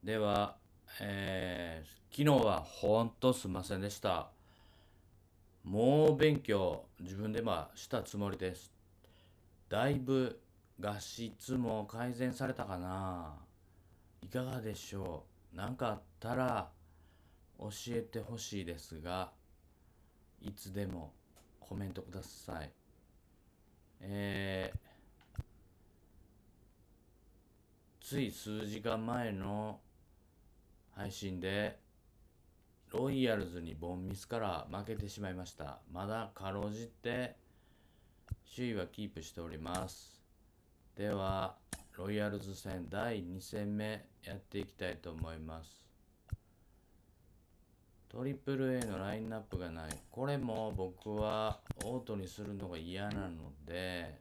では、昨日はほんとすいませんでした。もう勉強自分でしたつもりです。だいぶ画質も改善されたかな。いかがでしょう。何かあったら教えてほしいですが、いつでもコメントください。つい数時間前の配信でロイヤルズにボンミスから負けてしまいました。まだかろうじて首位はキープしております。ではロイヤルズ戦第2戦目やっていきたいと思います。トリプル A のラインナップがない。これも僕はオートにするのが嫌なので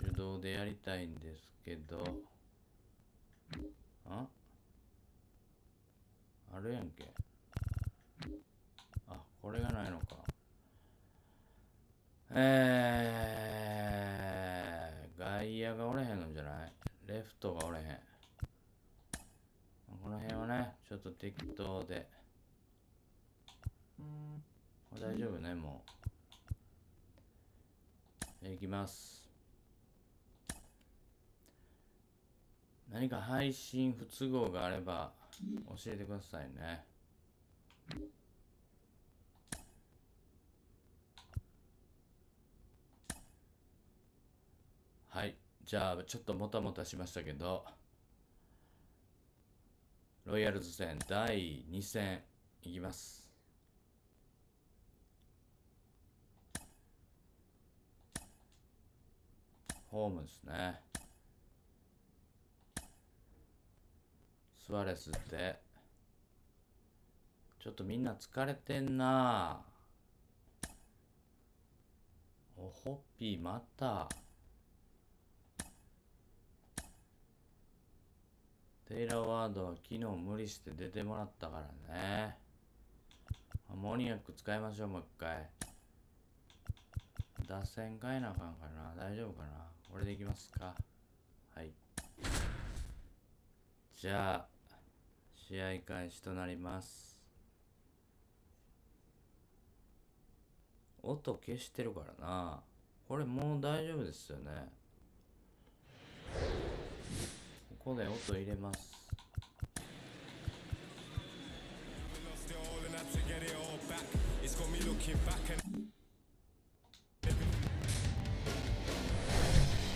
手動でやりたいんですけど、あるやんけ。これがないのか。外野がおれへんのじゃない？レフトがおれへん。この辺はね、ちょっと適当で。これ大丈夫ね、もう。いきます。何か配信不都合があれば教えてくださいね。はい。じゃあ、ちょっともたもたしましたけど、ロイヤルズ戦第2戦いきます。ホームですね。スアレスで、ちょっとみんな疲れてんな。ホッピーまた。テイラー・ワードは昨日無理して出てもらったからね。モニアック使いましょう、もう一回。打線変えなあかんかな。大丈夫かな。これでいきますか。はい。じゃあ、試合開始となります。音消してるからな。これもう大丈夫ですよね。ここで音入れます。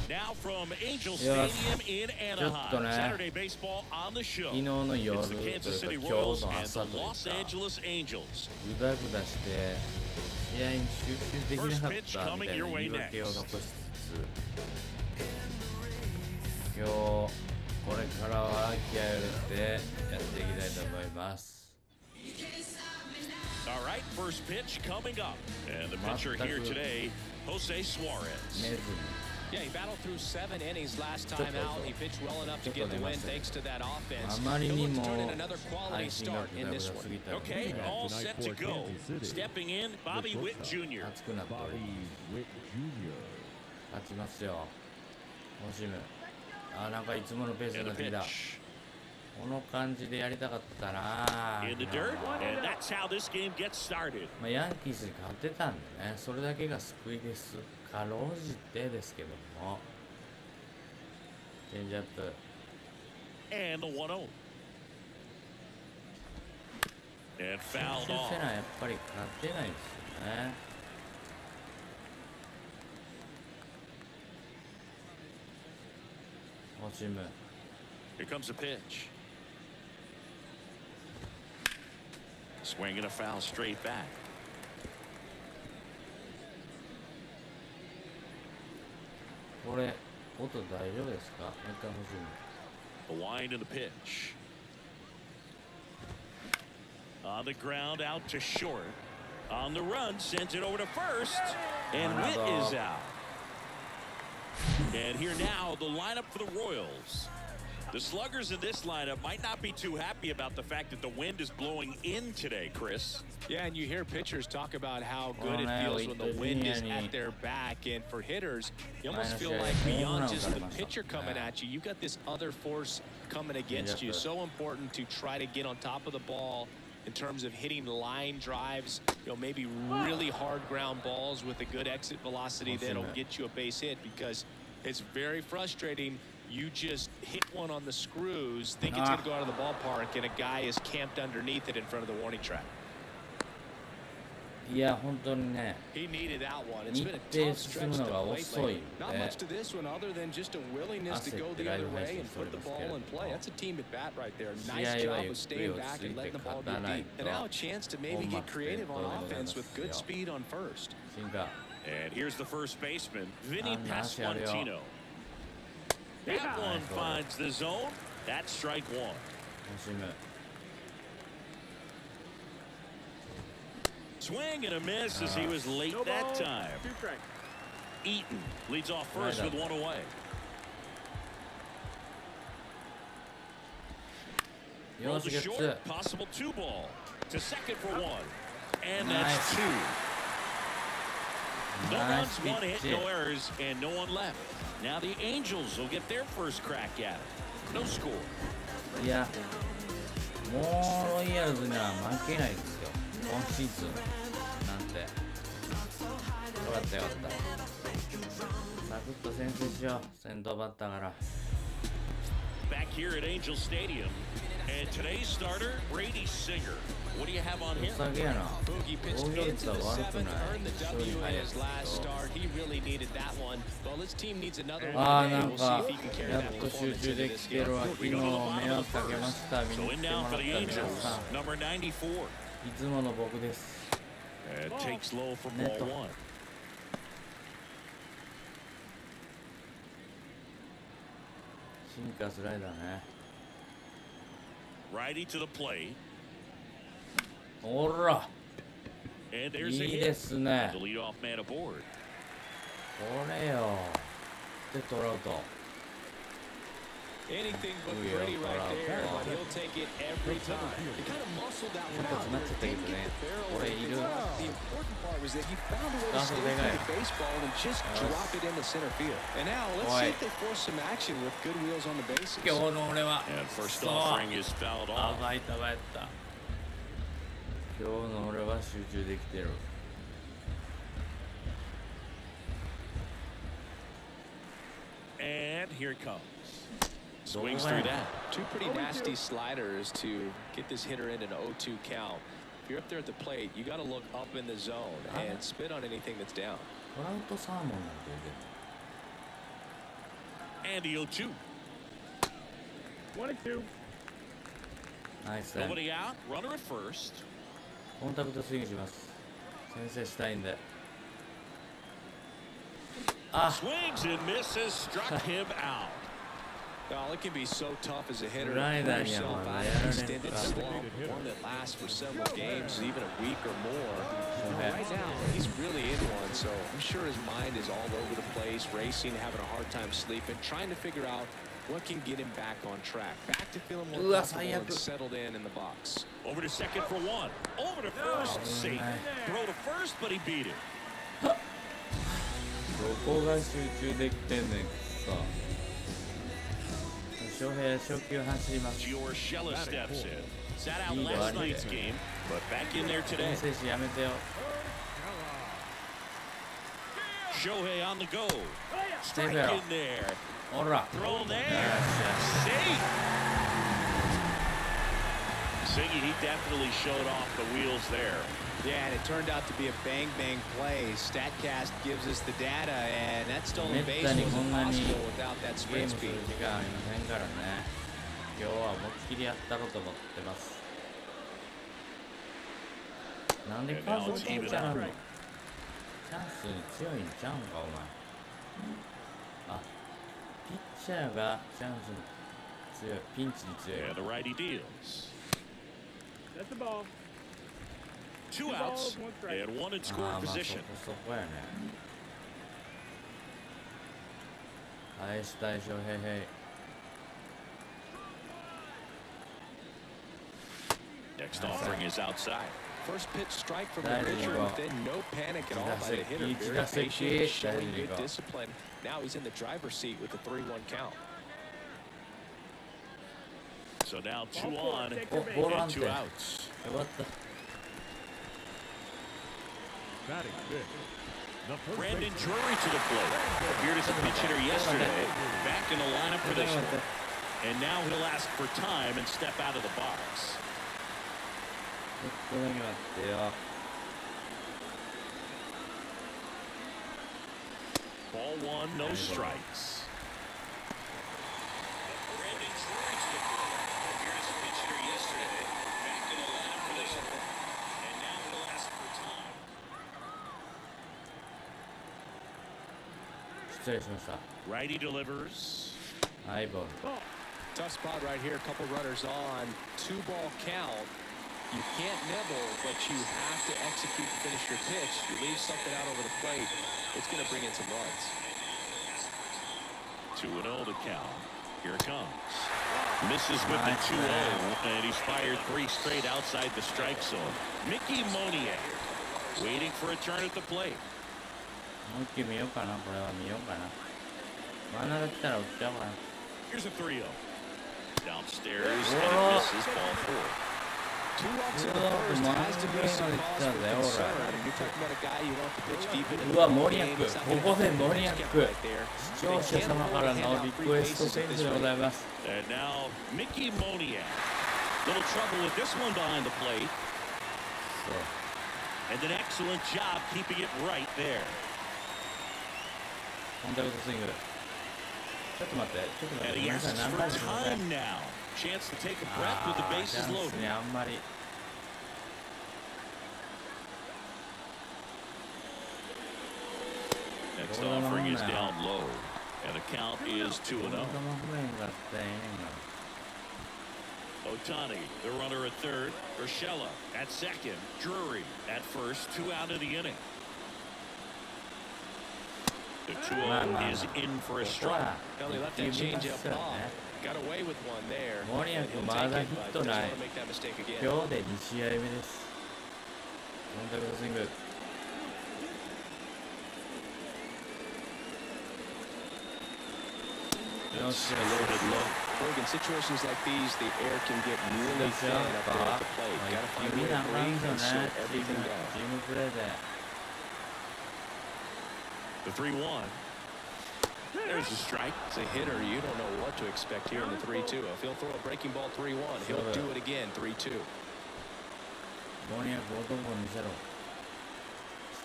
Now from Angel Stadium in Anaheim, Saturday baseball on the show. 昨日の夜 It's the Kansas City 今 Royals 日の and 朝 the というか Los Angeles Angels. ぐだぐだして試合に集中できなかったみたいな言い訳を残しつつ、今日これからは気合を入れてやっていきたいと思います。All right, first pitch coming up. And the pitcher here today, Jose Suarez. Yeah, he battled through 7 innings last time out. He pitched well enough to get the win thanks to that offense. He'll look to turn in another quality start in this one. Okay, all set to go. Stepping in, Bobby Witt Jr. 熱くなっており勝ちますよ。楽しむ。なんかいつものペースになってきた。この感じでやりたかったな。In the dirt, and that's how this game gets started. ヤンキースに勝ってたんでね、それだけが救いです。かろうじてですけども。チェンジアップ。And the 1-0. And fouled セナ off. やっぱり勝てないですよね。惜しむ。Here comes a pitch. Swinging a foul straight back. これ、音大丈夫ですか？もう一回欲しむ。 The wind and the pitch. On the ground out to short. On the run, sends it over to first. And Witt is out. And here now, the lineup for the Royals. The sluggers in this lineup might not be too happy about the fact that the wind is blowing in today, Chris. Yeah, and you hear pitchers talk about how good it feels when the wind is at their back. And for hitters, you almost feel like beyond just the pitcher coming at you, you got this other force coming against you. So important to try to get on top of the ball in terms of hitting line drives, maybe really hard ground balls with a good exit velocity that'll get you a base hit, because it's very frustrating. You just hit one on the screws, think it's going to go out of the ballpark, and a guy is camped underneath it in front of the warning track. いや本当にね、He needed that one. It's 日 been a 程 tough 進む stretch の to が plate 遅い lately. ん Not で much to this one other than just a willingness to go the other way and put the ball in play. That's a team at bat right there. Nice job of staying back and letting the ball get deep. And now a chance to maybe get creative on offense with good speed on first. 進化 And here's the first baseman, Vinny Ah, Pasquantino. That one finds the zone. That's strike one. 楽しむ Swing and a miss as he was late that time. Eaton leads off first with one away. Roll to short, possible 2-ball. To second for one. And that's two. No runs, one hit, no errors, and no one left. Now the Angels will get their first crack at it. No score. いやもうロイヤルズには負けないですよ今シーズンなんて。よかったよかった。サクッと先制しよう先頭バッターから。 Back here at Angel Stadium, and today's starter, Brady Singer. What do you have on him? Boogie pitched into the seventh, earned the W in his last start. He really needed that one. Well, his team needs another one today. We'll see if he can carry that performance into this game. So in now for the Angels, number 94. いつもの僕です。 And takes low for ball one. シンカースライダーね。 Righty to the plate. おら And い there's a いで hit. すね。 The leadoff man aboard. これよ。でトラウト。 Anything but Brady right there, but he'll take it every time. He kind of muscled that one out. Didn't get the barrel right there. The important part was that he found a way to stay through the baseball and just drop it into center field. And now let's see if they force some action with good wheels on the bases. 今日の俺は And first offering is fouled off. バイタバイタ。今日の俺は集中できてる。 And here it comes. Swings through that. Two pretty nasty sliders to get this hitter in an 0-2 count. If you're up there at the plate, you got to look up in the zone and spit on anything that's down. トラウトサーモンなんて言うけど。 And the 0-2. 22. ナイスね。 Nobody out. Runner at first. コンタクトスイングします。先制したいんで。あ、 Swings and misses. Struck him out. Well, it can be so tough as a hitter to Right pull on, yourself yeah, out man. of an extended slump, one that lasts for several games, even a week or more. Right now, he's really in one, so I'm sure his mind is all over the place, racing, having a hard time sleeping, trying to figure out what can get him back on track, back to feeling more comfortable and settled in the box. Over to second for one. Over to first. Safe. Throw to first, but he beat it. どこが集中できてんねんさ。翔平初球走ります。 Giorgella steps in. Sat out last night's game, but back in there today. 先制しやめてよ。 Shohei on the go. Stay Strike there. in there. ほら。 Throw there. Safe. Siggy, he definitely showed off the wheels there. Yeah, and it turned out to be a bang-bang play. StatCast gives us the data, and that stolen base wasn't possible without that ゲー sprint ムする speed. 時間ありませんからね。今日は思いっきりやったろうと思ってます。なんでカーブチャンスなの？チャンスに強いんちゃうんかお前。あ、ピッチャーがチャンスに強い、ピンチに強い。 And the righty deals. That's the ball. Two outs and one in scoring position. そこやね。返したい翔平。Next offering is outside. First pitch strike from the pitcher, and then no panic at all by the hitter. Very patient, showing good discipline. Now he's in the driver's seat with the 3-1 count. So now 2 on and 2 outs. Brandon Drury to the plate. Appeared as a pinch hitter yesterday. Back in the lineup for this one. And now he'll ask for time and step out of the box. Ball 1, no strikes. Brandon Drury to the plate. Appeared as a pinch hitter yesterday. Back in the lineup for this one. And now he'll ask for time. 失礼しました。 Righty delivers. High ball. Tough spot right here. A couple runners on. 2-ball count. You can't nibble, but you have to execute and finish your pitch. You leave something out over the plate, it's going to bring in some runs. 2-0 to count. Here it comes. Misses with the 2-0, and he's fired 3 straight outside the strike zone. Mickey Moniak waiting for a turn at the plate. もう一球見ようかな。これは見ようかな。真ん中来たら打っちゃおうかな。 Here's a 3-0. Downstairs, and it misses ball 4. 2 walks in the first has to be some cause for concern. You're talking about a guy you want to pitch deep into the game. It's not going to happen. Right there. 視聴者様からのリクエスト選手でございます。 And now Mickey Moniak. Little trouble with this one behind the plate. And an excellent job keeping it right there. コンタクトスイング。ちょっと待って。ちょっと待って。 And he asks for time now. Chance to take a breath with the bases loaded. あんまり。 Next offering is down low, and the count is 2-0. Otani, the runner at third. Urshela at second. Drury at first. 2 out of the inning. The 2-0 is in for a strike. Only left that changeup off. Got away with one there. モニアクまだヒットない。 Make that mistake again. 今日で2試合目です。コンタクトスイング。よし、loaded low. In situations like these, the air can get really thin up there at the plate. Gotta find a way to breathe and slow everything down. チームプレーで。 The 3-1. There's a strike. As a hitter, you don't know what to expect here in the 3-2. If he'll throw a breaking ball 3-1, he'll do it again 3-2. モニアク男を見せろ。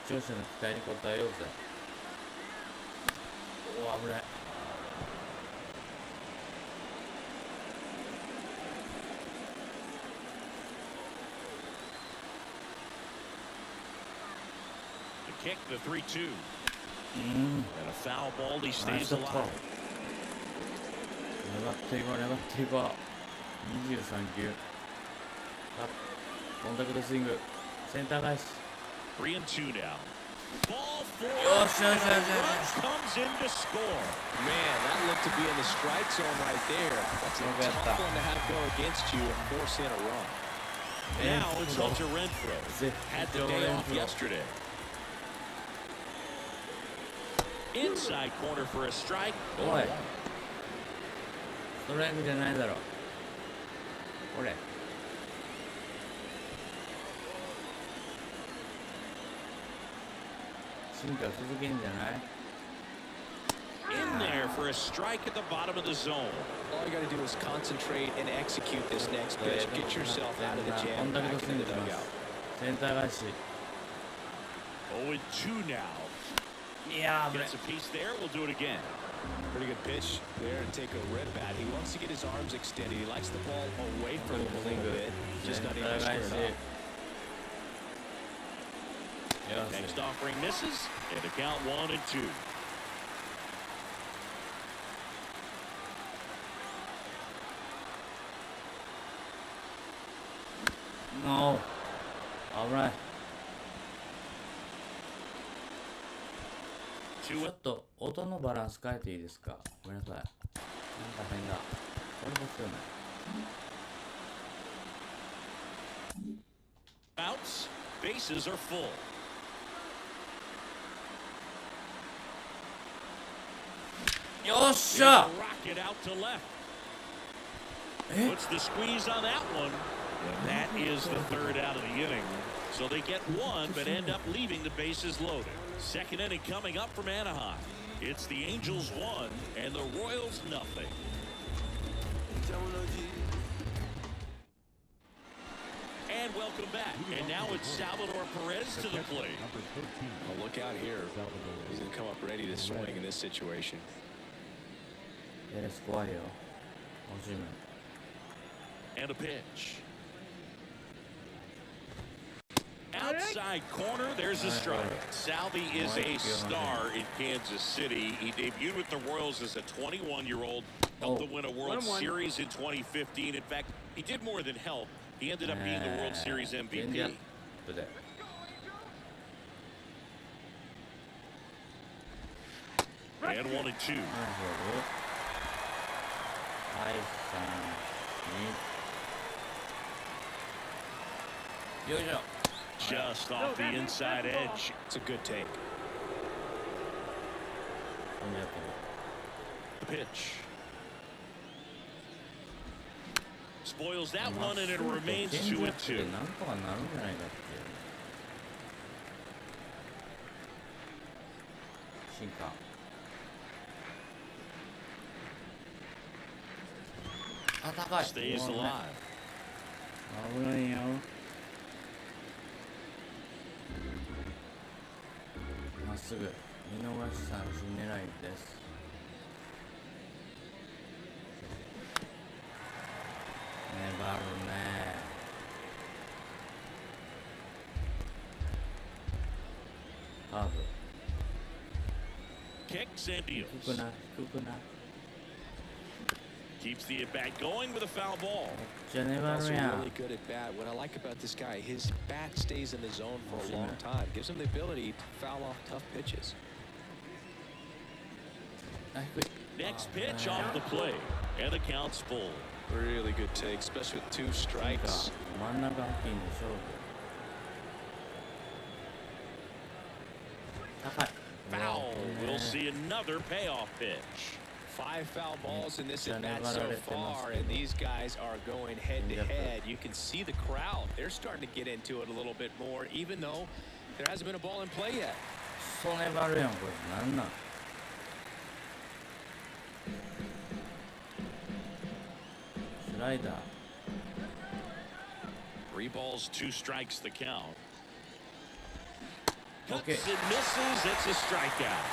視聴者の期待に応えようぜ。おお、危ない。 Kick the 3-2. And a foul ball. He stays alive. 粘っていこう、粘っていこう。23球。コンタクトスイング。センター返し。 3-2 now. Ball 4. よしよしよしよし。 Comes in to score. Man, that looked to be in the strike zone right there. That's a tough one to have go against you and force in a run. Now it's Hunter Renfroe. Had the day off yesterday. Inside corner for a strike. おい。ストライクじゃないだろ。これ。進化続けんじゃない？ In there for a strike at the bottom of the zone. All you got to do is concentrate and execute this next pitch. Get yourself out of the jam. Back into the dugout. センター返し。 0-2 now. いやー、 Gets a piece there. We'll do it again. Pretty good pitch there to take a rip at. He wants to get his arms extended. He likes the ball away from him a little bit. Just not able to square it up. Next offering misses, and the count 1-2. No. All right. ちょっと音のバランス変えていいですか？ごめんなさい。なんか変だ。これですよね。Bases are full. It's a rocket out to left. Puts the squeeze on that one. And that is the third out of the inning. So they get one, but end up leaving the bases loaded. Second inning coming up from Anaheim. It's the Angels 1 and the Royals nothing. And welcome back. And now it's Salvador Perez to the plate. Well, look out here. He's going to come up ready to swing in this situation. And a pitch. Outside corner, there's a strike. Salvi is a star in Kansas City. He debuted with the Royals as a 21-year-old, helped them win a World Series in 2015. In fact, he did more than help. He ended up being the World Series MVP. And 1-2. Just off the inside edge. It's a good take. Pitch. Spoils that one, and it remains 2-2. Stays alive. 危ないよ。まっすぐ見逃し三振狙いです。粘るね。カーブ。 Kicks and 低 deals. くな低くな。 Keeps the at bat going with a foul ball. じゃ粘 Also るやん。 really good at bat. What I like about this guy, his bat stays in the zone for a long time. Gives him the ability to foul off tough pitches. Next pitch off the plate, and the count's full. Really good take, especially with 2 strikes. 真ん中付近で勝負。高い。 Foul. We'll see another payoff pitch. 5 foul balls in this at bat so far, and these guys are going head to head. You can see the crowd. They're starting to get into it a little bit more, even though there hasn't been a ball in play yet. そう粘るやんこれ。なんなん。スライダー。 3 balls, 2 strikes the count. Cuts Okay. and misses. It's a strikeout.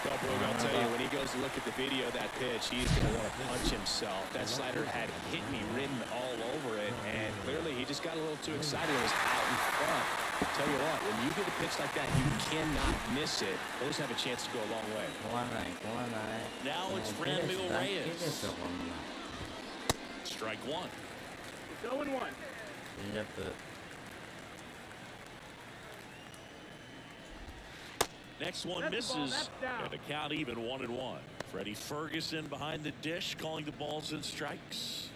Well, Brooke, I'll tell you, when he goes to look at the video of that pitch, he's going to want to punch himself. That slider had hit me written all over it, and clearly he just got a little too excited and was out in front. I'll tell you what, when you get a pitch like that, you cannot miss it. Those have a chance to go a long way. 怖ない怖ない。 Now it's もうペレ Franmil スだけですよ Reyes. こんな。 Strike 1. It's 0-1. チェンジアップ。 Next one That's the ball, misses, that's down. and the count even 1-1. Freddie Ferguson behind the dish, calling the balls and strikes.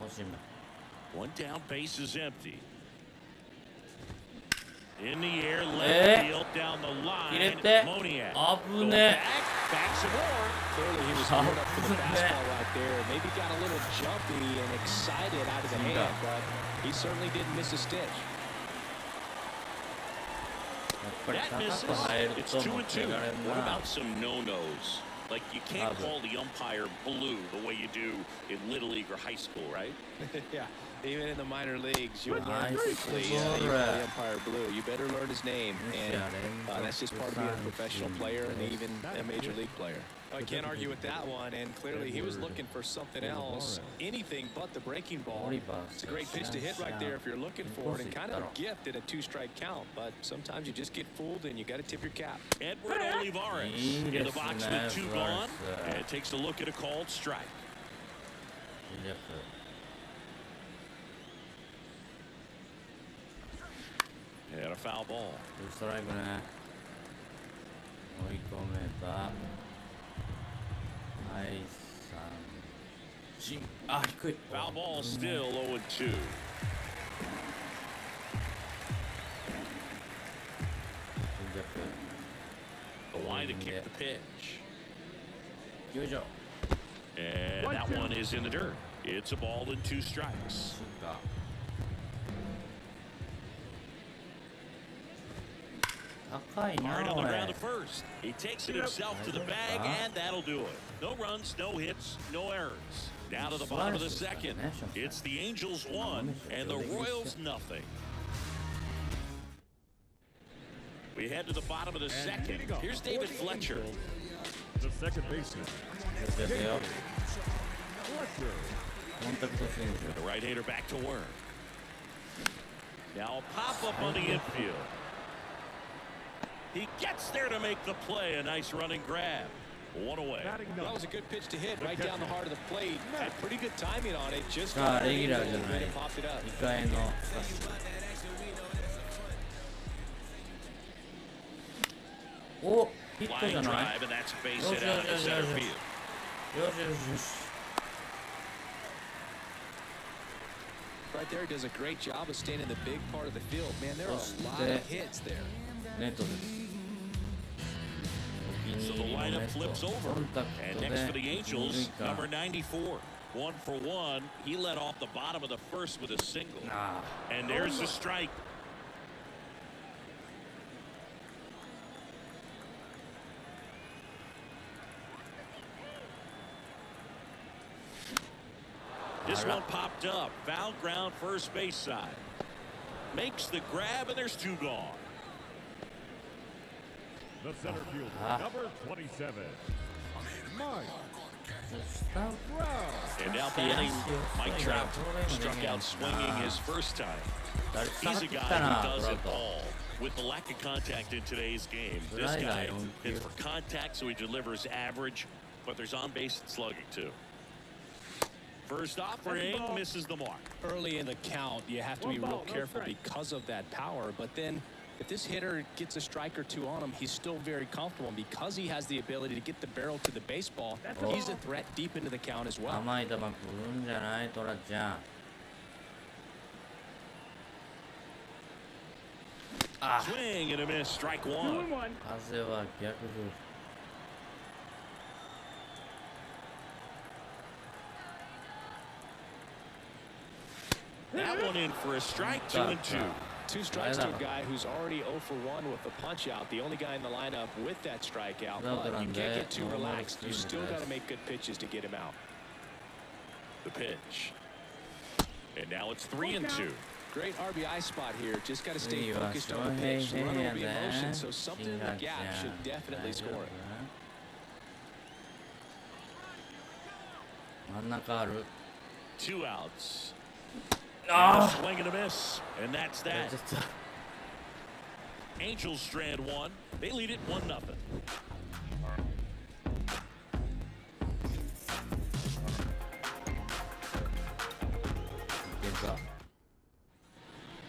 惜しむ。 One down, base is empty. In the air, left field down the line. 切れて。 Moniak. 危 Going ね。 back, back some more. Clearly he was geared up for the fastball right there. Maybe got a little jumpy and excited out of the hand, but he certainly didn't miss a stitch. やっぱり That 高 misses. く入る It's と持ってい 2-2. かれる What な。 about some no-nos? Like you can't Love it. call the umpire blue the way you do in Little League or high school, right? Yeah, even in the minor leagues, you learn Nice. quickly. You Good call ball. the umpire blue. You better learn his name, and that's just part of being a professional player and even a major league player. I can't argue with that one, and clearly he was looking for something else, anything but the breaking ball. It's a great pitch to hit right there if you're looking for it, and kind of a gift at a 2-strike count, but sometimes you just get fooled and you got to tip your cap. Edward Olivares in the box with 2 gone, and takes a look at a called strike. チェンジアップ。 And a foul ball. ストライクね。追い込めば。はい、三振。あ、低い。 Foul ball still 0-2. to kick the pitch. よいしょ。 And that one is in the dirt. It's a ball and 2 strikes. 高いな Hard on お the い。 ground to first. He takes it himself to the bag, and that'll do it. No runs, no hits, no errors. Down to the bottom of the second. It's the Angels 1 and the Royals nothing. We head to the bottom of the second. Here's David Fletcher. The second baseman. 気をつけてよ。 Fletcher. コンタクト選手。 The right-hander back to work. Now a pop-up on the infield. He gets there to make the play. A nice running grab. One away. That was a good pitch to hit right down the heart of the plate. Had pretty good timing on it. Just さあ、レギュラーじゃない。popped it up. 2回の。お、ヒットじゃ Line ない drive, and that's a base hit out to center field. よしよしよし。 Right there, does a great job of staying in the big part of the field. Man, there are a lot of hits there. ネットです。お気 So に the 入りのネ lineup ット。 flips over. コンタク And ト next for で the 二 Angels, 塁か。 number 94. 1 for 1. He led off the bottom of the first with a single. あ And there's the strike. This one popped up. Foul ground first base side. Makes the grab, and there's 2 gone. The center fielder. Number 27. Mike スタッフ Trout. And now batting, Mike Trout struck out swinging his first time. 誰下がっ He's て a き guy たな who ト does ラウ it ト。 all. With the lack of contact in today's game, this guy hits for contact, so he delivers average, but there's on-base and slugging too. First offering misses the mark. Early in the count, you have to be real careful because of that power. But then, if this hitter gets a strike or 2 on him, he's still very comfortable. And because he has the ability to get the barrel to the baseball, he's a threat deep into the count as well. 甘い球来るんじゃないトラちゃん。あ、 Swing and a miss, strike 2 1. and 1. 風は逆風。 That one in for a strike, 2 and 2. 2 strikes to a guy who's already 0 for 1 with the punch out. The only guy in the lineup with that strikeout. But you can't get too relaxed. You still got to make good pitches to get him out. The pitch. And now it's 3 and 2. Great RBI spot here. Just got to stay focused on the pitch. The runner will be in motion, so something in the gap should definitely score it. 真ん中ある。 2 outs. あ Swing and a miss. And that's あ。 that. ちょっと。 Angels strand 1. They lead it 1-0.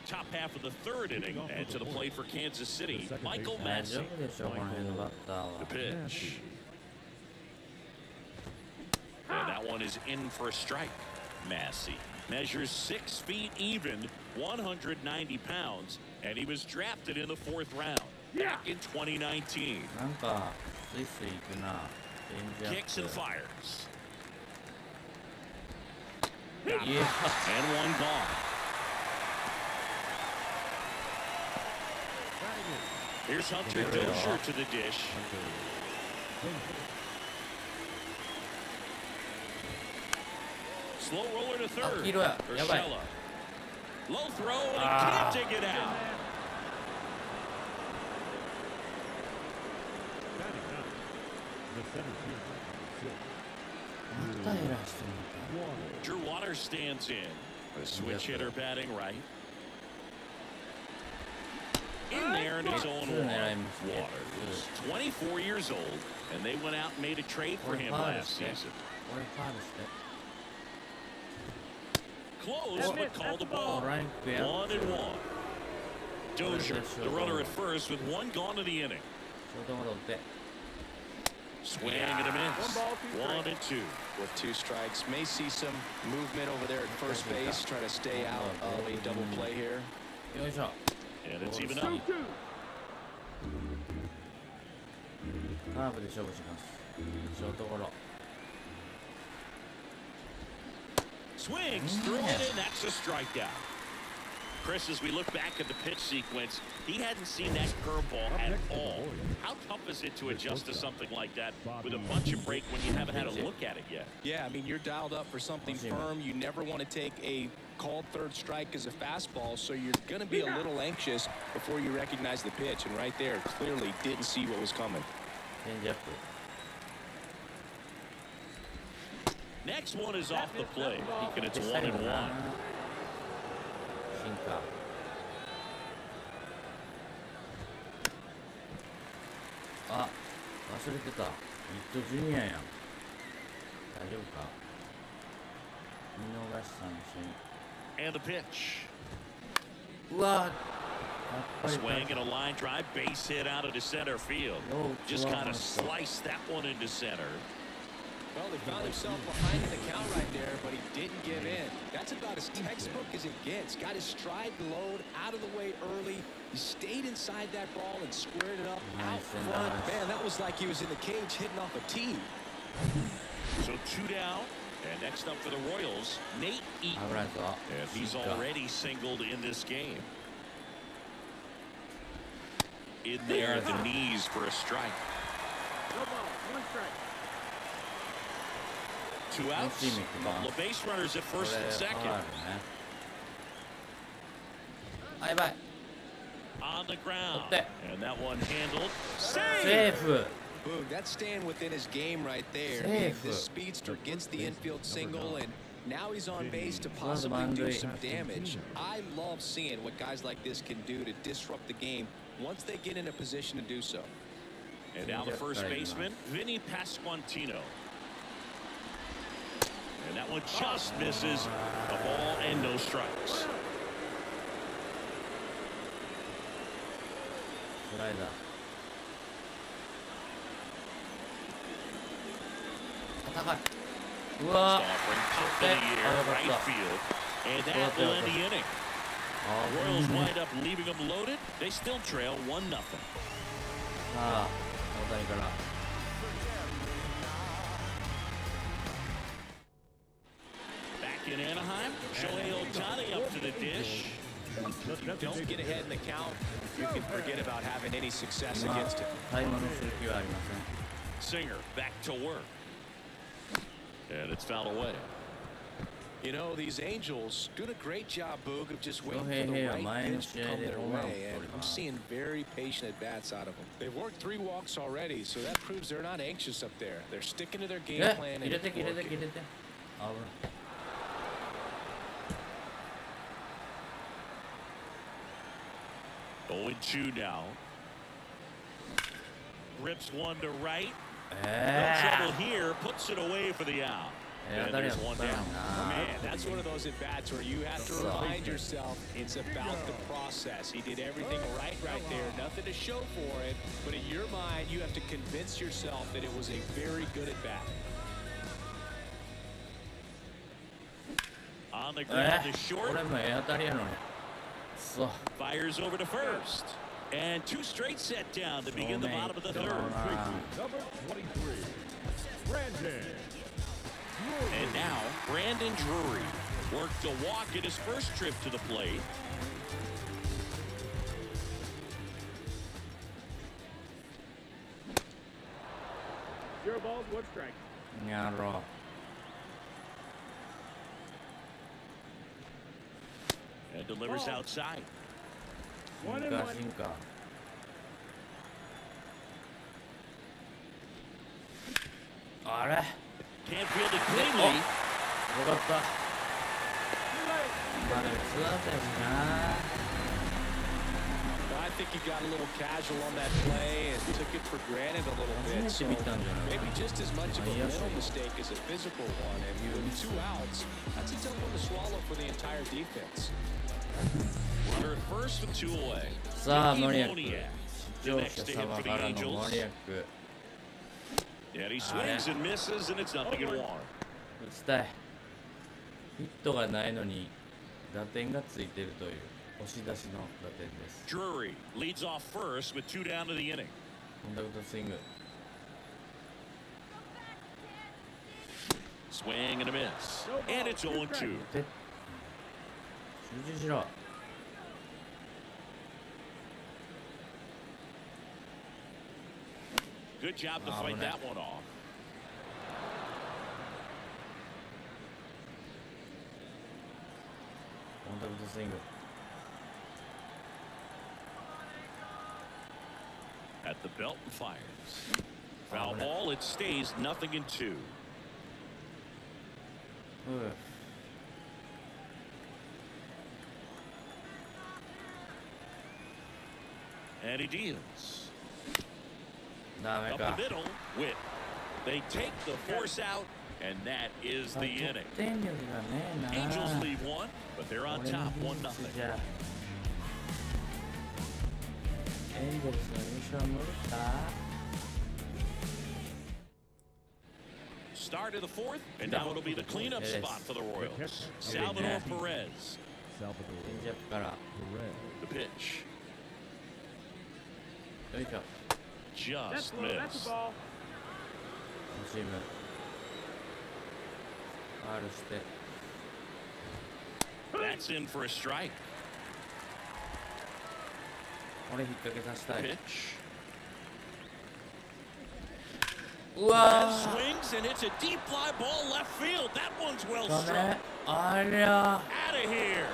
Top half of the 3rd inning, and to the plate for Kansas City, Michael 大丈 Massey. 夫でしょこの辺のバッターは。 The pitch. And that one is in for a strike. Massey measures 6 feet even, 190 pounds, and he was drafted in the 4th round back in 2019. なんかスイスイ行くな。チェンジアッ Kicks and プ。 fires. Yeah. And 1 gone. Here's Hunter Dozier to the dish. Slow roller to あ、 third. 黄色や。やばい。 Urshela. Low throw, and he Ah. can't take it out. Batting ninth. The center fielder. またエラーしてるのか。 Drew Waters stands in. A switch hitter batting right. In there in his own one. Waters, 24 years old, and they went out and made a trade for him last season. これファウルして。 Close, but called the ball. ラインクや。 1 and 1. Dozier, the runner at first, with 1 gone to the inning. ショートゴロ打って。 Swing and a miss. 1 and 2. With 2 strikes, may see some movement over there at first base. Try to stay out of a double play here. よいしょ。 And it's even up. 2-2. カーブで勝負します。ショートゴロ。 Swings through it, and that's a strikeout. Chris, as we look back at the pitch sequence, he hadn't seen that curveball at all. How tough is it to adjust to something like that with a bunch of break when you haven't had a look at it yet? Yeah, I mean, you're dialed up for something firm. You never want to take a called third strike as a fastball, so you're going to be a little anxious before you recognize the pitch. And right there, clearly didn't see what was coming. Next one is off the plate, and it's 1-1. あ、忘れてた。ミッドジュニアやん。大丈夫か？見逃し三振。 And the pitch. うわ。 Swing and a line drive, base hit out into center field. Just kind of sliced that one into center. Well, he found himself behind in the count right there, but he didn't give in. That's about as textbook as it gets. Got his stride load out of the way early. He stayed inside that ball and squared it up out front. Man, that was like he was in the cage hitting off a tee. So 2 down. And next up for the Royals, Nate Eaton. And he's already singled in this game. In there at the knees for a strike. 2 outs. Couple of base runners at first and second. On the ground. And that one handled. Safe. Boom, that's staying within his game right there. This speedster gets the infield single, and now he's on base to possibly do some damage. I love seeing what guys like this can do to disrupt the game once they get in a position to do so. And now the first baseman, Vinny Pasquantino. And that one just misses a ball and no strikes. Offering top of the air, right field, and that will end the inning. Royals wind up leaving them loaded. They still trail 1-0. Back in Anaheim, Shohei Ohtani up to the dish. If you don't get ahead in the count, you can forget about having any success against him. Singer back to work. And it's fouled away. You know, these Angels doing a great job, Boog, of just waiting for the right pitch to come their way. And I'm seeing very patient at-bats out of them. They've worked 3 walks already, so that proves they're not anxious up there. They're sticking to their game plan. And 0-2 now. Rips one to right. No trouble here. Puts it away for the out. And there's one down. Man, that's one of those at-bats where you have to remind yourself it's about the process. He did everything right there. Nothing to show for it. But in your mind, you have to convince yourself that it was a very good at-bat. On the ground to short. Fires over to first. And 2 straight set down to begin the bottom of the 3rd. Number 23, Brandon. And now, Brandon Drury worked to walk at his first trip to the plate. Zero balls, 1 strike. And delivers outside. 1-1. Can't field it cleanly. I think he got a little casual on that play and took it for granted a little bit. So maybe just as much of a mental mistake as a physical one. And with 2 outs, that's a tough one to swallow for the entire defense. Runner at first with 2 away. さあ、ノリアック。 The next to hit for the Angels. And he swings and misses, and it's nothing in 1. 打ちたい。ヒットがないのに打点がついているという押し出しの打点です。 Drury leads off first with 2 down to the inning. コンタクトスイング。Swing and a miss. And it's 0-2. 集中しろ。Good job to fight that one off. At the belt and fires. Foul ball, it stays 0-2. And he deals. Up the middle, Witt. They take the force out, and that is the inning. Angels leave one, but they're on top 1-0. Start of the fourth, and now it'll be the cleanup spot for the Royals. Salvador Perez. The pitch. Just missed. That's in for a strike. Pitch. Swings and it's a deep fly ball left field. That one's well struck. Out of here.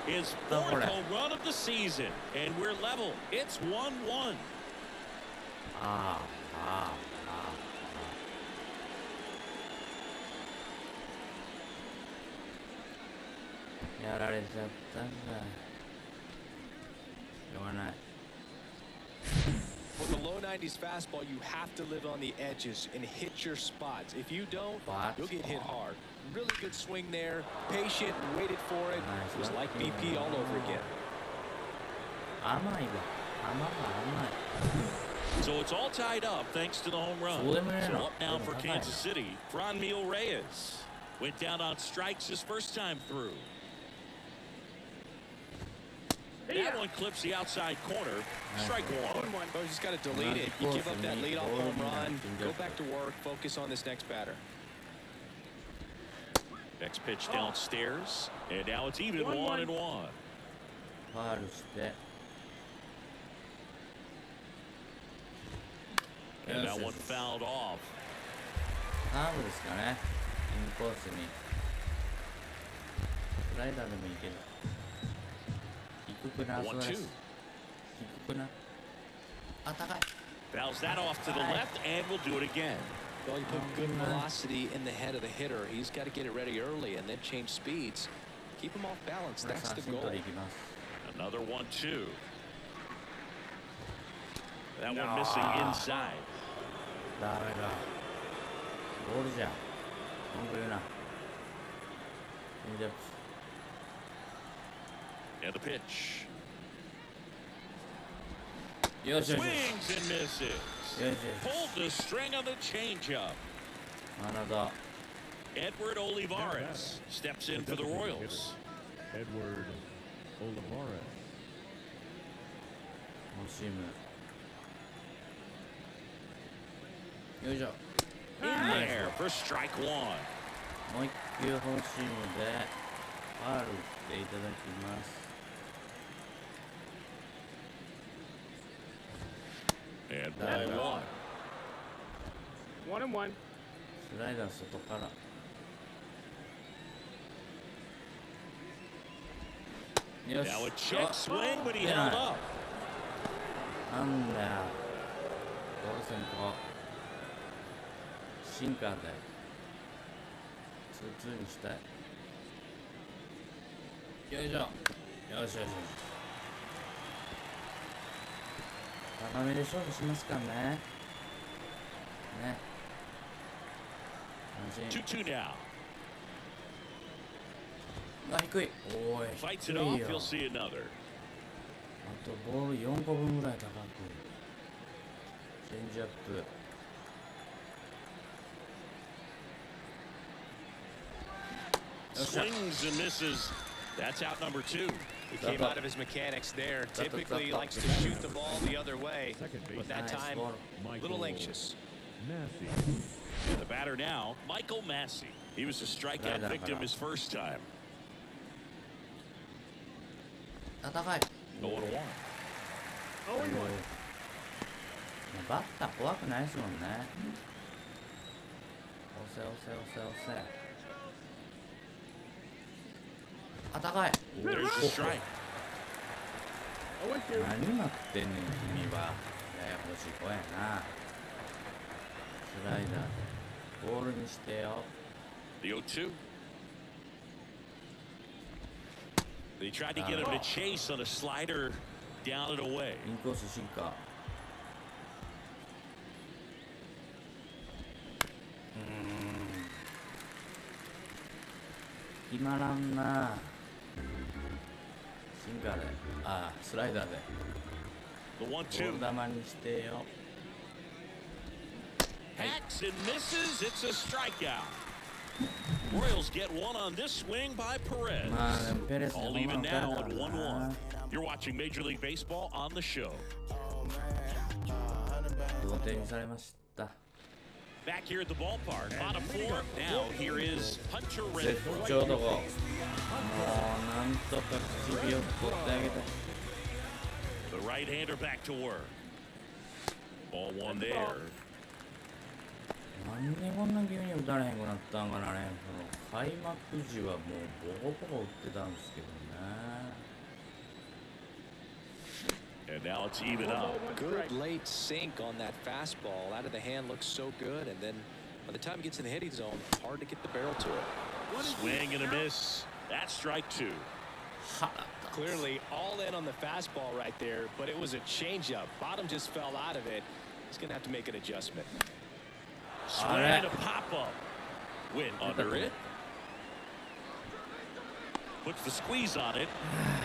His fourth home run of the season, and we're level. It's 1-1. With the low 90s fastball, you have to live on the edges and hit your spots. If you don't, you'll get hit hard. Really good swing there. Patient, waited for it. It was like BP all over again. So it's all tied up thanks to the home run. So up now for Kansas City, Franmil Reyes. Went down on strikes his first time through. That one clips the outside corner. Strike one. Oh, you just got to delete it. You give up that leadoff home run. Go back to work. Focus on this next batter. Next pitch downstairs. And now it's even 1-1. And that one fouled off. 1-2. Fouls that off to the left, and we'll do it again. Well, you put good velocity in the head of the hitter. He's got to get it ready early and then change speeds. Keep him off balance. That's the goal. Another 1-2. That one missing inside. And the pitch. Swings and misses. Pulled the string on the changeup. Edward Olivares steps in for the Royals. Edward Olivares. In there for strike one. And 1-1. 1-1. Now a check swing, but he held up. Yeah. 2-2 now. Fights it off, you'll see another. あとボール4個分ぐらい高くチェンジアップ Swings and misses. That's out number 2. He came out of his mechanics there. Typically likes to shoot the ball the other way, but that time a little anxious. Massey. The batter now, Michael Massey. He was a strikeout victim his first time. 戦い 0-1. バッター怖くないですもんね。押せ押せ押せ押せ。高い。 There's a strike. 何待ってんねん君は。ややこしい子やな。スライダーボールにしてよ。 The 0-2. They tried to get him to chase on a slider down and away. インコース進化。決まらんな。シンカーで、スライダーで。 The ボー 1-2. ル球にしてよ。 Hacks and misses. It's a strikeout. Royals get one on this swing by Perez. まあでもペレス All の even 方 now が at 1-1. You're watching Major League Baseball on the show. 同点にされました。 Back here at the ballpark, bottom four. Now here is Hunter 絶 Renfroe. 不調どこ。もうなんとか口火を取ってあげたい。 The right-hander back to work. Ball one there. なんでこんな急に打たれへんくなったんかなね。その開幕時はもうボコボコ打ってたんですけどね。 And now it's even up. Good late sink on that fastball. Out of the hand looks so good, and then by the time it gets in the hitting zone, hard to get the barrel to it. Swing and a miss. That's strike two. Clearly all in on the fastball right there, but it was a changeup. Bottom just fell out of it. He's going to have to make an adjustment. Swing and a pop-up. Win under it. Puts the squeeze on it,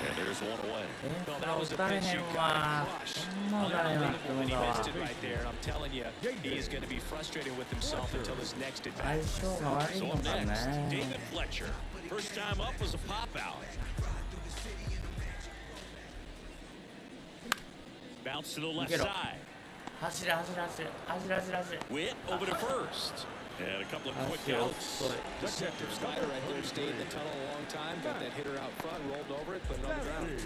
and there's one away. Well, that was a pitch you got to crush. Unbelievable when he missed it right there. I'm telling you, he is going to be frustrated with himself until his next at bat. 相性が悪い So の up か next, ね。 David Fletcher. First time up was a pop-out. Bounce to the left Get up. side. 走れ走れ走れ走れ走れ走れ。 Witt over to first. And a couple of quick 足 outs. 遅い。 Deceptive slider right there, stayed in the tunnel a long time, got that hitter out front, rolled over it, put it on the ground.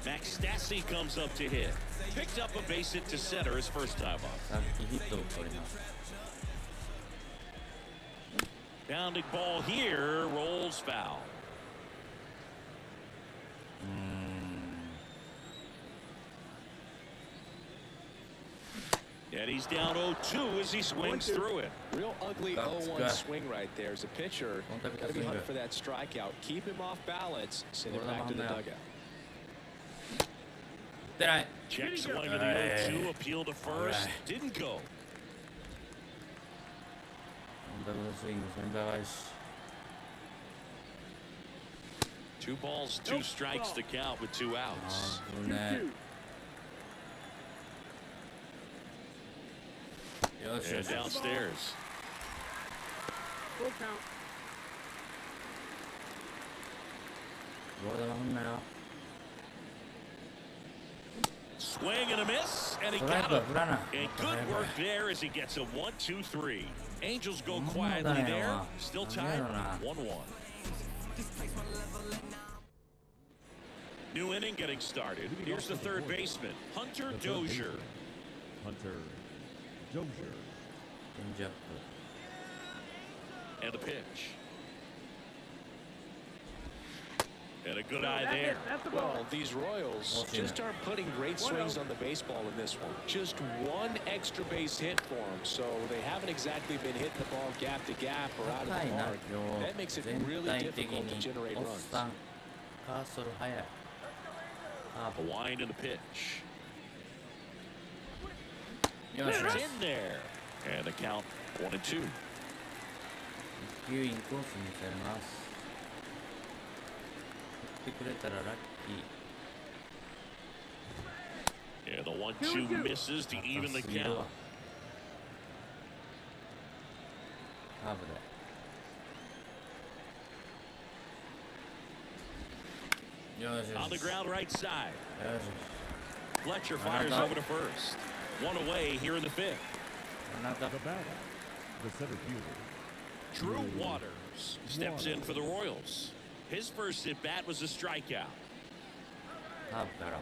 Max Stassi comes up to hit. Picked up a base hit to center his first time up. さっきヒットを取ります。 Pounding ball here, rolls foul. And he's down 0-2 as he swings through it. Real ugly That's 0-1 good. swing right there. As a pitcher, Contact got to be swing hunting good. for that strikeout. Keep him off balance. Send him What back to the about dugout. 出ない。 Check swing of the 0-2, appeal to first, didn't go. コンタクトスイングセンター返し。 2 balls, 2 strikes to count with 2 outs. あー、ね。よしよ And し。 downstairs. ボール球振んなよ。 Swing and a miss, and he ストライ got クは him. 振らな。 And good work there as he gets a 1-2-3. Angels go quietly there. Still tied 1-1. New inning getting started. Here's the third baseman, Hunter Dozier. Hunter Dozier. チェンジアップ。 And the pitch. And a good eye there. Well, these Royals just aren't putting great swings on the baseball in this one. Just one extra base hit for them, so they haven't exactly been hitting the ball gap to gap or out of 高い the な park. 今 That makes 日。 it 全 really 体的 difficult to に generate おっ runs. さん。カーソル速い。カー A wind in the pitch. ブ。よしよ It's し。 in there. And the count 1-2. 1球インコースにされます。振ってくれたらラッキー。 And the 1-2 misses to even the 高すぎるわ count. カーブで。 よしよ On the し。 ground right side. よし。 Fletcher fires over to first. One away here in the fifth. なか The batter, the center fielder. Drew Waters steps in for the Royals. His first at bat was a strikeout. カーブから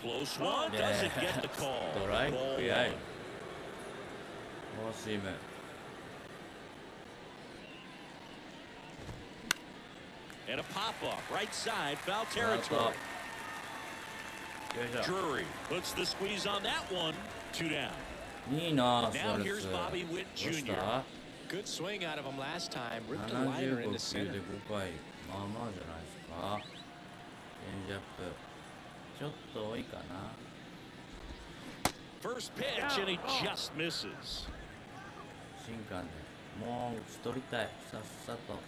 Close one, doesn't get the call. ストライク Ball やい one. フォーシーム And a pop-up, right side, foul アウト territory. よいしょ Drury puts the squeeze on that one. 2 down. いいなス Now トレ here's ス Bobby ど Witt うし Jr. た Good swing out of him last time. Ripped a liner 75 into 球で center. 5回まあまあじゃないですかチェンジアップちょっと多いかな First pitch, and he just misses. 新刊でもう打ち取りたいさっさと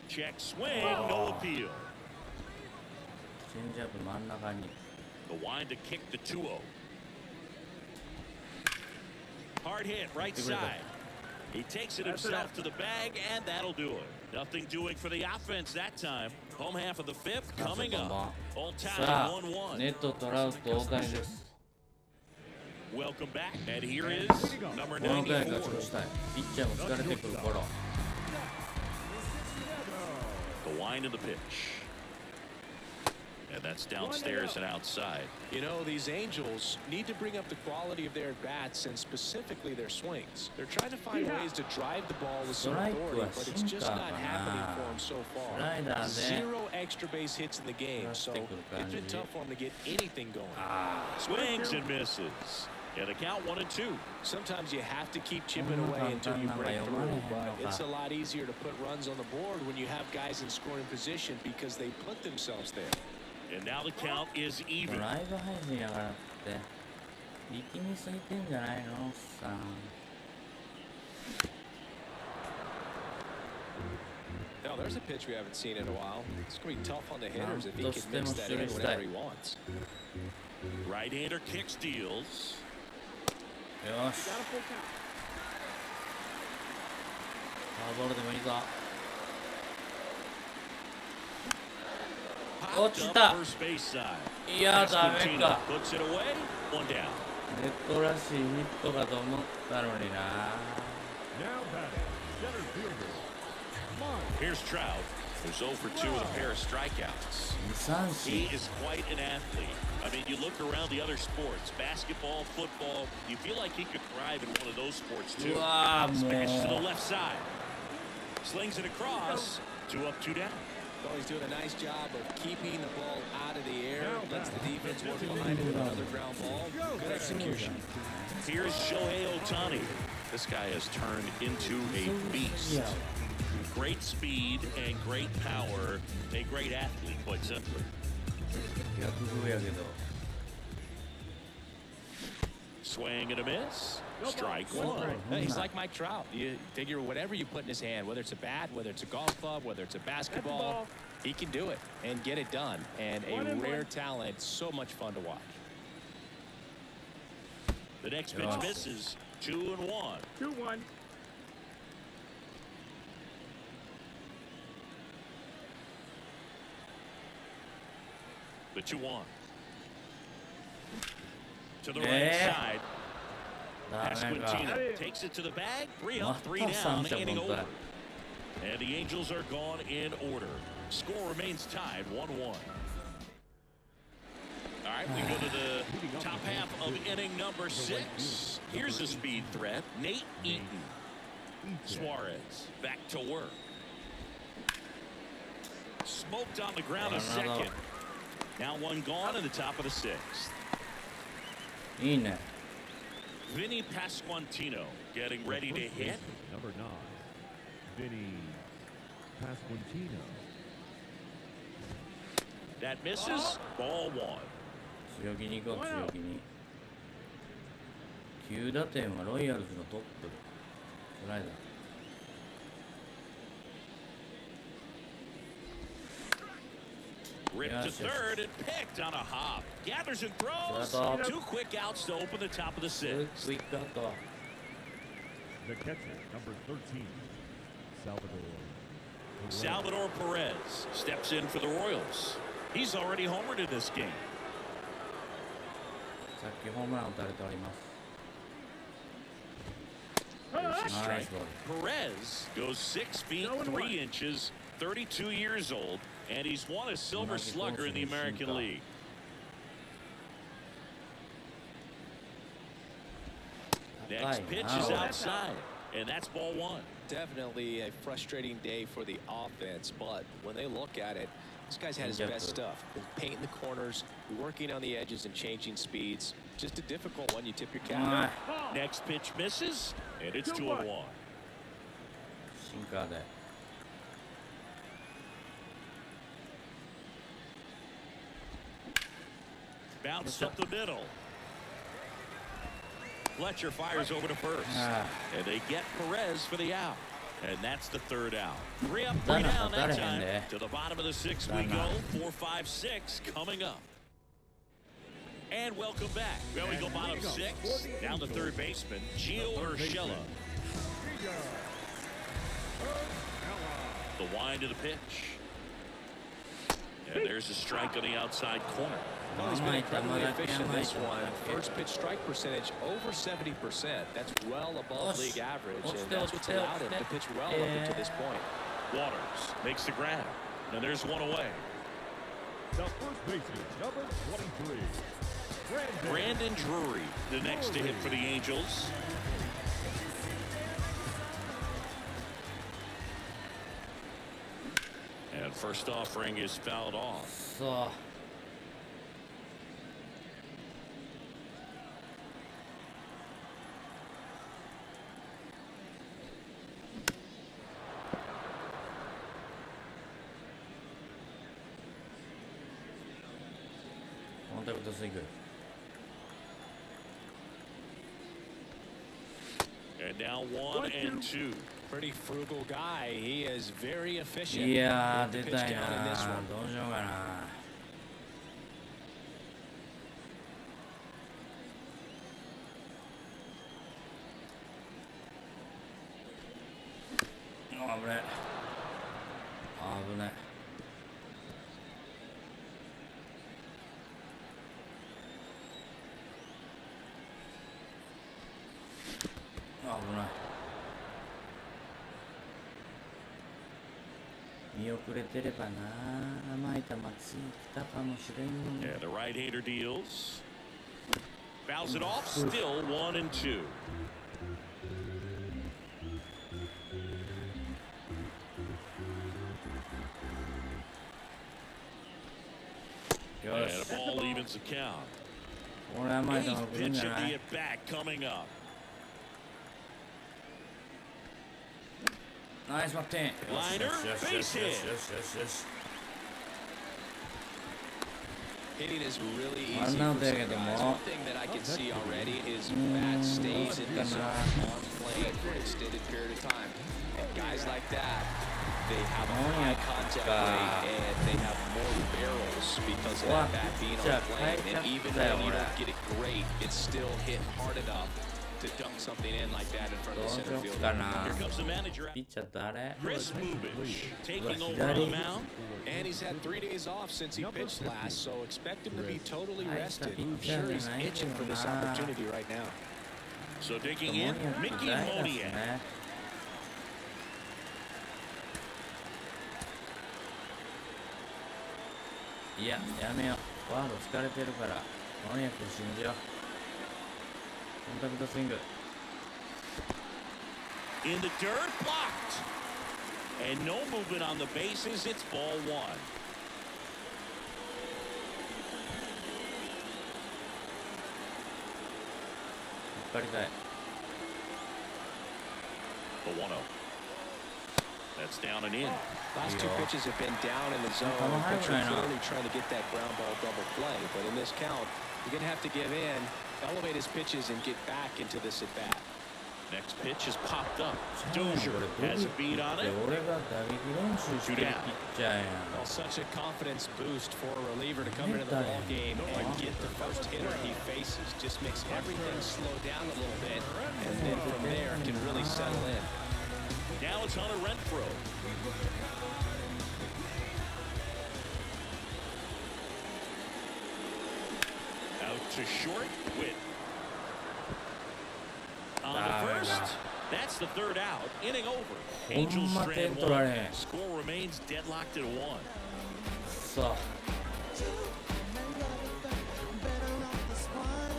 Check swing, no appeal. チェンジアップ真ん中に The wind to kick the 2-0. Hard hit, right side. He takes it himself to the bag, and that'll do it. Nothing doing for the offense that time. Home half of the fifth coming up. All さ tied あ 1-1. ネットトラウト大谷です Welcome back, and here is number この回勝ち 94. したいピッチャーも疲れてくる頃 The wind of the pitch. And that's downstairs and outside. You know, these Angels need to bring up the quality of their at-bats and specifically their swings. They're trying to find ways to drive the ball with some authority, but it's just not happening for them so far. スライダーで Zero extra base hits in the game, so it's been tough for them to get anything going. Swings and misses. And the count 1-2. Sometimes you have to keep chipping away until you break through, but it's a lot easier to put runs on the board when you have guys in scoring position because they put themselves there. And now the count is ド even. ライブ配信やからって力みすぎてんじゃないのおっさん Now, there's a pitch we haven't seen in a while. It's going to be tough on the hitters if he Those can mix that in demos whenever he wants. Right-hander kick steals. よしフォアボールでもいいぞ Popped What's up that? first base side. いやダメ Pasquantino か puts it away. 1 down. ネットらしいヒットかと思ったのにな Now batting, center fielder. Here's Trout, who's 0 for 2 with a pair of strikeouts. 2三 He 振 is quite an athlete. I mean, you look around the other sports, basketball, football, you feel like he could thrive in one of those sports う too. わー Smash to the もう left side. Slings it across. 2 up, 2 down. Well, he's doing a nice job of keeping the ball out of the air. Lets the defense work behind it with another ground ball. Good execution. Here's Shohei Ohtani. This guy has turned into a beast. Great speed and great power. A great athlete, quite simply. 逆風やけど Swing and a miss. Strike one. He's like Mike Trout. You figure whatever you put in his hand, whether it's a bat, whether it's a golf club, whether it's a basketball, he can do it and get it done. And a rare talent, so much fun to watch. The next pitch misses. 2-1. 2-1. The 2-1. To the right side. ダメか Pasquantino takes it to the bag. 3 up, 3 down, inning over. And the Angels are gone in order. Score remains tied 1-1. All right, we go to the top half of inning number 6. Here's a speed threat. Nate Eaton. Suarez back to work. Smoked on the ground a second. Now one gone in the top of the 6th. いいね Vinny Pasquantino getting ready to hit. Number 9, Vinny Pasquantino. That misses. Ball 1. 強気に行こう強気に9打点はロイヤルズのトップスライダー Ripped to third and picked on a hop. Gathers and throws. 2 quick outs to open the top of the 6th. クイックアウト The catcher, number 13, Salvador. Salvador Perez steps in for the Royals. He's already homered in this game. さっきホームラン打たれております。 Strike. Perez goes 6 feet 3 inches, 32 years old, and he's won a Silver Slugger in the American League. Next pitch is outside, and that's ball 1. Definitely a frustrating day for the offense, but when they look at it, this guy's had his best stuff. Painting the corners, working on the edges and changing speeds. Just a difficult one. You tip your cap. Next pitch misses, and it's 2-1. シンカーで。Bounced up the middle. Fletcher fires over to first, and they get Perez for the out. And that's the third out. 3 up, 3 down that time. To the bottom of the 6th we go. 4, 5, 6 coming up. And welcome back. Well, we go bottom 6. Down the third baseman, Gio Urshela. The wind to the pitch. And there's a strike on the outside corner. Well, he's been incredibly efficient this one. First pitch strike percentage over 70%. That's well above league average, and that's what's allowed him to pitch well up until this point. Waters makes the grab, and there's one away. The first baseman, number 23. Brandon Drury, the next to hit for the Angels. And first offering is fouled off. So. コンタクトスイング。 And now 1 and 2. Pretty frugal guy. He is very efficient. いやー、出 Pitch たい down な in this ー。 one. どうしようかな。危ない。危ない。危ない。見送れてればな、甘い球ついたかもしれん。 And the right-hander deals. Fouls it off. Still 1 and 2. And a ball evens the count. これ甘い球 Eighth 来るん pitch じゃ of な the い？ at-bat coming up. ナイスバッティング。 Liner, よしよしよしよしよしよしよし。 Hitting is really easy ワンアウ for トや some けど guys. も。 One thing that I can see already is bat stays in the zone on plane for an extended period of time. And guys like that, they have a high contact rate and they have more barrels because of that bat being on plane. And even when you don't get it great, it's still hit hard enough to dunk something in like that in front of the center field. かな。 Here comes the manager. ピッチャー誰？ Chris Mubich taking over on the mound. And he's had 3 days off since he pitched last, so expect him to be totally rested. I'm sure he's itching for this opportunity right now. So digging in, Mickey Moniak. いや、やめよう。ワード疲れてるから、モニアック信じよう。コンタクトスイング。 In the dirt, blocked. And no movement on the bases. It's ball 1. 引っ張りたい。 The 1-0. That's down and in. Last 2 pitches have been down in the zone. Pitcher clearly trying to get that ground ball double play. But in this count, you're going to have to give in, elevate his pitches, and get back into this at bat. Next pitch is popped up. Dozier has a beat on it. 俺が打撃練習してるピッチャーやん。 Well, such a confidence boost for a reliever to come into the ball game and get the first hitter he faces. Just makes everything slow down a little bit, and then from there can really settle in. Now it's Hunter Renfroe. to short. Wit. On the first. That's the third out. Inning over. Angels strand one. Score remains deadlocked at 1. さあ。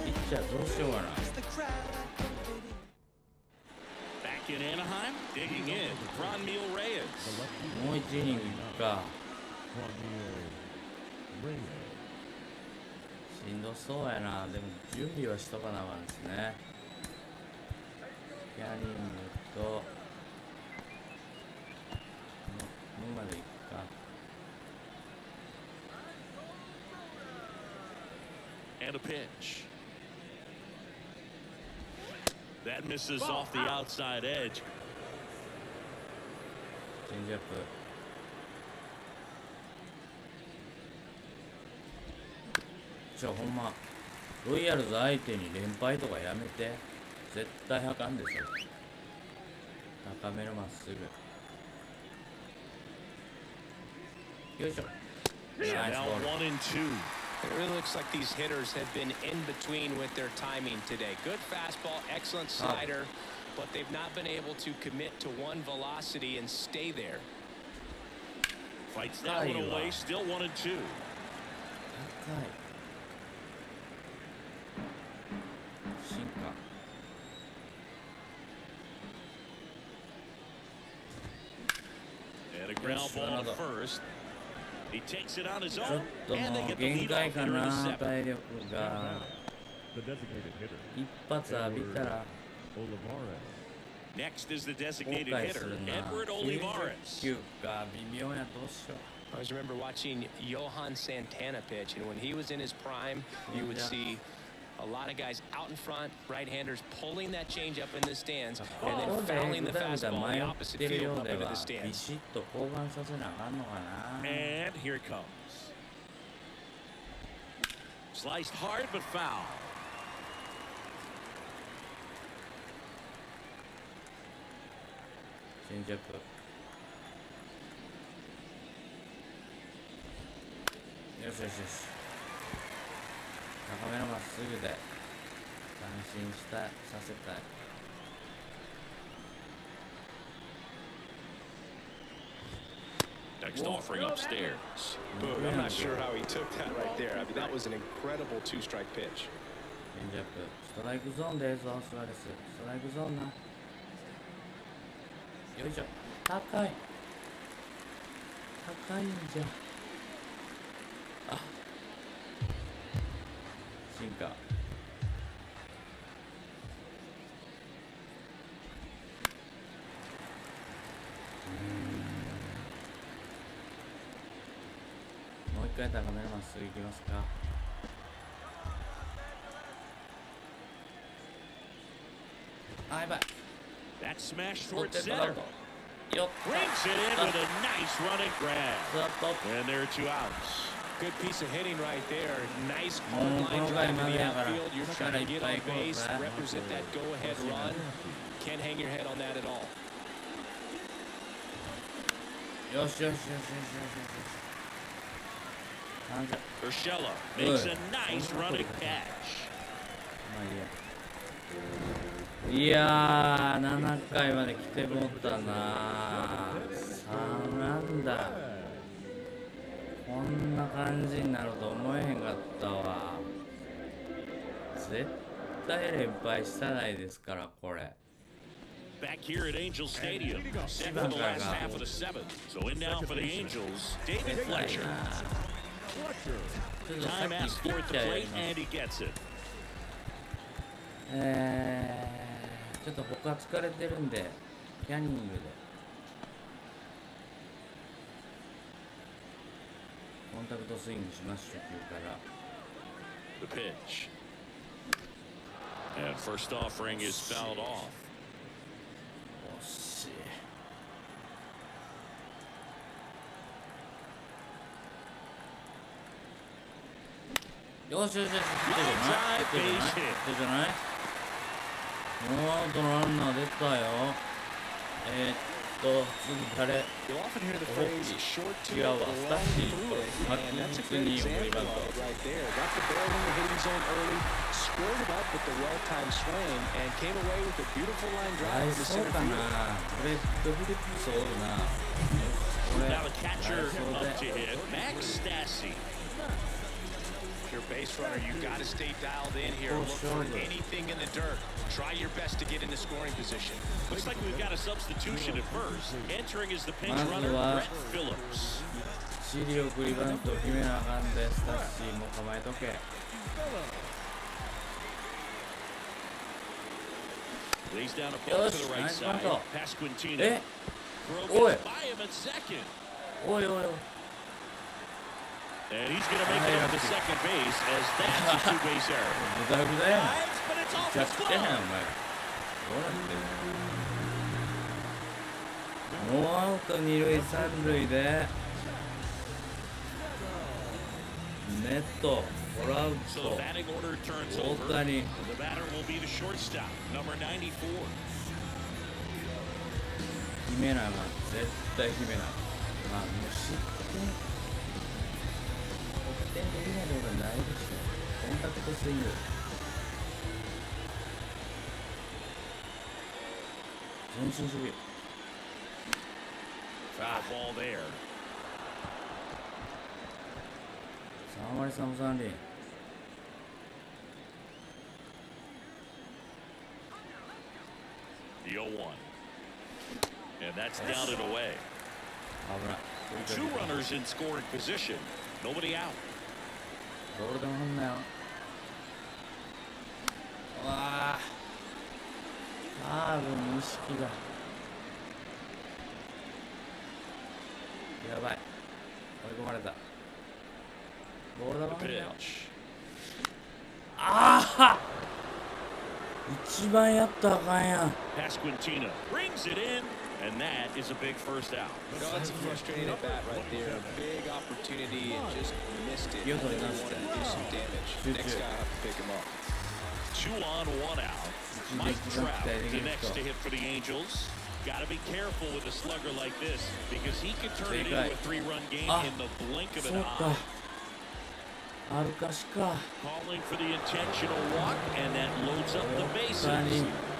ピッチャーどうしようかな。Back in Anaheim, digging in. Mlb Reyes. もう1イニングいくか。しんどそうやな。でも準備はしとかなあかんですね。キャニングと無までいくか。And a pitch. That misses off the outside edge. チェンジアップ。ほんまロイヤルズ相手に連敗とかやめて。絶対あかんですよ。高めのまっすぐ。よいしょ。Now 1 and 2. It really looks like these hitters have been in between with their timing today. Good fastball, excellent slider, but they've not been able to commit to one velocity and stay there. Fights that one away, still 1 and 2. And a ground ball to first. He takes it on his own, and they get the lead off here in the 7th. 体力が一発浴びたら Next is the designated hitter, Edward Olivares. 9か微妙や。どうしよう。I always remember watching Johan Santana pitch, and when he was in his prime, you would see a lot of guys out in front, right-handers pulling that changeup in the stands, and then fouling the fastball in the opposite field up into the stands. And here it comes. Sliced hard, but foul. Change up. Yes. 高めのまっすぐで三振させたい。Next offering upstairs. Boom, I'm not sure how he took that right there. I mean, that was an incredible two-strike pitch. チェンジアップ。ストライクゾーンです。ストライクゾーンな。よいしょ。高いんじゃ。あ。進化。もう一回高めのまっすぐいきますか。あ、やばい。 That smash towards center. よっ。 Brings it in with a nice running grab. And there are 2 outs. Good piece of hitting right there. Nice hard line drive to the outfield. You're trying to get on base, represent that go-ahead run. Can't hang your head on that at all. よし。Urshela makes a nice running catch. いやー、7回まで来てもったな。3安打。こんな感じになると思えへんかったわ。絶対連敗したないですから、これ。Back here at Angel Stadium, set for the last half of the 7th. So in now for the Angels, David Fletcher. Time asked for it to plate, and he gets it. ちょっと他疲れてるんで、キャニングで。コンタクトスイングします、初球から。The pitch. And first offering is fouled off. 惜しい。よし。ヒットじゃないノーアウトのランナー出たよ。次誰 You'll often hear the phrase short to 違 it, うわ long スタッシー through it, 確 and that's a 実 good に送り example バン of ト it right there. Got the ball in the hitting zone early, squared it up with the well-timed swing, and came away with a beautiful line あ drive い to the そう center かな field. ブレッド・フィリップスおるな Now the catcher そう up で to hit. Max Stassi. If you're a base runner, you got to stay dialed in here. Look for anything in the dirt. Try your best to get into scoring position. Looks like we've got a substitution at first. Entering is the pinch まず runner, は Brett Phillips. チリ送りバントを決めなあかんでスタッシーも構えとけ Lays down a ball to the right Nice side. bunt. Pasquantino. え Throw Oi. gets by him at second. おいおいおい And he's going to make it up to second base as that's a two-base error. ぐだぐだやん Dives, but it's off めちゃ his くちゃやんお前 glove. どうなってんのノーアウト二塁三塁でネットフォラウ So the ト batting order turns 大 over. 谷 The batter will be the shortstop, number 94. 決めなあかん絶対決めなまあもう失点得点できないところはないでしょコンタクトスイング前進守備 Foul ball there. 3割3分3厘 The 0-1. And that's down and away. 危ない Two runners in scoring position. Nobody out. ボールでも振んなようわあカーブに意識がやばい追い込まれたボール The 球振んなよ pitch. ああ一番やったらあかんやん Pasquantino brings it in, and that is a big first out. No, that's a frustrating at bat right there. A big opportunity and just missed it. Yo, Really that's wanted to do some damage. Good Next hit. guy will have to pick him up. 2 on, 1 out. Mike Trout, the next to hit for the Angels. Got to be careful with a slugger like this because he could turn it into a 3-run game in the blink of そ an う eye. かあるかしか Calling for the intentional walk, and that loads up the bases.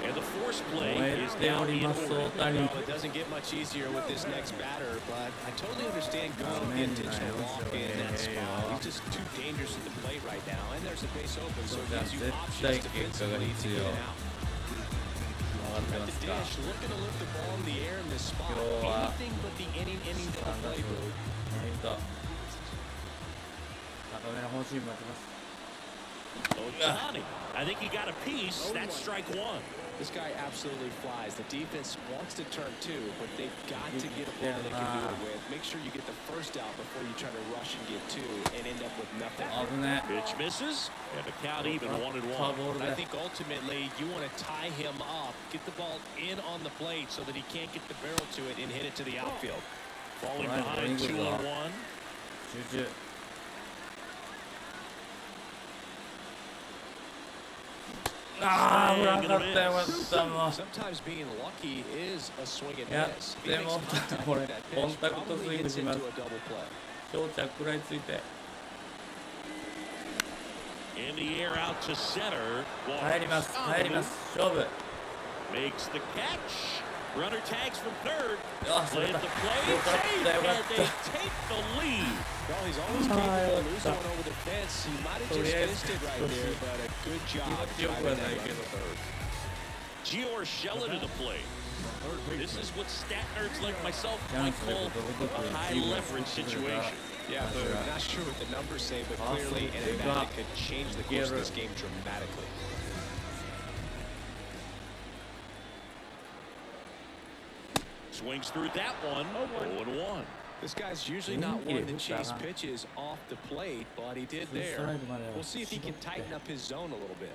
And the force play is now in order. Otani. Well, it doesn't get much easier with this next batter, but I totally understand going with the intentional walk in that spot. He's just too dangerous at the plate right now, and there's a base open, so it gives you options defensively to get it out. 分かって At ま the すか dish, looking to lift the ball in the air in this spot. 今日は Anything but the inning of the playbook. ナイト高めのフォーシーム待ちます Otani. I think he got a piece. That's strike 1. This guy absolutely flies. The defense wants to turn two, but they've got to get a ball they can do it with. Make sure you get the first out before you try to rush and get two and end up with nothing. 危ね Pitch misses, and the count even 1-1. ボール I で think ultimately you want to tie him up, get the ball in on the plate so that he can't get the barrel to it and hit it to the outfield. Falling Right, behind very good 2-1. 集中 ああ、危なかったよかったもう Sometimes being lucky is a swing and や miss. でも Phoenix これ that コン pitch タクトス probably イング gets します into a double play. 強着食らいついて In the air out to center. 帰ります帰ります勝負 Makes the catch. Runner tags from third. あそれ Played だ the よ play. かっ Safe, たよか and っ they た take the lead. Well, he's always capable of losing one over the fence. He might have just finished it right there, but a good job driving that run to third. Gio Urshela to the plate. This is what stat nerds like myself might call a high leverage situation. Yeah, but I'm not sure what the numbers say, but clearly an event that could change the course of this game dramatically. Swings through that one. 0-1. This guy's usually not one to chase pitches off the plate, but he did there. We'll see if he can tighten up his zone a little bit.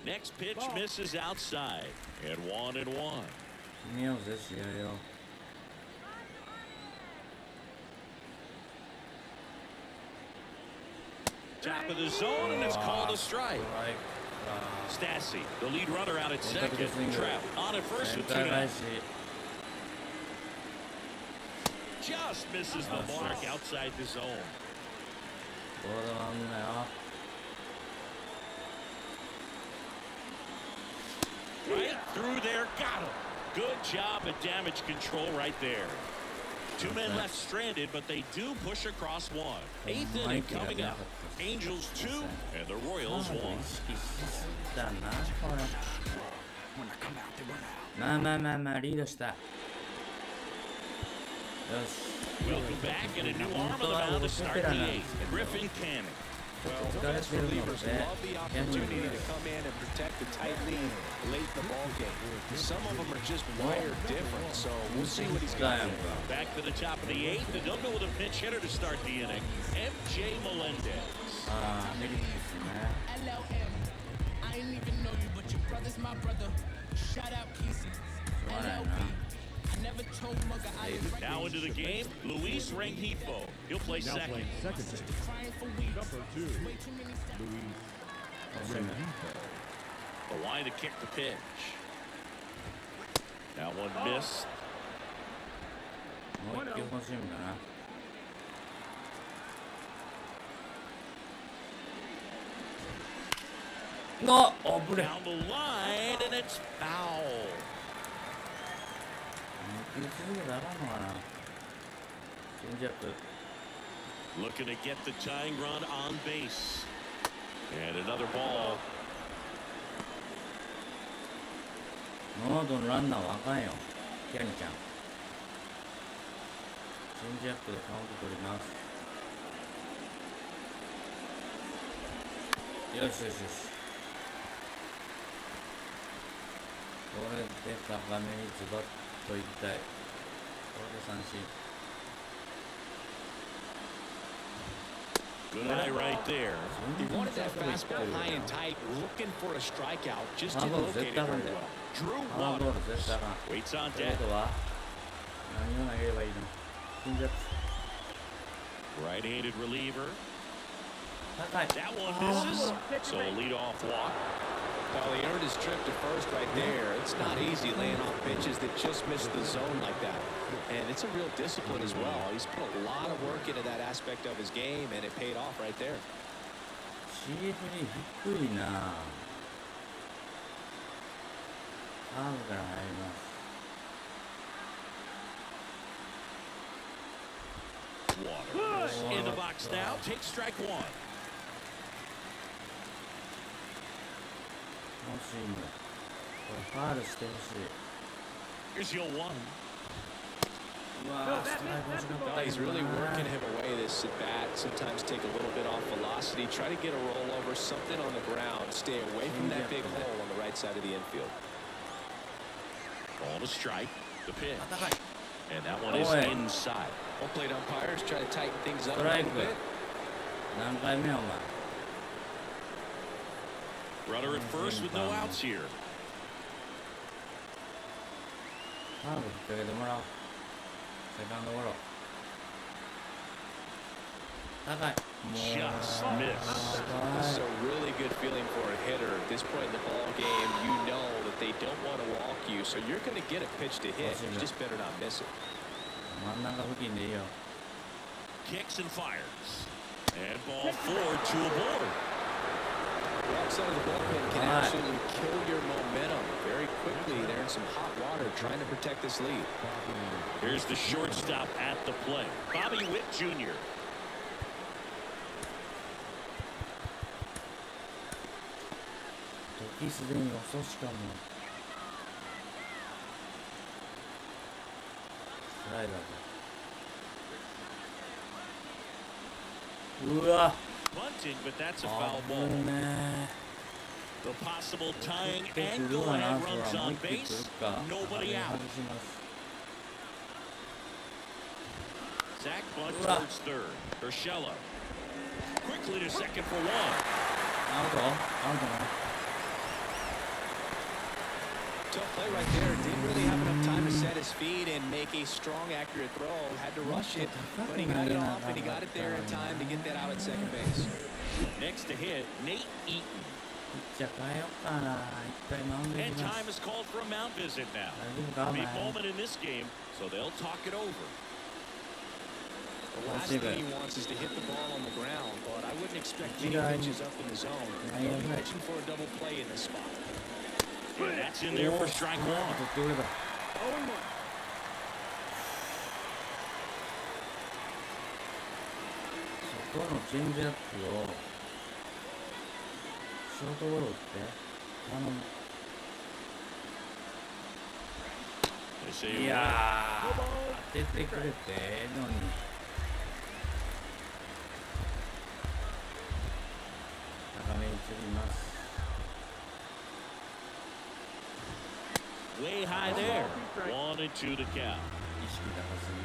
Next pitch misses outside. And 1-1. 見ようぜ試合を Top of the zone, and it's called a strike. トライ Stassi, the lead runner out at コンタク second. トスイング Trout on at セ first ン with タ two ー返 down. し just misses the mark outside the zone. ボールはあんなよ。Right through there, got him. Good job at damage control right there. Two men left stranded, but they do push across one. Eighth inning coming up. Angels 2 and the Royals 1. だな、これ。まあリードした。よし。 Welcome back and a new arm of the mound to start the eighth. Griffin Canning. Well, defense relievers love the opportunity to come in and protect the tight lead late in the ball game. Some of them are just wired different, so we'll see what he's got. Back to the top of the eighth, and they'll go with a pinch hitter to start the inning. MJ Melendez. I ain't even know you, but your brother's my brother. Shout out Keezy. I never told Mugga I was Now into the game, Luis Rengifo. He'll play Now second. playing second base. crying for weeks. Number 2, Luis Rengifo. The line to kick the pitch. That one missed. もう一球欲しいんだな。危ね。 Down the line, and it's foul. 続けたらあかんのかな。チェンジアップ。 Looking to get the tying run on base. And another ball. ノーアウトのランナーはあかんよ。キャニちゃん。チェンジアップでカウント取ります。よし。これで高めにズバッといきたい。これで三振。 Good eye right there. He wanted that fastball high and tight, looking for a strikeout. Just didn't locate it very well. Drew フォアボー Water. ル絶対あかん。 Waits on という deck. ことは何を投げればいいの？チェンジアップ。 Right-handed reliever. 高い。 That one misses. So a leadoff walk. Well, he earned his trip to first right there. It's not easy laying off pitches that just miss the zone like that. And it's a real discipline as well. He's put a lot of work into that aspect of his game, and it paid off right there. CF に低いな。カーブから入ります。 Waters in the box now. Take strike one. 欲しいんだ。これファールしてほしい。 Here's your one. うわー、ストライク欲しかった。 He's really working him away this at bat. Sometimes take a little bit off velocity. Try to get a rollover, something on the ground. Stay away from that big hole on the right side of the infield. Ball to strike. The pitch. And that one is inside. Home plate umpires try to tighten things up a Strike. little bit. 何回目お前。 Runner at first with no outs here. カーブ引っ掛けてもらおう。セカンドゴロ。高い。 Just missed. This is a really good feeling for a hitter at this point in the ball game. You know that they don't want to walk you, so you're going to get a pitch to hit. You just better not miss it. 真ん中付近でいいよ。 Kicks and fires. And ball forward to a board. Outside of the bullpen can absolutely kill your momentum very quickly. They're in some hot water trying to protect this lead. Here's the shortstop at the plate. Bobby Witt Jr. 時すでに遅しかも。スライダーだ。うわ。 Bunting, but that's a foul ball. 危ね The possible え。 tying 結構 and するか go な、 ahead そら。 runs もう on 一球来る base. か。 Nobody out. 外します。 Zach Bunt towards third. Urshela. Quickly to second for one. アウトな。 Tough play right there. Didn't really have enough time to set his feet and make a strong, accurate throw. Had to rush it, but he got it off and he got it there in time to get that out at second base. Next to hit, Nate Eaton. じゃあ変えようかな。一回マウンド行 And きま time す。 is called for a mound visit now. 大丈夫か、お前。 Big moment in this game, so they'll talk it over. The last thing he wants is to hit the ball on the ground, but I wouldn't expect many pitches up in the zone. He'll be pitching for a double play in this spot. Yeah, that's in there for strike one. 外のチェンジアップをショートゴロ打って頼む。いやー、当ててくれてええのに。高めに移ります。Way high there. 1-2 to count. 意識高すぎ。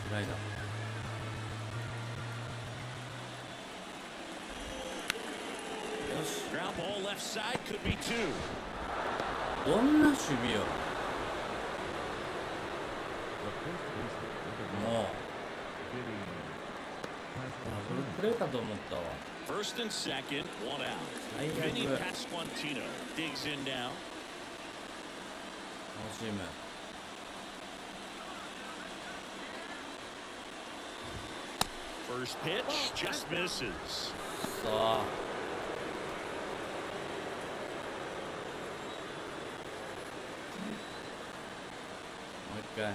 スライダー。Ground ball left side could be two. どんな守備よ。もうダブルプレーかと思ったわ。 First and second, one out. Vinny Pasquantino digs in now. 楽しむ。First pitch just misses. さあ。もう一回。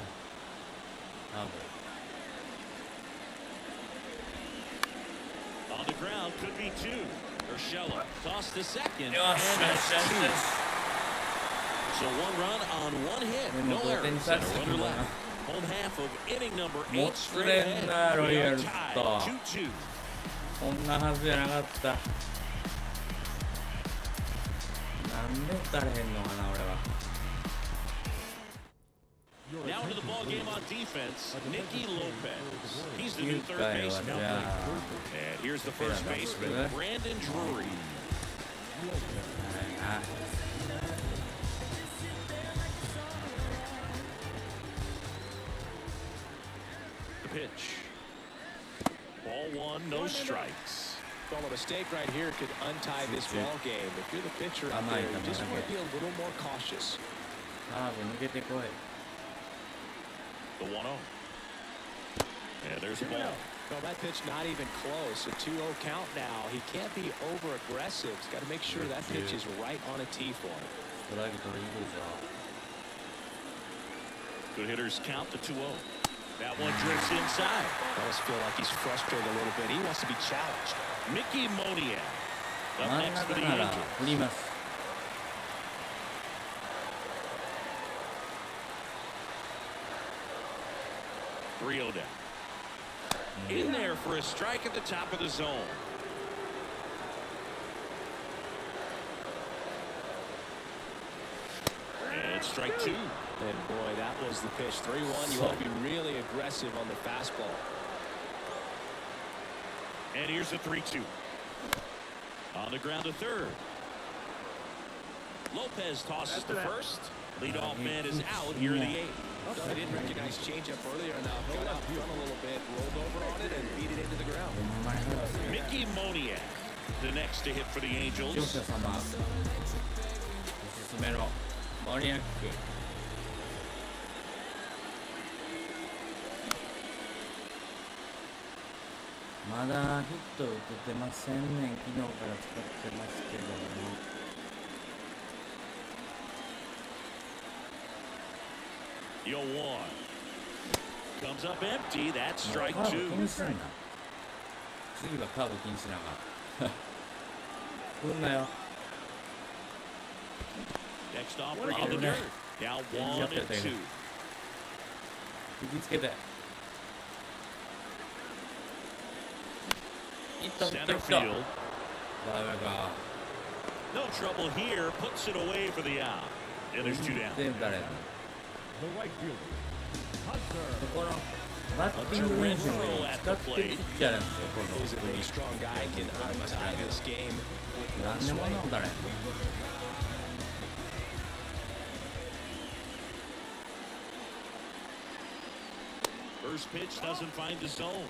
On the ground could be two. Urshela toss to second. Yes, And that's yes, two. yes. So one run on one hit. No errors. And a runner left. Home half of inning number 8 straight ahead. We are tied 2-2. こんなはずじゃなかった。なんで打たれへんのかな俺は。 Now into the ball game on defense, Nicky Lopez. He's the new third baseman. And here's the first baseman, Brandon Drury. The pitch. Ball one, no strikes. Well, a mistake right here could untie this ball game. If you're the pitcher out there, you just want to be a little more cautious. The 1-0. And there's a ball. Well, that pitch not even close. A 2-0 count now. He can't be over-aggressive. He's got to make sure that pitch is right on a tee for him. Good hitters count the 2-0. That one drifts inside. I almost feel like he's frustrated a little bit. He wants to be challenged. Mickey Moniak up next for the Angels. 3-0 down. In there for a strike at the top of the zone. And strike two. And boy, that was the pitch. 3-1. You want to be really aggressive on the fastball. And here's the 3-2. On the ground to third. Lopez tosses to first. Leadoff man is out here in the 8th. I didn't recognize changeup earlier enough. Got out front a little bit, rolled over on it, and beat it into the ground. Mickey Moniak, the next to hit for the Angels. おすすめのモニアック。まだヒット打ててませんね。昨日から使ってますけども。0-1 comes up empty. That's strike 2. 次はカーブ気にしながら。来んなよ。Next offering in the dirt. Now 1-2. 引きつけて。いったいったいった。ダメか。No trouble here. Puts it away for the out. And there's 2 down. 全部誰だ。 The right fielder, このバッティング練習で使ってるピッチャーなんですよ。この He's a really strong guy. Can untie this game. 何でもの誰。 First pitch doesn't find the zone.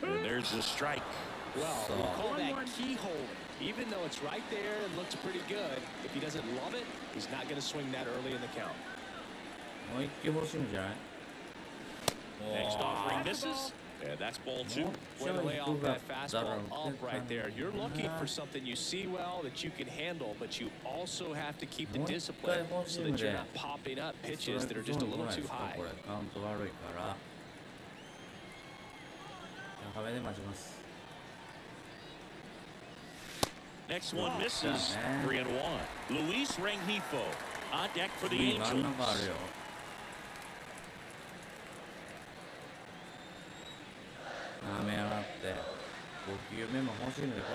And there's a strike. Well, we call that keyhole. Even though it's right there and looks pretty good, if he doesn't love it, he's not going to swing that early in the count. もう一球欲しいんじゃない？ Next offering misses. And that's ball two. Way to lay off that fastball up right there. You're looking for something you see well that you can handle, but you also have to keep the discipline so that you're not popping up pitches that are just a little too high. これカウント悪いから高めで待ちます。 Next one misses. 3-1. Luis Rengifo on deck for the Angels. 真ん中あるよ。舐め上がって5球目も欲しいのでこ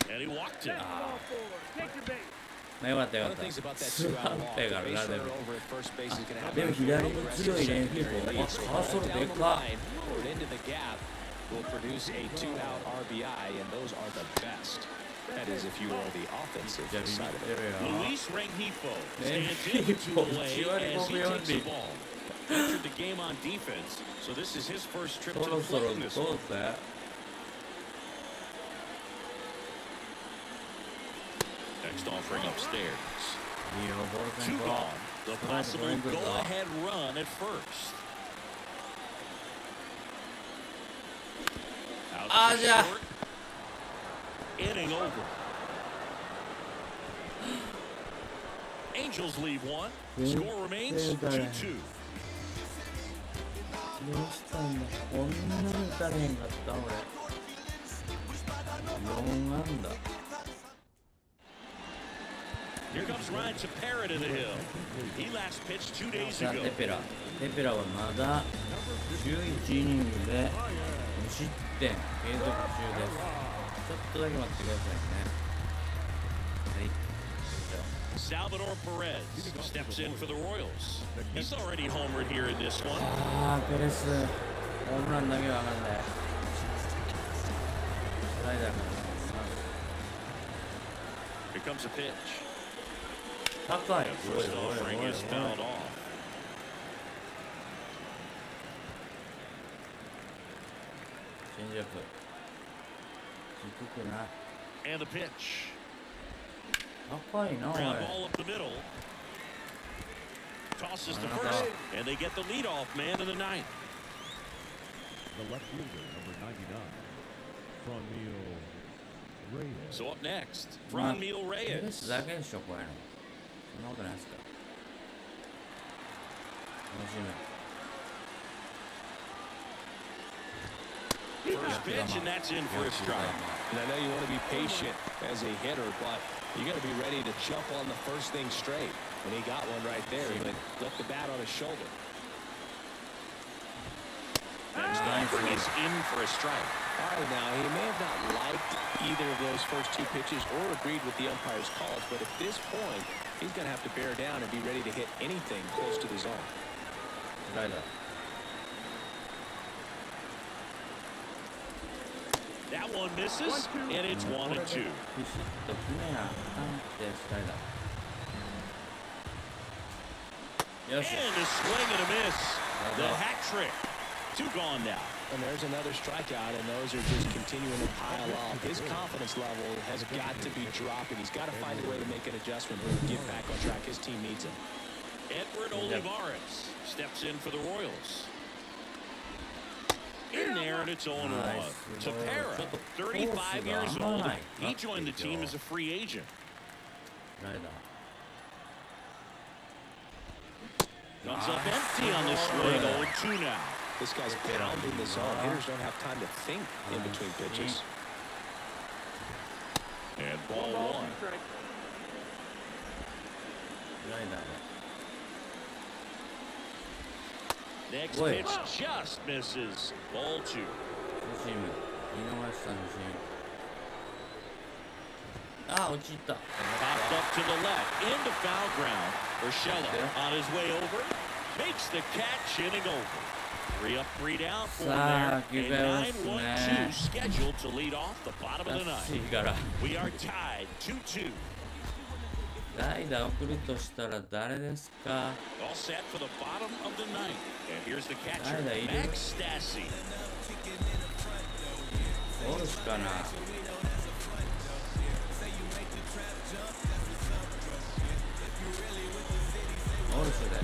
れ。 And he walked it. よかったよかった。スランペがあるなでも。でも左に強いレンフィール。カーソルでかっ。Will produce a 2-out RBI, and those are the best. That is, if you are the offensive side of it. Luis Rengifo stands in for two away as he takes the ball. Entered the game on defense, so this is his first trip to the plate in this one. Next offering upstairs. Two gone. The possible go-ahead run at first. Out to short. Inning over. Angels leave one. Score remains 2-2. どうしたんだこんなに打たれへんかった俺。4安打。 Here comes Ryan Tepera to the hill. He last pitched 2 days さあ ago. テペラはまだ11イニングで無失点継続中です。ちょっとだけ待ってくださいね。はい。 Salvador Perez steps in for the Royals. He's already homered here in this one. ああペレスホームランだけは上がんない。スライダーから。 Here comes a pitch. 高い。 First offering is fouled off. チェンジアップ。低くな。 And the pitch. 高いなおい。 Ground ball up the middle. Tosses to first, and they get the leadoff man in the ninth. The left fielder, number 99, Franmil Reyes. So up next, Franmil ペレス Reyes. だけでしょこういうの。そんなことないですか。楽しみ。 First pitch, and that's in for a strike. And I know you want to be patient as a hitter, but you got to be ready to jump on the first thing straight. And he got one right there, but left the bat on his shoulder. Next offering is in for a strike. All right, now, he may have not liked either of those first two pitches or agreed with the umpire's calls, but at this point, he's going to have to bear down and be ready to hit anything close to the zone. スライダー。 That one misses, and it's 1-2. ピシッと決めなあかんってスライダー。よし。 And a swing and a miss. The hat trick. 2 gone now. And there's another strikeout, and those are just continuing to pile up. His confidence level has got to be dropping. He's got to find a way to make an adjustment or get back on track. His team needs him. Edward Olivares steps in for the Royals. In there, and it's 0-1. Tepera, 35 years old. He joined the team as a free agent. スライダー。 Comes up empty on the swing. 0-2 now. This guy's pounding the zone. Hitters don't have time to think in between pitches. And ball 1. スライダーで。 Next pitch just misses. Ball 2. ツーシーム。見逃し三振。あ、落ちた。 Popped up to the left into foul ground. Urshela on his way over. Makes the catch, inning over. 3 up, 3 down, 4 there. And 9-1-2 scheduled to lead off the bottom of the ninth. We are tied 2-2. 代打送るとしたら誰ですか？ All set for the bottom of the ninth. And here's the catcher, 代打いる？ Max Stassi. かな。オルスで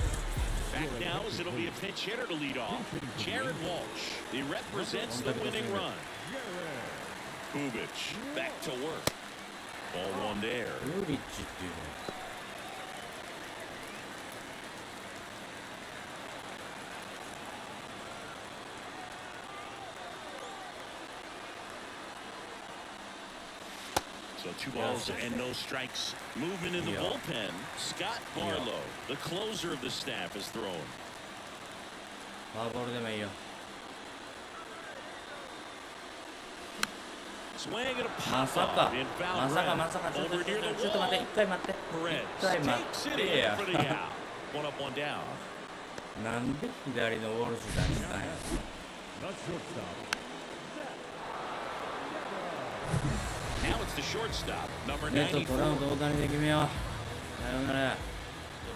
Back now as it'll be a pinch hitter to lead off. Jared Walsh. He represents the winning run. Bubich back to work. Ball one there. ブービッチっていうの。So 2 balls and no strikes. Movement in the bullpen. Scott Barlow, the closer of the staff, is thrown. フォアボールでもいいよ。Swing and a ま pop さか up in ま foul さか ground. まさかちょっと Over near the 待って wall. 一回待って Perez 一回待 takes っ it て in や for the out. One up, one down. なんで左のウォルシュ出したんや。 The shortstop. Now it's the shortstop, number ネットトラウ 94. ト大谷で決めよう。さようなら。よか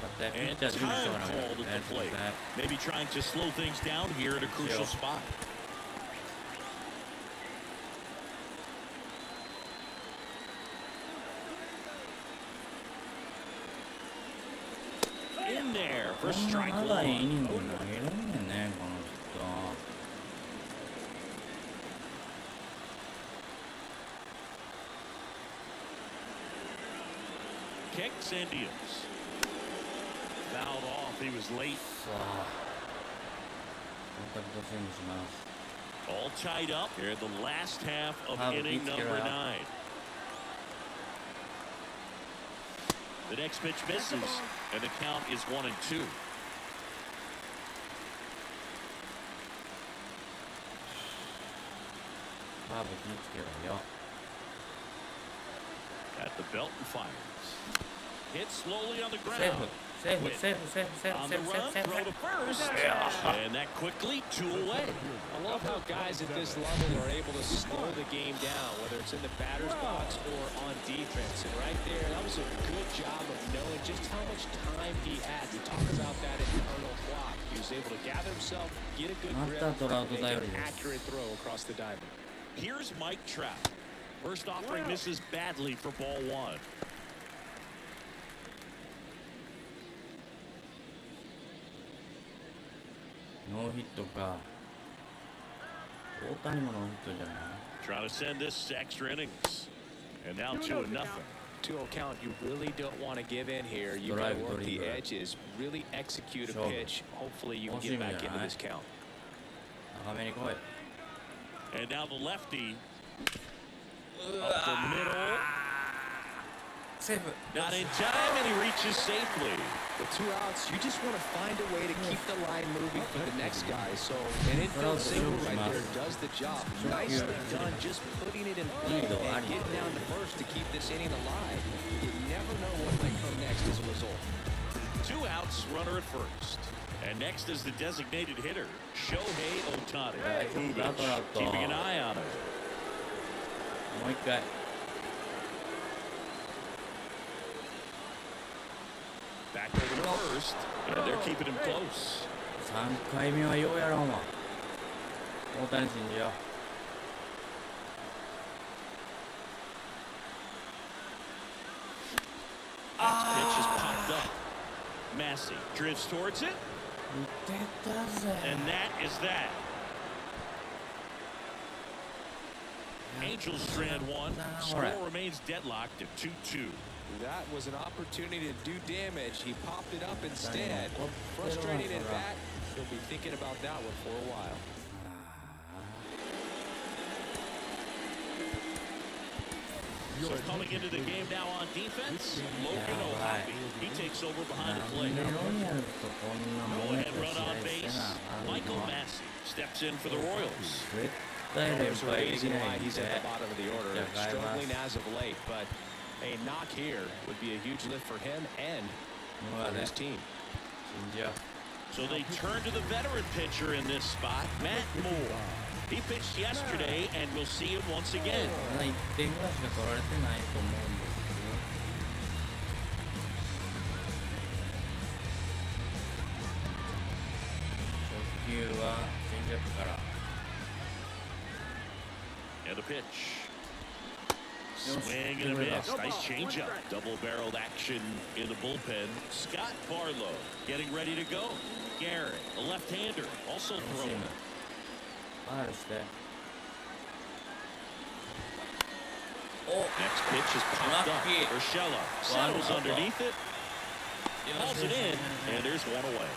ったよ。ピ And ッチャー準備してもらう time called at the plate. Maybe trying to slow things down here at a crucial spot. In there for strike 長いイ one. ニング投げれんねんね、この人。 Kicks Indians. Fouled off. He was late. さあ、大谷とスイングします。 All tied up here in the last half of Have a inning beat number scared 9. The next pitch misses, and the count is 1-2. カーブ気をつけろよ。 At the belt and fires. Hit slowly on the セー ground. フ、セーフ、セーフ、セーフ、セーフ、 On セ the ーフ、セー run, フ、セーフ。 throw to first. And that quickly, 2 away. I love how guys at this level are able to slow the game down, whether it's in the batter's box or on defense. And right there, that was a good job of knowing just how much time he had. We talk about that internal clock. He was able to gather himself, get a good ま grip, たトラウ and ト make 頼り an です。 accurate throw across the diamond. Here's Mike Trout. First offering misses badly for ball 1. ノーヒットか。大谷もノーヒットじゃない。 Trying to send this to extra innings. And now 2-0. 2-0 count, you really don't want to give in here. You got to work the edges, really execute a pitch. Hopefully you can get back into this count. 長めに来い。 And now the lefty. Up the middle. セーフ。 Not in time, and he reaches safely. With 2 outs, you just want to find a way to keep the line moving for the next guy. So an infield single right there does the job. Nicely done, just putting it in play and getting down to first to keep this inning alive. You never know what might come next as a result. 2 outs, runner at first. And next is the designated hitter, Shohei Ohtani. Bubich keeping an eye on him. もう一回。 Back over to first, and they're keeping him close. 3回目はようやろうわ。大谷信じよう。 Next pitch is popped up. Massey drifts towards it, 打てたぜ。 and that is that. Angels strand 1. Score remains deadlocked at 2-2. That was an opportunity to do damage. He popped it up instead. Frustrating at bat. He'll be thinking about that one for a while. So coming into the game now on defense, Logan O'Hoppe. He takes over behind the plate. Go-ahead run on base. Michael Massey steps in for the Royals. 絶対連 There's a 敗でき reason な why いん he's で。 at the bottom of the order. Yeah, Struggling as of late, but a knock here would be a huge lift for him and for his team. 信じよう。 So they turn to the veteran pitcher in this spot, Matt Moore. He pitched yesterday, and we'll see him once again. まだ1点ぐらいしか取られてないと思うんですけど。初球はチェンジアップから。And And the pitch. Swing and a miss. Nice changeup. Double-barreled action in the bullpen. Scott Barlow getting ready to go. Garrett, a left-hander, also throwing. Next pitch is popped up. Urshela settles underneath it. Hauls it in, and there's one away.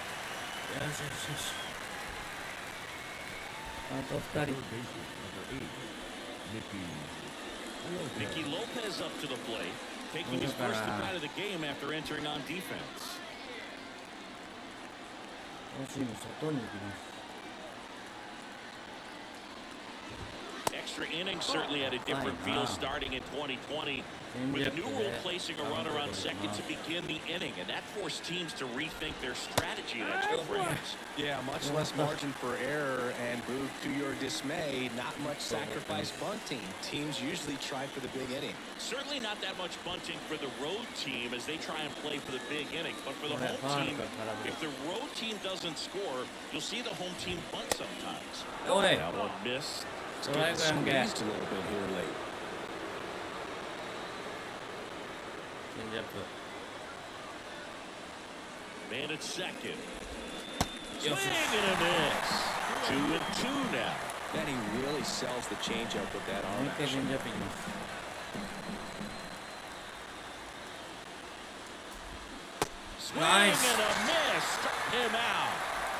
Nicky Lopez up to the plate, taking his first at of the game after entering on defense. Extra innings certainly had a different feel starting in 2020 with a new rule placing a runner on second to begin the inning, and that forced teams to rethink their strategy in extra frames. Yeah, much less margin for error, and Booth, to your dismay, not much sacrifice bunting. Teams usually try for the big inning. Certainly not that much bunting for the road team as they try and play for the big inning, but for the home team, if the road team doesn't score, you'll see the home team bunt sometimes. That one missed. Squeezed a little bit here late. Man at second. Swing and a miss. 2-2 now. Then he really sells the changeup with that arm action. Swing and a miss. Struck him out.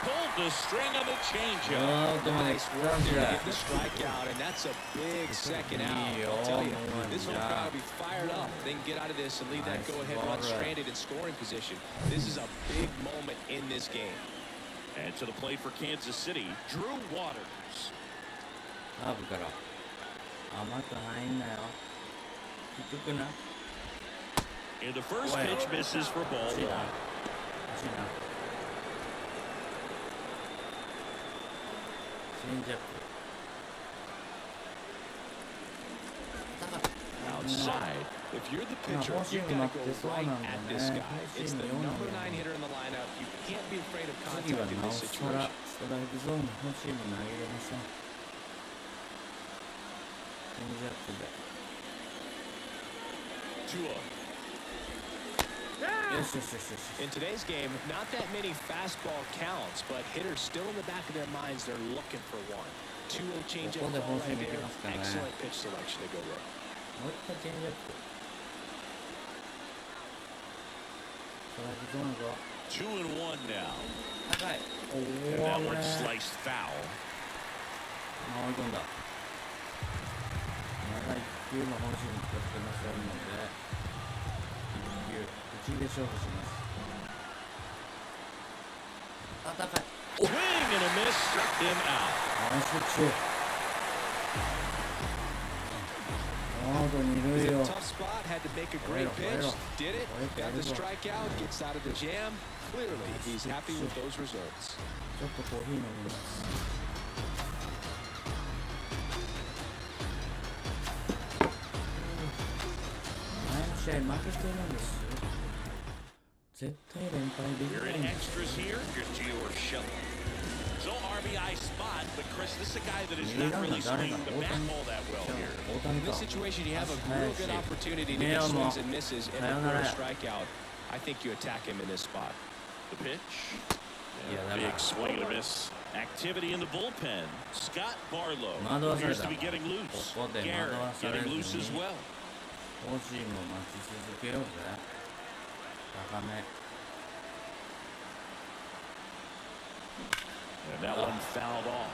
Pulled the string of the changeup. Nice work there to get the strikeout, and that's a big second out. I'll tell you, this home crowd will be fired up. They can get out of this and leave that go-ahead run stranded in scoring position. This is a big moment in this game. And to the plate for Kansas City, Drew Waters. And the first pitch misses for ball one. Outside. If you're the pitcher, you've got to go right at this guy. It's the number 9 hitter in the lineup. You can't be afraid of contact in this situation. 2-0. In today's game, not that many fastball counts, but hitters still in the back of their minds, they're looking for one. 2-0 changeup ball right here. Excellent pitch selection to go with. 2-1 now. And that one sliced foul. お Swing and a miss, struck him out. 二塁よ Tough spot, had to make a great pitch, did it, got the strikeout, gets out of the jam. Clearly, he's happy with those results. ちょっとコーヒー飲みます。前の試合負けてるんですよ。絶対連敗できないんですよ。 Extras here, Gio Urshela. So RBI spot, but Chris, this is a guy that is not really swinging the bat all that well here. In this situation, you have a real good opportunity to get swings and misses and record a strikeout. I think you attack him in this spot. The pitch. Yeah, big swing and a miss. Activity in the bullpen. Scott Barlow appears to be getting loose. Garrett getting loose as well. 欲しいも待ち続けようぜ。高め。 And that one fouled off.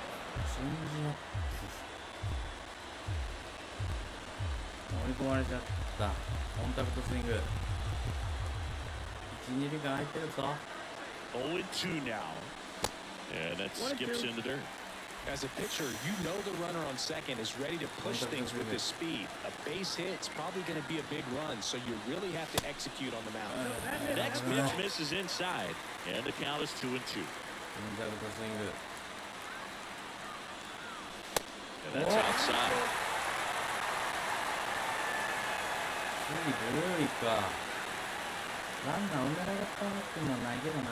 チェンジアップ。追い込まれちゃった。コンタクトスイング。1、2塁が空いてるぞ。 0-2 now. And that skips in the dirt. As a pitcher, you know the runner on second is ready to push things with his speed. A base hit's probably going to be a big run, so you really have to execute on the mound. The next pitch misses inside, and the count is 2-2. And that's outside. 次ブルーリか。ランナー埋められたっていうのはないけどな。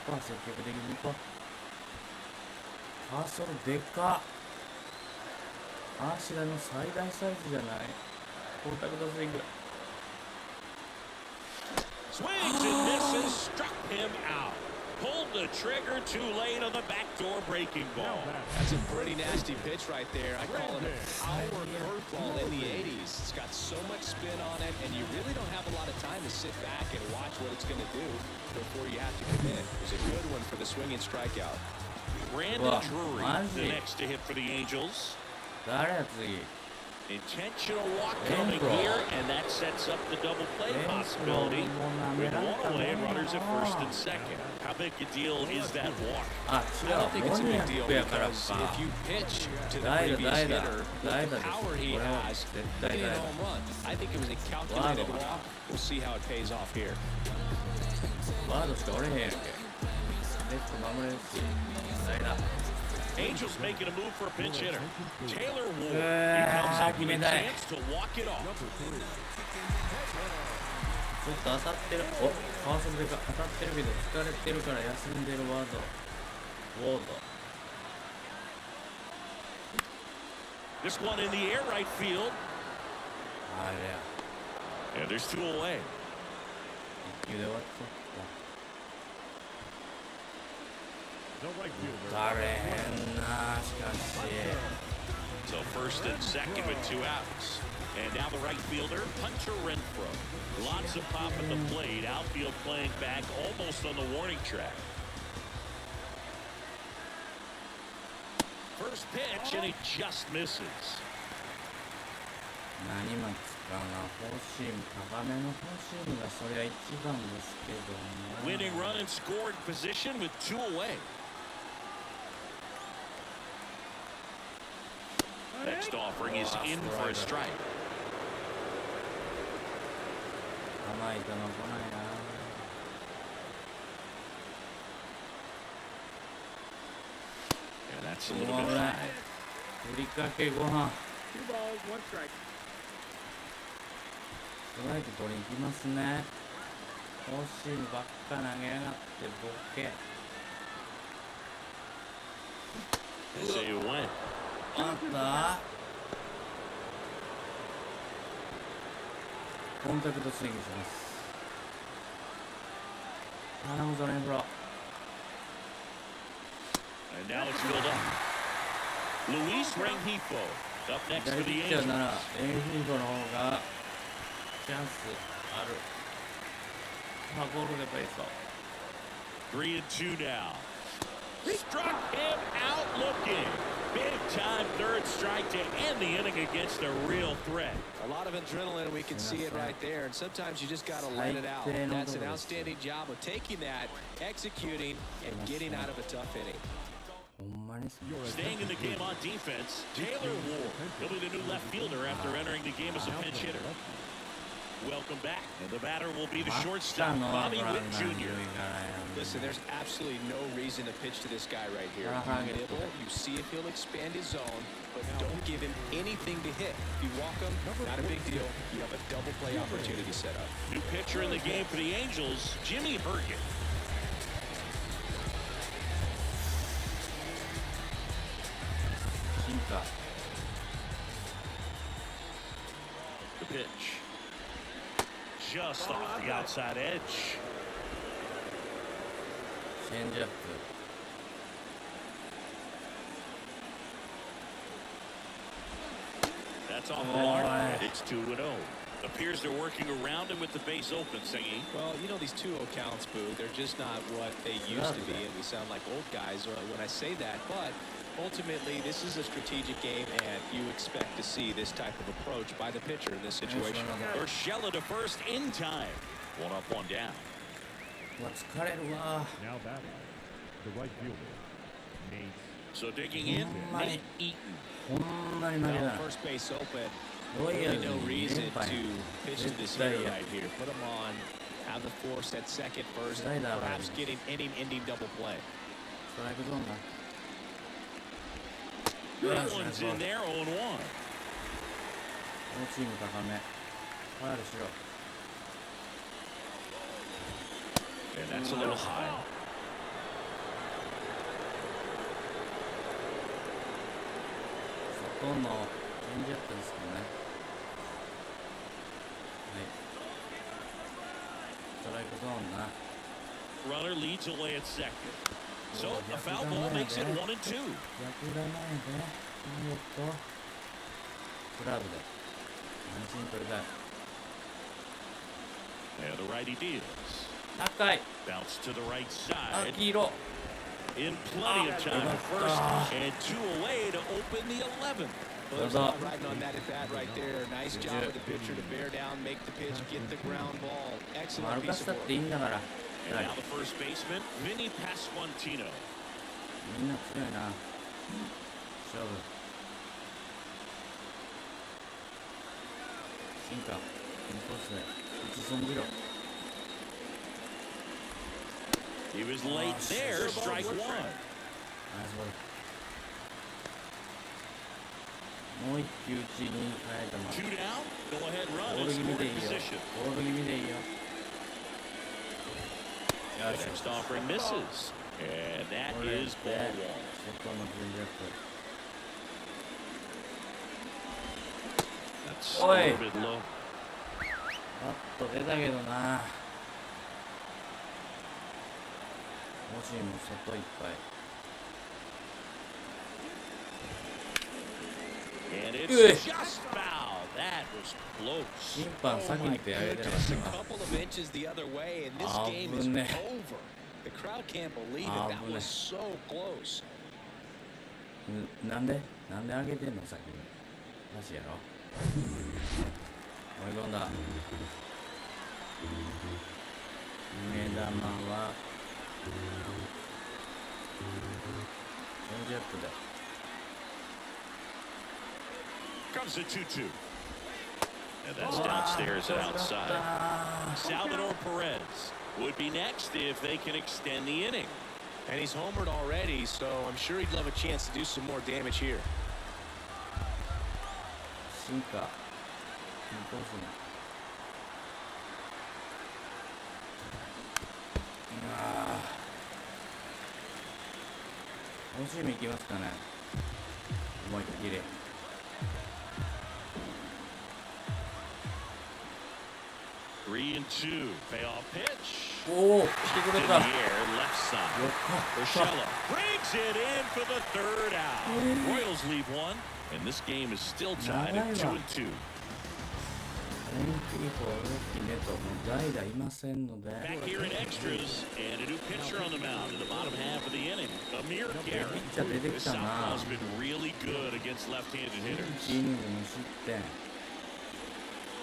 ここは積極的に行こう。カーソルでかっ。足の最大サイズじゃない。コンタクトスイング。 Swings and misses, struck him out. Pulled the trigger too late on the backdoor breaking ball. That's a pretty nasty pitch right there. I call it a power curveball in the 80s. It's got so much spin on it, and you really don't have a lot of time to sit back and watch what it's going to do before you have to commit. It was a good one for the swinging strikeout. Brandon Drury, the next to hit for the Angels. 誰や次。 Intentional walk coming here, and that sets up the double play possibility with one away and runners at first and second. How big a deal is that walk? あ、違 I う。 don't think it's a big deal やから because か。 if you pitch to the 代打 previous 代打 hitter, 代 with 打 the です power he これは has, 絶 hitting 対 a 代打 home run. I think it was a calculated walk. We'll see how it pays off here. ワードしかおれへんやんけ。レフト守れるし。代打。 Angels making a move for a pinch hitter. Taylor Ward. He comes up with a chance to walk it off. ちょっと当たってる。お、カーソルでか当たってるけど疲れてるから休んでるワード。ウォード。 This one in the air right field. あれや。 And there's two away. 一球で終わっちゃった。 The right fielder. 打れへんな、しかし。 So first and second with two outs. And now the right fielder, Hunter Renfroe. Lots of pop at the plate. Outfield playing back almost on the warning track. First pitch, and he just misses. 何待つかな、フォーシーム、高めのフォーシームがそりゃ一番ですけども。 Winning run and scoring position with two away. Next offering is in for a strike. 甘い球来ないな。 And that's a little bit high. ふりかけご飯。 Two balls, one strike. ストライク取りに行きますね。フォーシームばっか投げやがってボケ。 They say you win. あったコンタクトスイングします。頼むぞレンフロー。 And now it's filled up. Luis Rengifo up next 左 for ピ the ッチャー Angels. ならレンフィードの方がチャンスある。まあゴールでベースを。 3 and 2 now. Struck him out looking. Big time third strike to end the inning against a real threat. A lot of adrenaline, we can see it right there, and sometimes you just got to let it out. That's an outstanding job of taking that, executing, and getting out of a tough inning. ほんまにすごい。 Staying in the game on defense, Taylor Ward. He'll be the new left fielder after entering the game as a pinch hitter. Welcome back. And the batter will be the shortstop, Bobby Witt Jr. Listen, there's absolutely no reason to pitch to this guy right here. You nibble, you see if he'll expand his zone, but don't give him anything to hit. If you walk him, not a big deal. You have a double play opportunity set up. New pitcher in the game for the Angels, Jimmy Herget. The pitch. Just off the outside edge. チェンジアップ。 That's off the mark. It's 2-0. Appears they're working around him with the base open, Singy. Well, you know, these 2-0 counts, Boo, they're just not what they used to be, and we sound like old guys when I say that. But ultimately, this is a strategic game, and you expect to see this type of approach by the pitcher in this situation. Urshela to first in time. One up, one down. うわ、疲れるわ。 Now batting. The right fielder. Nate. So digging in, Nate Eaton. ほんまに負けだ Well, な。 first base open. ロイヤル Really ズ no に reason 連敗。 to pitch to this hitter right here. Put him on, have the force at second, first, perhaps getting inning-ending double play. ストライクゾーンだ。 That one's in there, 0-1. このチーム高め。ファウルしろ。 And that's a little high. 外のチェンジアップですけどね。はい。ストライクゾーンな。Runner leads away at second. So a foul ball makes it 1-2. 逆だ前で、クラブで安心取りたい。And the righty deals. 高い。 Bounce to the right side. 黄色。 In plenty of time at first, and 2 away to open the 11th. Well, riding on that at bat right there. Nice job of the pitcher to bear down, make the pitch, get the ground ball. Excellent piece of work. And now the first baseman, Vinny Pasquantino. みんな強いな。勝負。シンカー、インコースで打ち損じろ。He was late there, strike one. もう一球打ちに変えたま Two down, go ahead ボ run ー in ル気味でい scoring いよ。 position. ボール気味でいいよ。よし。 Next offering misses, and that is ball one. 外のチェンジアップ。 That's a Oi. little bit low. バット出たけどな。もしも外いっぱい。 And it's just foul. That was close. 審判先に手上げてなかっ Just た a な。 couple of inches the other way, and this game is over. The crowd can't believe it. That was so close. なんで上げてんの先に。マジやろ。追い込んだ。目玉はチェンジアップで。 Comes a 2-2. And that's downstairs and outside. Salvador Perez would be next if they can extend the inning. And he's homered already, so I'm sure he'd love a chance to do some more damage here. シンカー。インコースに。惜しみいきますかね。思いっきり。 3-2. Payoff pitch. おお、来てくれ In た。 the air, left side. Urshela brings it in for the third out. Royals leave one, and this game is still tied at 2-2. 本気にこう決めともう代打いませんので。 Back here in extras, and a new pitcher on the mound in the bottom half of the inning. Amir Garrett. ピッチャー出てき This たな。 southpaw's been really good against left-handed hitters. チーム無失点。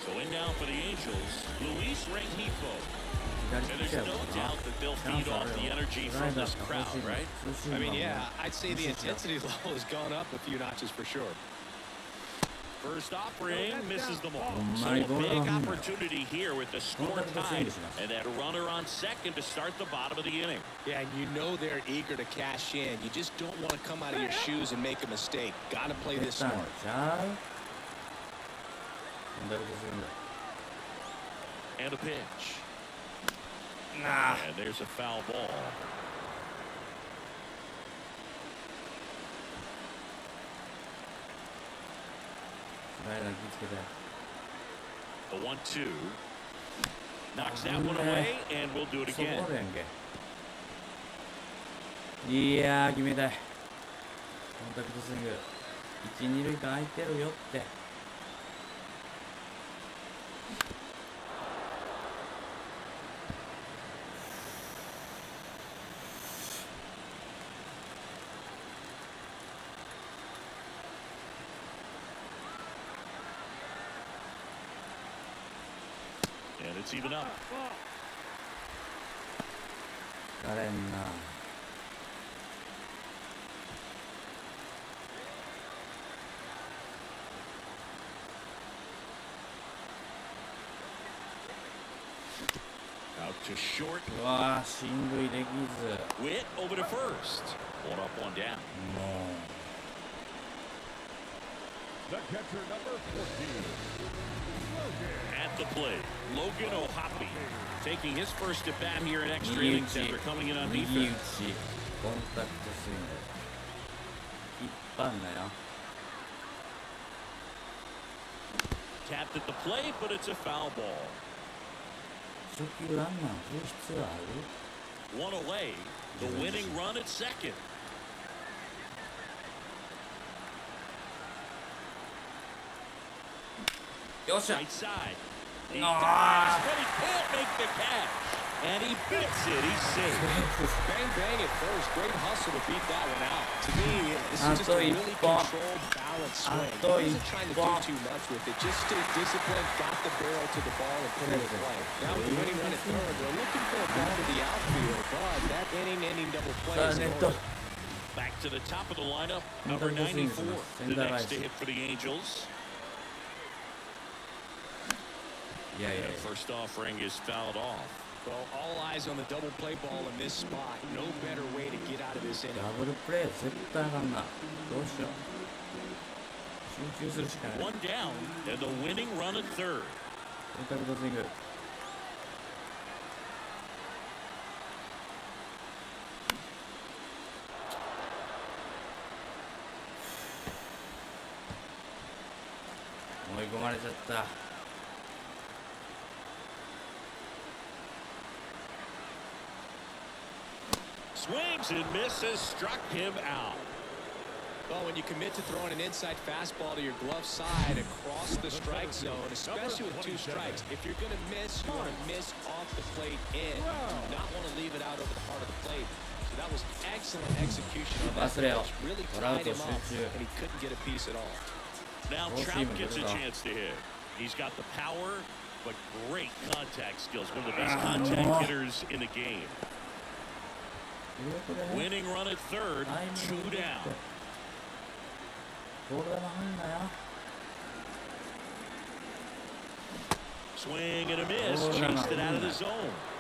So in now for the Angels, Luis Rengifo. 左 And ピッ there's チャー no かな。 doubt that they'll feed off the energy from this crowd, right? I mean, yeah, I'd say the intensity level has gone up a few notches for sure. First offering misses them all. So a big opportunity here with the score tied and that runner on second to start the bottom of the inning. Yeah, and you know they're eager to cash in. You just don't want to come out of your shoes and make a mistake. Got to play this smart. And a pitch. And there's a foul ball. The 1-2 knocks that one away, and we'll do it again. いやー決めたい。コンタクトスイング。1、2塁間空いてるよって。And it's even up. 疲れんな。Out to short. うわー、進塁できず。 Witt over to first. One up, one down. もう。 The catcher number 14. At the plate, Logan O'Hoppe taking his first at bat here in extra innings after coming in on 右打 defense. ち。コンタクトスイング。引っ張んなよ。Tapped at the plate, but it's a foul ball. 初球ランナー放出はある One away. The winning run at second. よっしゃ Right side. He Ah. dives, but he can't make the catch. And he bits it. He's safe. Bang, bang at first. Great hustle to beat that one out. To me, this is just a Ato really ippo. controlled, balanced swing. Ato He wasn't trying to do ippo. too much with it. Just stay disciplined, got the barrel to the ball, and put it in play. Now with the winning run at third, they're looking for a back to the outfield, but that inning double play さあ is ネッ in ト order. Back to the top of the lineup. Number Number 94. The Sendai next to Rice. hit for the Angels. いやいやい The や first offering is fouled off. Well, all eyes on the double play ball in this spot. No better way to get out of this inning. ダブルプレー絶対あかんなどうしよう集中するしかない One down and the winning run at third. コンタクトスイング追い込まれちゃった Swings and misses, struck him out. Well, when you commit to throwing an inside fastball to your glove side across the strike zone, especially with two strikes, if you're going to miss, you want to miss off the plate in. You do not want to leave it out over the heart of the plate. So that was excellent execution on that pitch. Really tied him up, and he couldn't get a piece at all. Now Trout gets a chance to hit. He's got the power, but great contact skills. One of the best contact hitters in the game. Winning run at third, 2 down. ボール球入んなよ Swing and a miss, chased it out of the zone.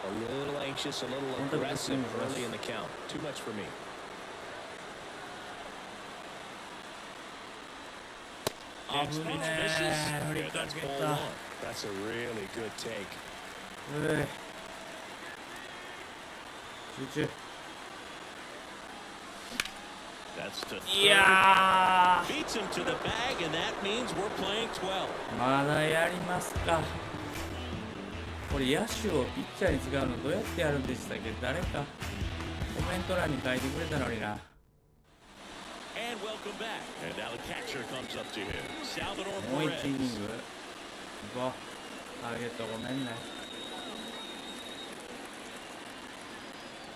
A little anxious, a little aggressive early in the count. Too much for me. Next pitch misses. Yeah, that's ball one. That's a really good take. うい集中 That's to いや beats him to the bag, and that means we're playing 12. まだやりますかこれ野手をピッチャーに使うのどうやってやるんでしたっけ誰かコメント欄に書いてくれたのにな And welcome back. And now the catcher comes up to him. Salvador もう Perez. 1イニング5ターゲットごめんね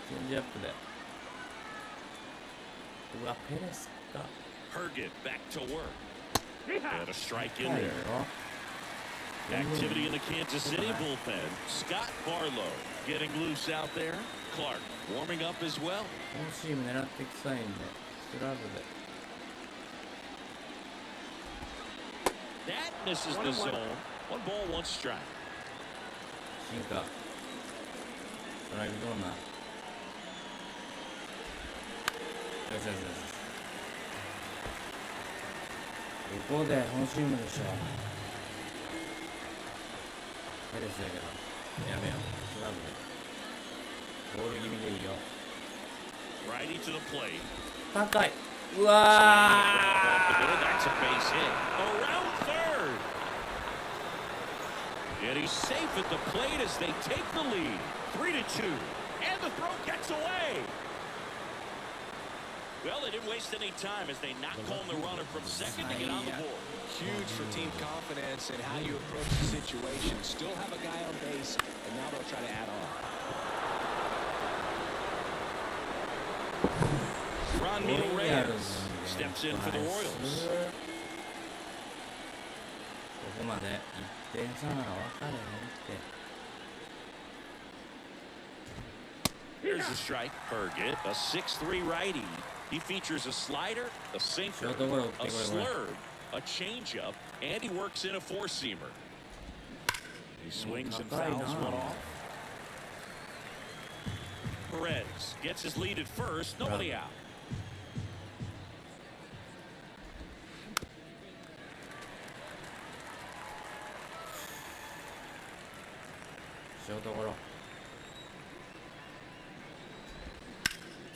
チェンジアップでうわペレスか Herget back to work. And a strike はい in よ there. Activity in the Kansas City bullpen. Scott Barlow getting loose out there. Clark warming up as well. このチーム狙ってきたいんでスラブで That misses the zone. 1 ball, 1 strike. 進化ストライクどんなよしよしよしここで本チームでしょペレスやけどやめようスラブでボール気味でいいよ Righty to the plate. 高いうわ That's a base hit. Around third. And he's safe at the plate as they take the lead. 3-2. And the throw gets away. Well, they didn't waste any time as they knocked home the runner from second to get on the board. Huge for team confidence and how you approach the situation. Still have a guy on base, and now they'll try to add on. Ronmil Reyes steps in for the Royals. ここまで1点差なら分かれへんって Here's a strike. Herget, a 6'3" righty. He features a slider, a sinker, a slurve, a changeup, and he works in a four-seamer. He swings and fouls one off. Perez gets his lead at first, nobody out.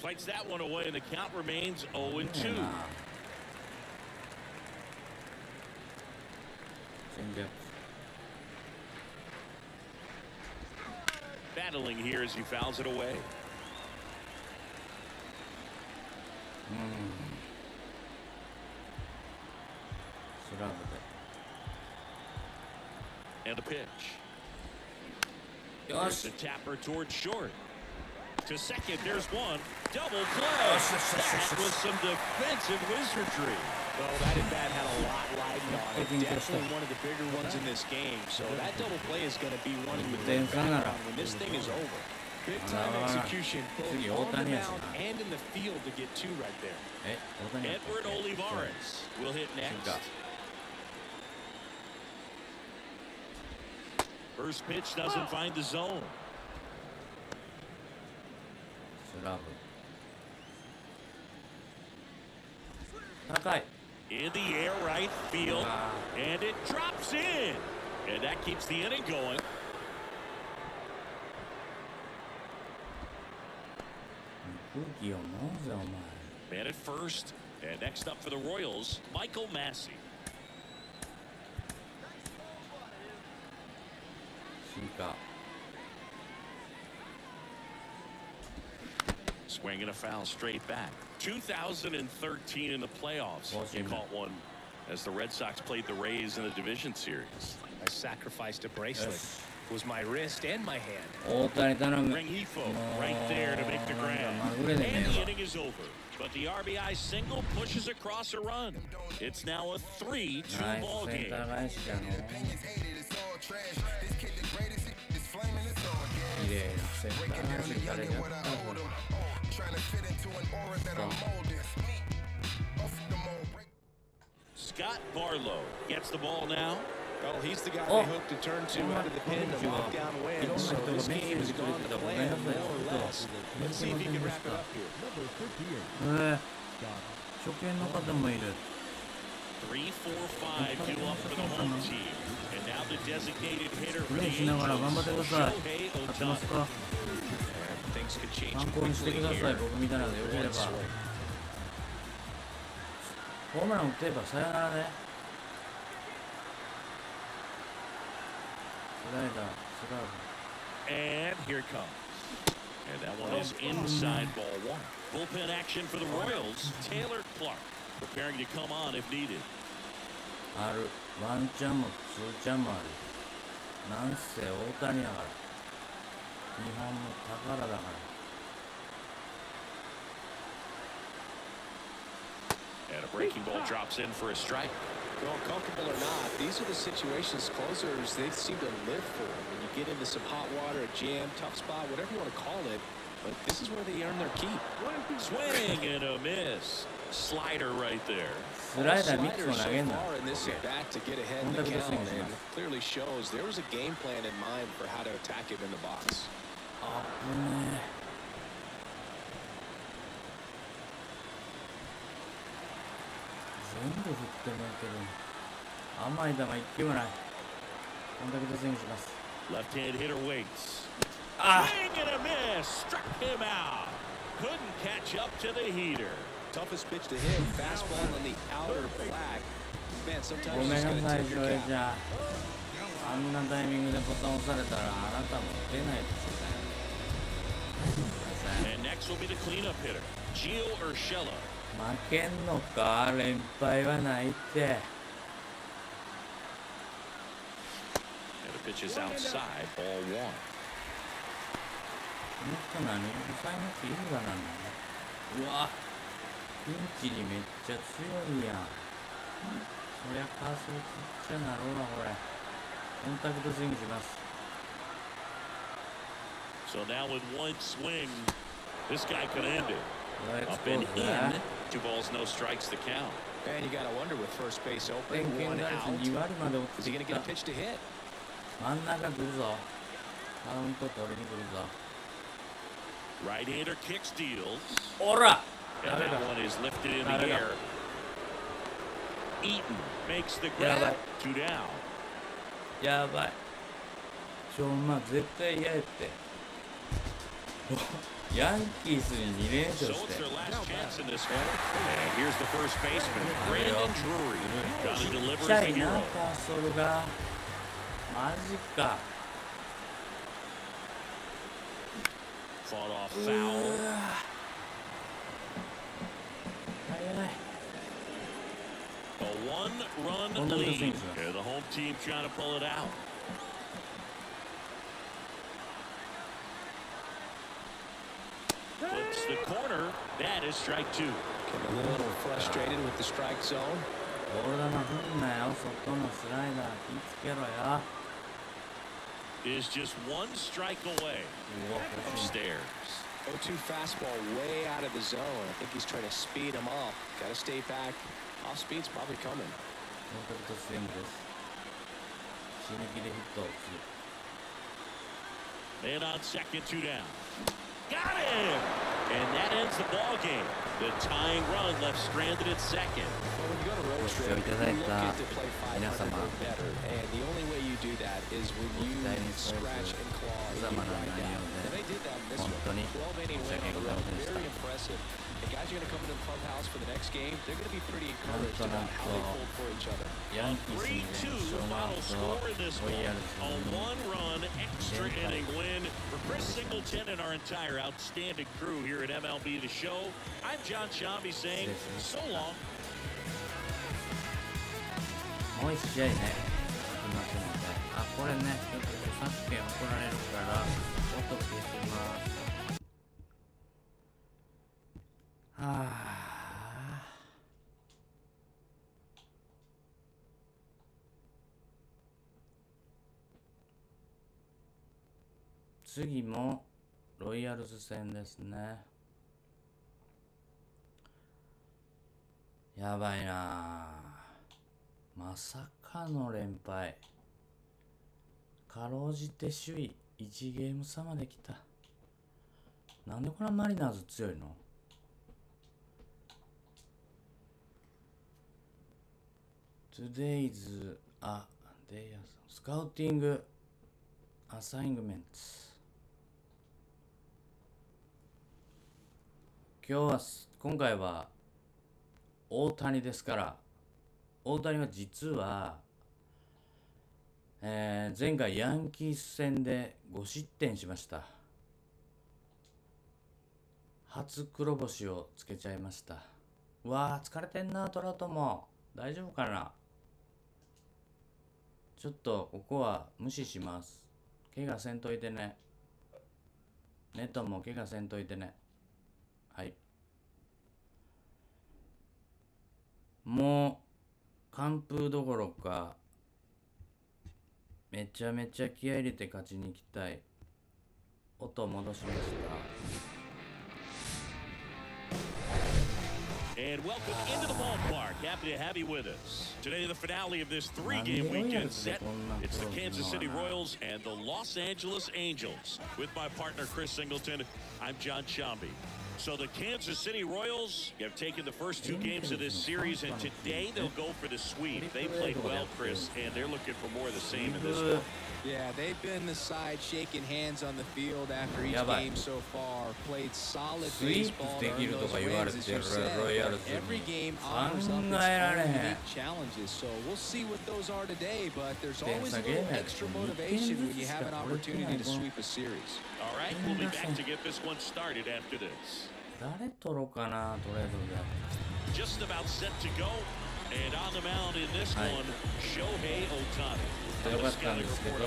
Fights that one away, and the count remains 0-2. Battling here as he fouls it away. And a pitch. There's the tapper towards short. To second, there's one. Double play. That was some defensive wizardry. Well, that at bat had a lot riding on it. Definitely one of the bigger ones in this game. So that double play is going to be one you would look back on when this thing is over. Big time execution both on the mound and in the field to get two right there. Edward Olivares will hit next. First pitch doesn't find the zone. In the air right field, and it drops in, and that keeps the inning going. Man at first, and next up for the Royals, Michael Massey. Swing and a foul straight back. 2013 in the playoffs. He caught one as the Red Sox played the Rays in the division series. I sacrificed a bracelet. It was my wrist and my hand. Rengifo right there to make the grab. And the inning is over. But the RBI single pushes across a run. It's now a 3-2 ball game. Scott Barlow gets the ball now. Well, he's the guy they hope to turn to out of the pin to lock down wins. So this game has gone to plan more or less. Let's see if he can wrap it up here. 3-4-5 due up for the home team. And now the designated hitter for the Angels, Shohei Ohtani. Things could change quickly here. ホームラン打てばさよならね。スライダー、スラー And here it comes. And that one is inside ball one. Bullpen action for the Royals. Taylor Clark preparing to come on if needed. ある。ワンチャンもツーチャンもある。なんせ大谷やから。日本の宝だから。And a breaking ball drops in for a strike. Well, comfortable or not, these are the situations closers they seem to live for. When you get into some hot water, a jam, tough spot, whatever you want to call it, but this is where they earn their keep. Swing and a miss. Slider right there. Sliders so far in this at bat to get ahead in the count, and it clearly shows there was a game plan in mind for how to attack him in the box. 全部振ってるんだけど甘い球一球もない。コンタクトスイングします。 Left-hand hitter waits. Swing and a miss. Struck him out. Couldn't catch up to the heater. Toughest pitch to hit. Fastball on the outer flag. Man, sometimes ごめんなさい、ジョエちゃん。あんなタイミングでボタン押されたらあなたも出ないですよね。And next will be the cleanup hitter, Gio Urshela. 負けんのか、連敗はないって。 And the pitch is outside, ball one. この人何抑えなくていいんだな。うわ、ピンチにめっちゃ強いやん。そりゃカーソルちっちゃなろうな、これ。コンタクトスイングします。 So now with one swing, this guy could end it. Let's Up and go, in. 2 balls, no strikes to count. And you got to wonder with first base open, 1 out. 2割まで落 Is ち he て going き to た。 get a pitch to hit? 真ん中来るぞ。カウント取りに来るぞ。 Right-hander kick steals. おら And that one is lifted in the air. Eaton makes the grab. 2 down. やばい。絶対嫌やって。ヤンキースに2連 So 勝し it's て their last chance in this one. And here's the first baseman, Brandon Drury. Gotta ち deliver っちゃ as the いな hero. カーソルがマジか Fought off foul. 早い A one-run 本当に lead. 選手だ And the home team trying to pull it out. Flips the corner. That is strike two. Getting a little frustrated with the strike zone. ボール球振んなよ外のスライダー気ぃつけろよ Is just one strike away. うわ欲しい Upstairs. 0-2 fastball way out of the zone. I think he's trying to speed him up. Got to stay back. Off speed's probably coming. コンタクトスイングです死ぬ気でヒットを打つ And on second, two down. Got him! And that ends the ball game. The tying run left stranded at second. Well, when you go to road ご視 trip, 聴いただい you look た at to play 皆 500 様 or better. And the only way you do that is when ご you 期待に添 scratch え and claw ず and 無様 you な grind 内 down. 容 And they で did that in this 本 one. 当に 12 inning 申し win 訳 on ご the ざい road. ませんでした Very impressive. And guys are going to come into the clubhouse for the next game. They're going to be pretty なん encouraged とな about ん how they と pulled for each other. ヤンキースに連 3-2 勝の final 後 score in this ロ one. イヤルズ A に one-run extra inning win for Chris Singleton and our entire outstanding crew here at MLB The Show. I'm John Shambi saying so long. もう一試合ねいますのでこれねちょっと著作権怒られるから音消しますはあ次もロイヤルズ戦ですねやばいなまさかの連敗かろうじて首位1ゲーム差まで来たなんでこんなマリナーズ強いのToday's dayスカウティングアサインメント今回は大谷ですから大谷は実は、前回ヤンキース戦で5失点しました初黒星をつけちゃいましたうわー疲れてんなトラウトも大丈夫かなちょっとここは無視します怪我せんといてねネトも怪我せんといてねはいもう完封どころかめちゃめちゃ気合い入れて勝ちに行きたい音戻しました And welcome into the ballpark. Happy to have you with us. Today, the finale of this three-game weekend set. It's the Kansas City Royals and the Los Angeles Angels. With my partner, Chris Singleton, I'm John Shambi. So the Kansas City Royals have taken the first two games of this series, and today they'll go for the sweep. They played well, Chris, and they're looking for more of the same in this one. Yeah, they've been the side shaking hands on the field after each game so far. Played solid baseball to earn those wins, as you said. Every game offers up its own unique challenges, so we'll see what those are today. But there's always a little extra motivation when you have an opportunity to sweep a series. All right, we'll be back to get this one started after this. 誰取ろうかなトレードで Just about set to go, and on the mound in this one, Shohei Ohtani. よかったんですけど1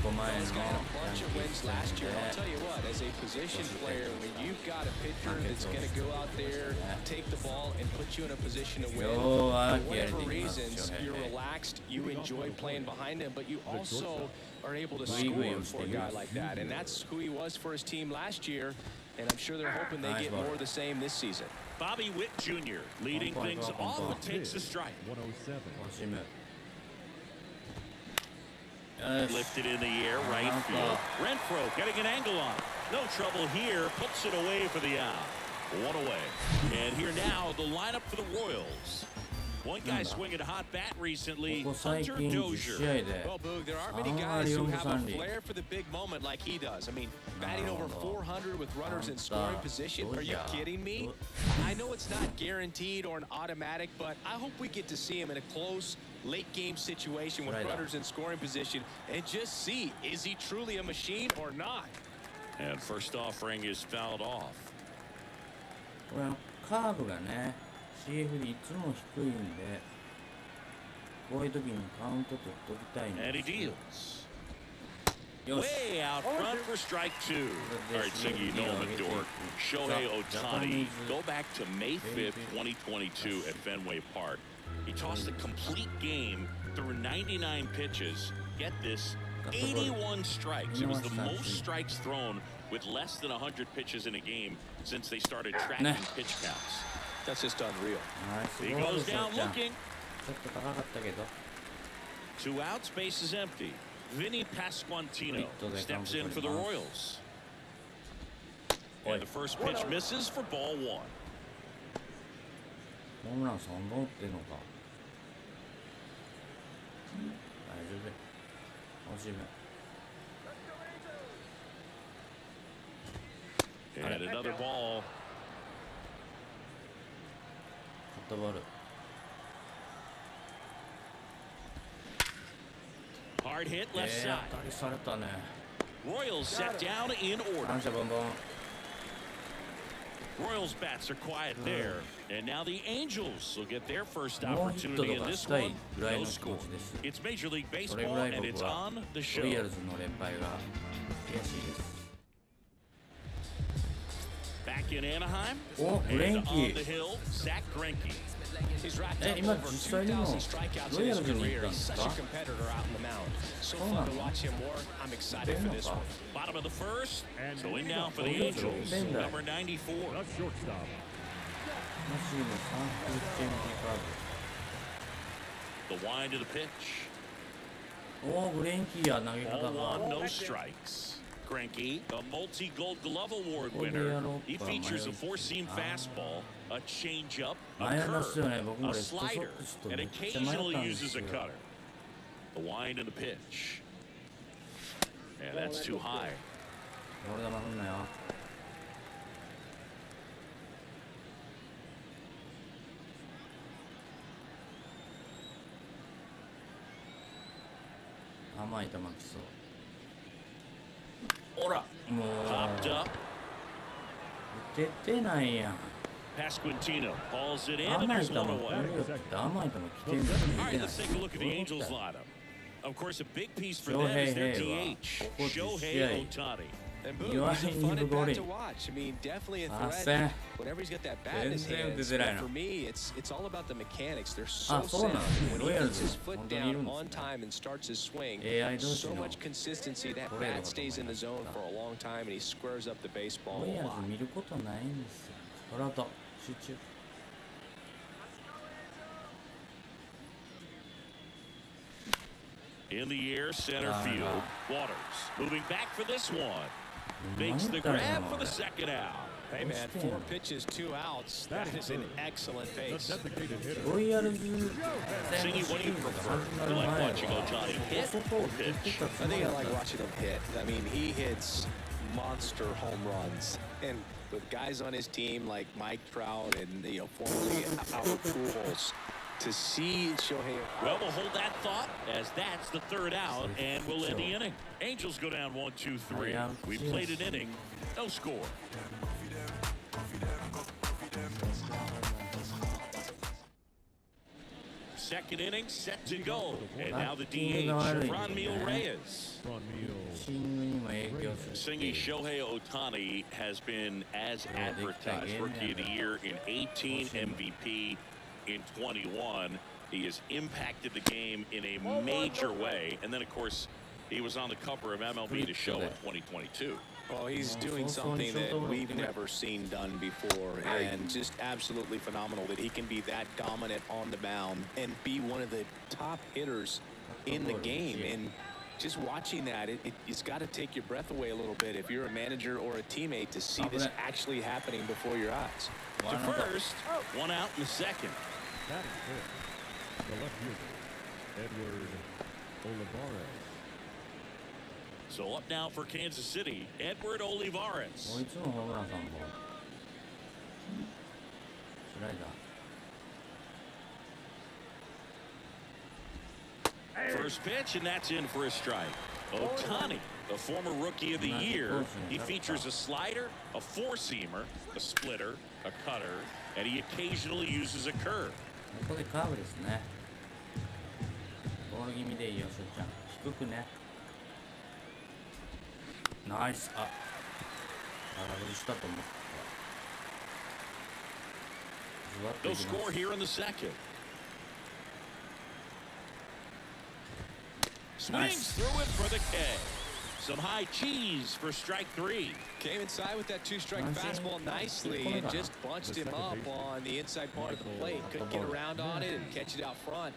個前の He's got a bunch of wins last year. I'll tell you what, as a position player, when you've got a pitcher that's going to go out there, take the ball, and put you in a position to win, for whatever reasons, you're relaxed, you enjoy playing behind him, but you also are able to score for a guy like that. And that's who he was for his team last year, and I'm sure they're hoping they get more of the same this season. Bobby Witt Jr. leading things off and takes a strike. 107. 楽しむ Lifted in the air, right field. Renfroe getting an angle on it. No trouble here. Puts it away for the out. One away. And here now, the lineup for the Royals. One guy swinging a hot bat recently, ここ最 Hunter 近10試 Dozier. 合で Well, Boog, there aren't many 3 guys 割 who 4分 have a 3厘 flair for the big moment like he does. I mean, batting over なるほど。 400 with runners in あんた scoring position. Are you どうじゃ。 kidding me? I know it's not guaranteed or an automatic, but I hope we get to see him in a close late game situation with Right. runners in scoring position and just see, is he truly a machine or not? And first offering is fouled off. これカーブがね CF でいつも低いんでこういう時にカウント取っときたいん And で he すよ deals. よし Way out front for strike two. All right, Siggy, you know him at Dork. Shohei Ohtani. Go back to May 5th, 2022 at Fenway Park. He tossed a complete game through 99 pitches. Get this, 81 strikes. It was the most strikes thrown with less than 100 pitches in a game since they started tracking pitch counts. That's just unreal. はい、す He ごい goes ですよ down ちゃん looking. ちょっと高かったけど Two outs, base is empty. Vinny Pasquantino steps in for the Royals. And the first pitch misses for ball one. ホームラン3本打ってんのか大丈夫楽しみ And another ball. カットボール Hard hit left 当 side. たりされたね Royals set down in order. 感謝ボンボン Royals bats are quiet there. And now the Angels will get their first もうヒット opportunity と in か this したい one. ぐらい No の気 score. 持ちです It's Major League それぐ Baseball らい and it's 僕は on the ロイヤ show. ルズの連敗が悔しいです Back in Anaheim. おグレン And キ on ー the hill, Zach Greinke. He's racked Eh, up ima over実際にも 2,000 strikeouts in his career. He's such a competitor out on the mound. So fun to watch him work. I'm excited for this one. Bottom of the first. And So in now for the Oh, yeah, Angels. Bender. Number 94. The shortstop. マシーのサンフチェンジカー The wind of the pitch. ブおグレンキーや投げ方 Ball が one, no strikes. Greinke, a multi-gold glove award Oh, winner. yeah, He features a four-seam fastball, a changeup, a 迷いますよね僕も curve, レ a ッドソッ slider, クスと and めっちゃ迷ったん occasionally で uses す a よ cutter. The wind and the pitch. And that's too high. 俺玉振んなよ甘い球来そうほらもう Popped up. 打ててないやん Pasquantino hauls it in, and 甘い there's 球 one こ away. れよって甘い球来てんの All に right, let's take a look at the Angels lineup. Of course, a big piece for them Shohei is their Hey, DH, wow. Shohei Ohtani. And You boom, he's a are fun at bat Nibori. to watch. I mean, definitely a Ah, threat. sen. Whenever he's got that bat in his全然 hands, 出てない but の for me, it's all about the mechanics. They're so あ、そうなんですね。 sound. When ロイ he ヤル puts ズ his foot 本当にいる down んです on ね time and starts his swing, AI 同士 so の much consistency. That トレード bat かと思いました stays in the zone for a long time, and he squares up the baseball ロイ a ヤル lot. ズ見ることないんですよトラウト集中 In the air, center Ah, field. ah. Waters moving back for this one. Makes the grab for the second out. Hey man, 4 pitches, 2 outs. That is an excellent The pace. designated hitter. ロイヤルズ戦 Siggy, シ what リ do you ーズが prefer? 始ま You る like 前 watching は Ohtani hit 外 or を打って pitch? たつ I もり think だ I った like んです watching him hit. I mean, he hits monster home runs. And with guys on his team like Mike Trout and, formerly Albert Pujols, to see Shohei. Well, we'll hold that thought as that's the third out, and we'll end the inning. Angels go down 1, 2, 3. We played an inning, no score. Second inning set to go, and now the DH, Franmil Reyes. Ron Neal. シングにも影響する Singy Shohei Ohtani has been as advertised. Rookie of the Year in 18, MVP in 21. He has impacted the game in a major way. And then, of course, he was on the cover of MLB The Show in 2022. Well, he's doing something that we've never seen done before, and just absolutely phenomenal that he can be that dominant on the mound and be one of the top hitters in the game. And just watching that, it's got to take your breath away a little bit if you're a manager or a teammate to see this actually happening before your eyes. To first, one out in the second. That is good. left fielder, Edward Olivares. So up now for Kansas City, Edward Olivares. もういつもホームラン3本。スライダー。 First pitch, and that's in for a strike. Ohtani, the former Rookie of the Year, he features a slider, a four-seamer, a splitter, a cutter, and he occasionally uses a curve. ここでカーブですね。ボール気味でいいよ、しょうちゃん。低くね。ナイス。あ、空振りしたと思った。 No score here in the second. Swings through it for the K. Some high cheese for strike three. Came inside with that two-strike fastball nicely and just bunched him up on the inside part of the plate. Couldn't get around on it and catch it out front.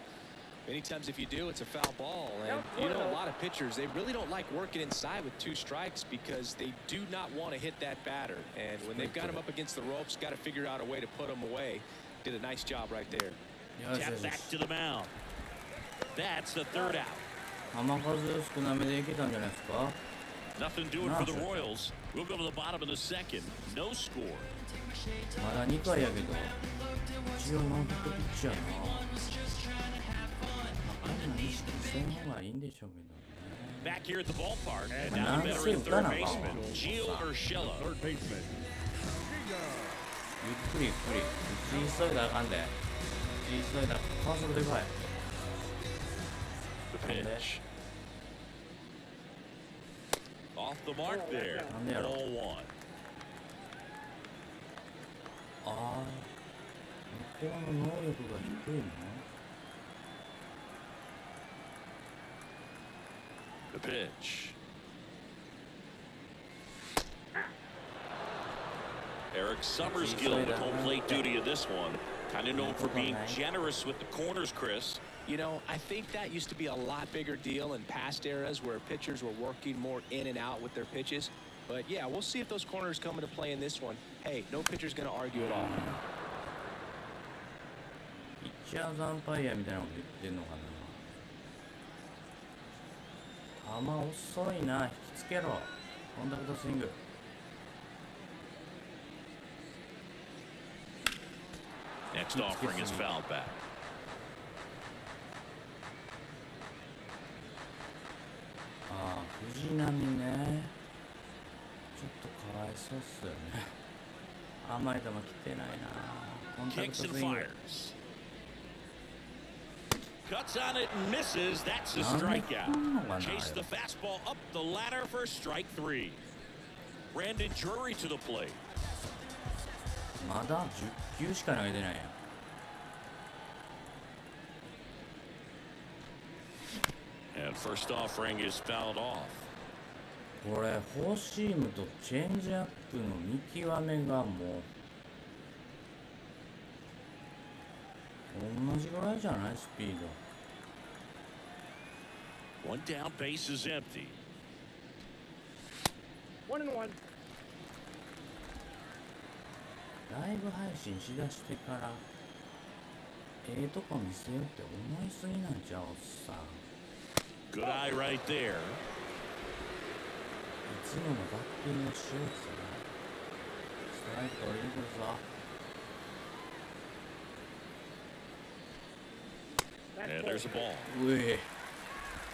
Many times if you do, it's a foul ball. And you know, a lot of pitchers, they really don't like working inside with two strikes because they do not want to hit that batter. And when they've got him up against the ropes, got to figure out a way to put him away. Did a nice job right there. Tap back to the mound. That's the third out. 球数少なめでいけたんじゃないですか。 Nothing doing for the Royals. We'll go to the bottom of the second. No score. まだ2回やけど、一応ノーヒットピッチやな。意識せん方がいいんでしょうけどね。 Back here at the ballpark, and now the veteran third baseman, Gio Urshela. Third baseman. ゆっくりゆっくり。小さいだらあかんで。小さいだら、カーソルでかい。 The pitch. Off the mark there. なんでやろ。 Ball one. ああ、向こうの能力が低いの。 The pitch. Eric Summersgill with home plate duty in this one. Kind of known for being generous with the corners, Chris. You know, I think that used to be a lot bigger deal in past eras where pitchers were working more in and out with their pitches. But yeah, we'll see if those corners come into play in this one. Hey, no pitcher's going to argue at all. ピッチャーザンパイアみたいなこと言ってんのかな。球遅いな、引きつけろ。コンタクトスイング。 Next offering is fouled back. ああ、藤浪ね。ちょっとかわいそうっすよね。甘い球来てないな。コンタク Kicks ト and スイング。 fires. Cuts on it and misses. That's a strikeout. Chase the fastball up the ladder for strike three. Brandon Drury to the plate. まだ10球しか投げてないやん。 And first offering is fouled off. これフォーシームとチェンジアップの見極めがもう同じぐらいじゃないスピード。 One down, base is empty. 1-1. ライブ配信しだしてからとこ見せようって思いすぎなんちゃうおっさん。 Good eye right there. いつものバッティングしようっすね。ストライク降りてくるぞ。 And there's a ball. うえ。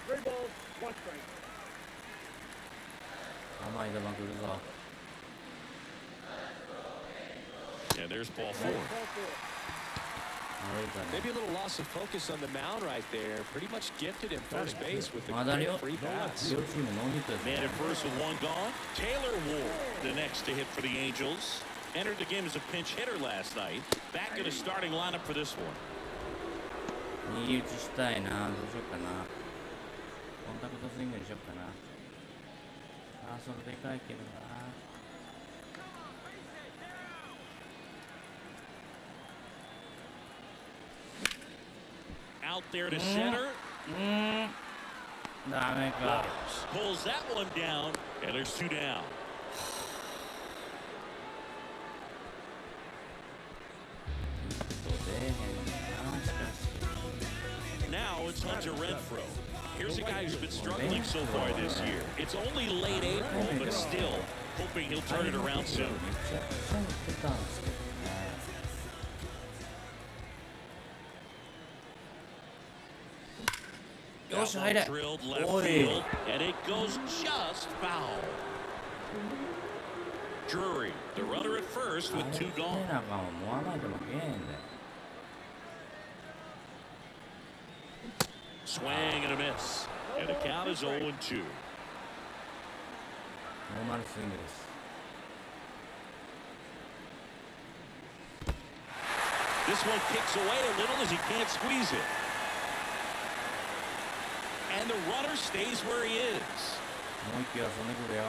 3 balls, 1 strike. 甘い球来るぞ。 And there's ball four. Maybe a little loss of focus on the mound right there. Pretty much gifted him first base with the まだ両 free pass. チームノーヒットです Man ね。 at first with one gone. Taylor Ward, the next to hit for the Angels. Entered the game as a pinch hitter last night. Back in the starting lineup for this one. 右打ちしたいな。どうしようかな。コンタクトスイングにしようかな。あ、それでかいけどな。 Out there to center. ダメか。 Pulls that one down, and there's 2 down. 出えへんな、しかし。Now it's Hunter Renfroe. Here's a guy who's been struggling so far this year. It's only late April, but still hoping he'll turn it around soon. よし入れ Drilled left おい field, and it goes just foul. Drury, the runner at first with two 手 gone. なんかももわないでもけえへんで Swing and a miss, and the count is 0-2. ノーマルスイングです This one kicks away a little as he can't squeeze it. And the runner stays where he is. もう一球遊んでくれよ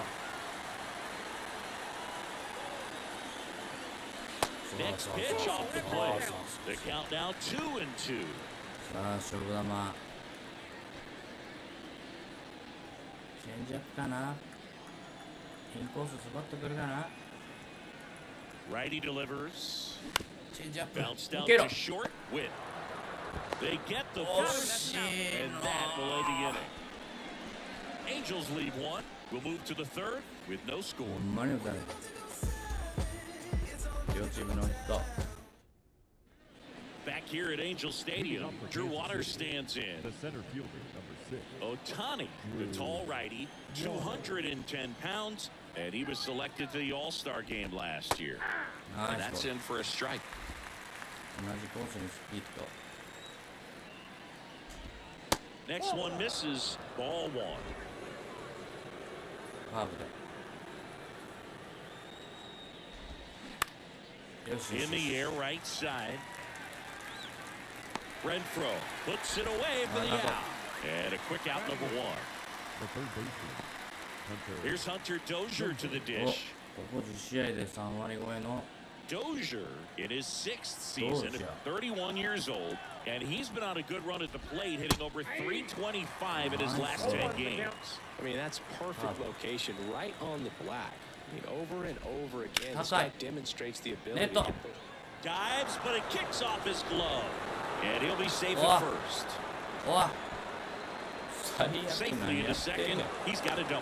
Next pitch off the plate. The count now 2-2. さあ勝負球チェンジアップかなインコースズバッとくるかな Righty delivers. チェンジアップ Bounced 抜 out けろ to short. Win. They get the 惜 first, しい and that will end the inning. Angels lead one. We'll move to the third with no score. ほんまに打たれた両チームのヒット Back here at Angel Stadium, Drew Waters stands in. The center fielder, number 6. Otani, the tall righty, 210 pounds, and he was selected to the All-Star game last year. And ナイ that's ス in for a strike. 同じコースにスピット Next one misses. Ball one. カーブでよしよし In the air, right side. Renfroe puts it away for the out. And a quick out, number one. The third baseman, Hunter. Here's Hunter Dozier to the お dish. ここ10試合で3割超えの Dozier in his 6th season, Dozier. 31 years old, and he's been on a good run at the plate, hitting over 325 in his last 10 games. I mean, that's perfect location, right on the black. I mean, over and over again, this Takai. guy demonstrates the ability Neto. to Dives, but it kicks off his glove, and he'll be safe Oh. at first. おわ最悪 Safely 何 into やってん second, の he's got a double.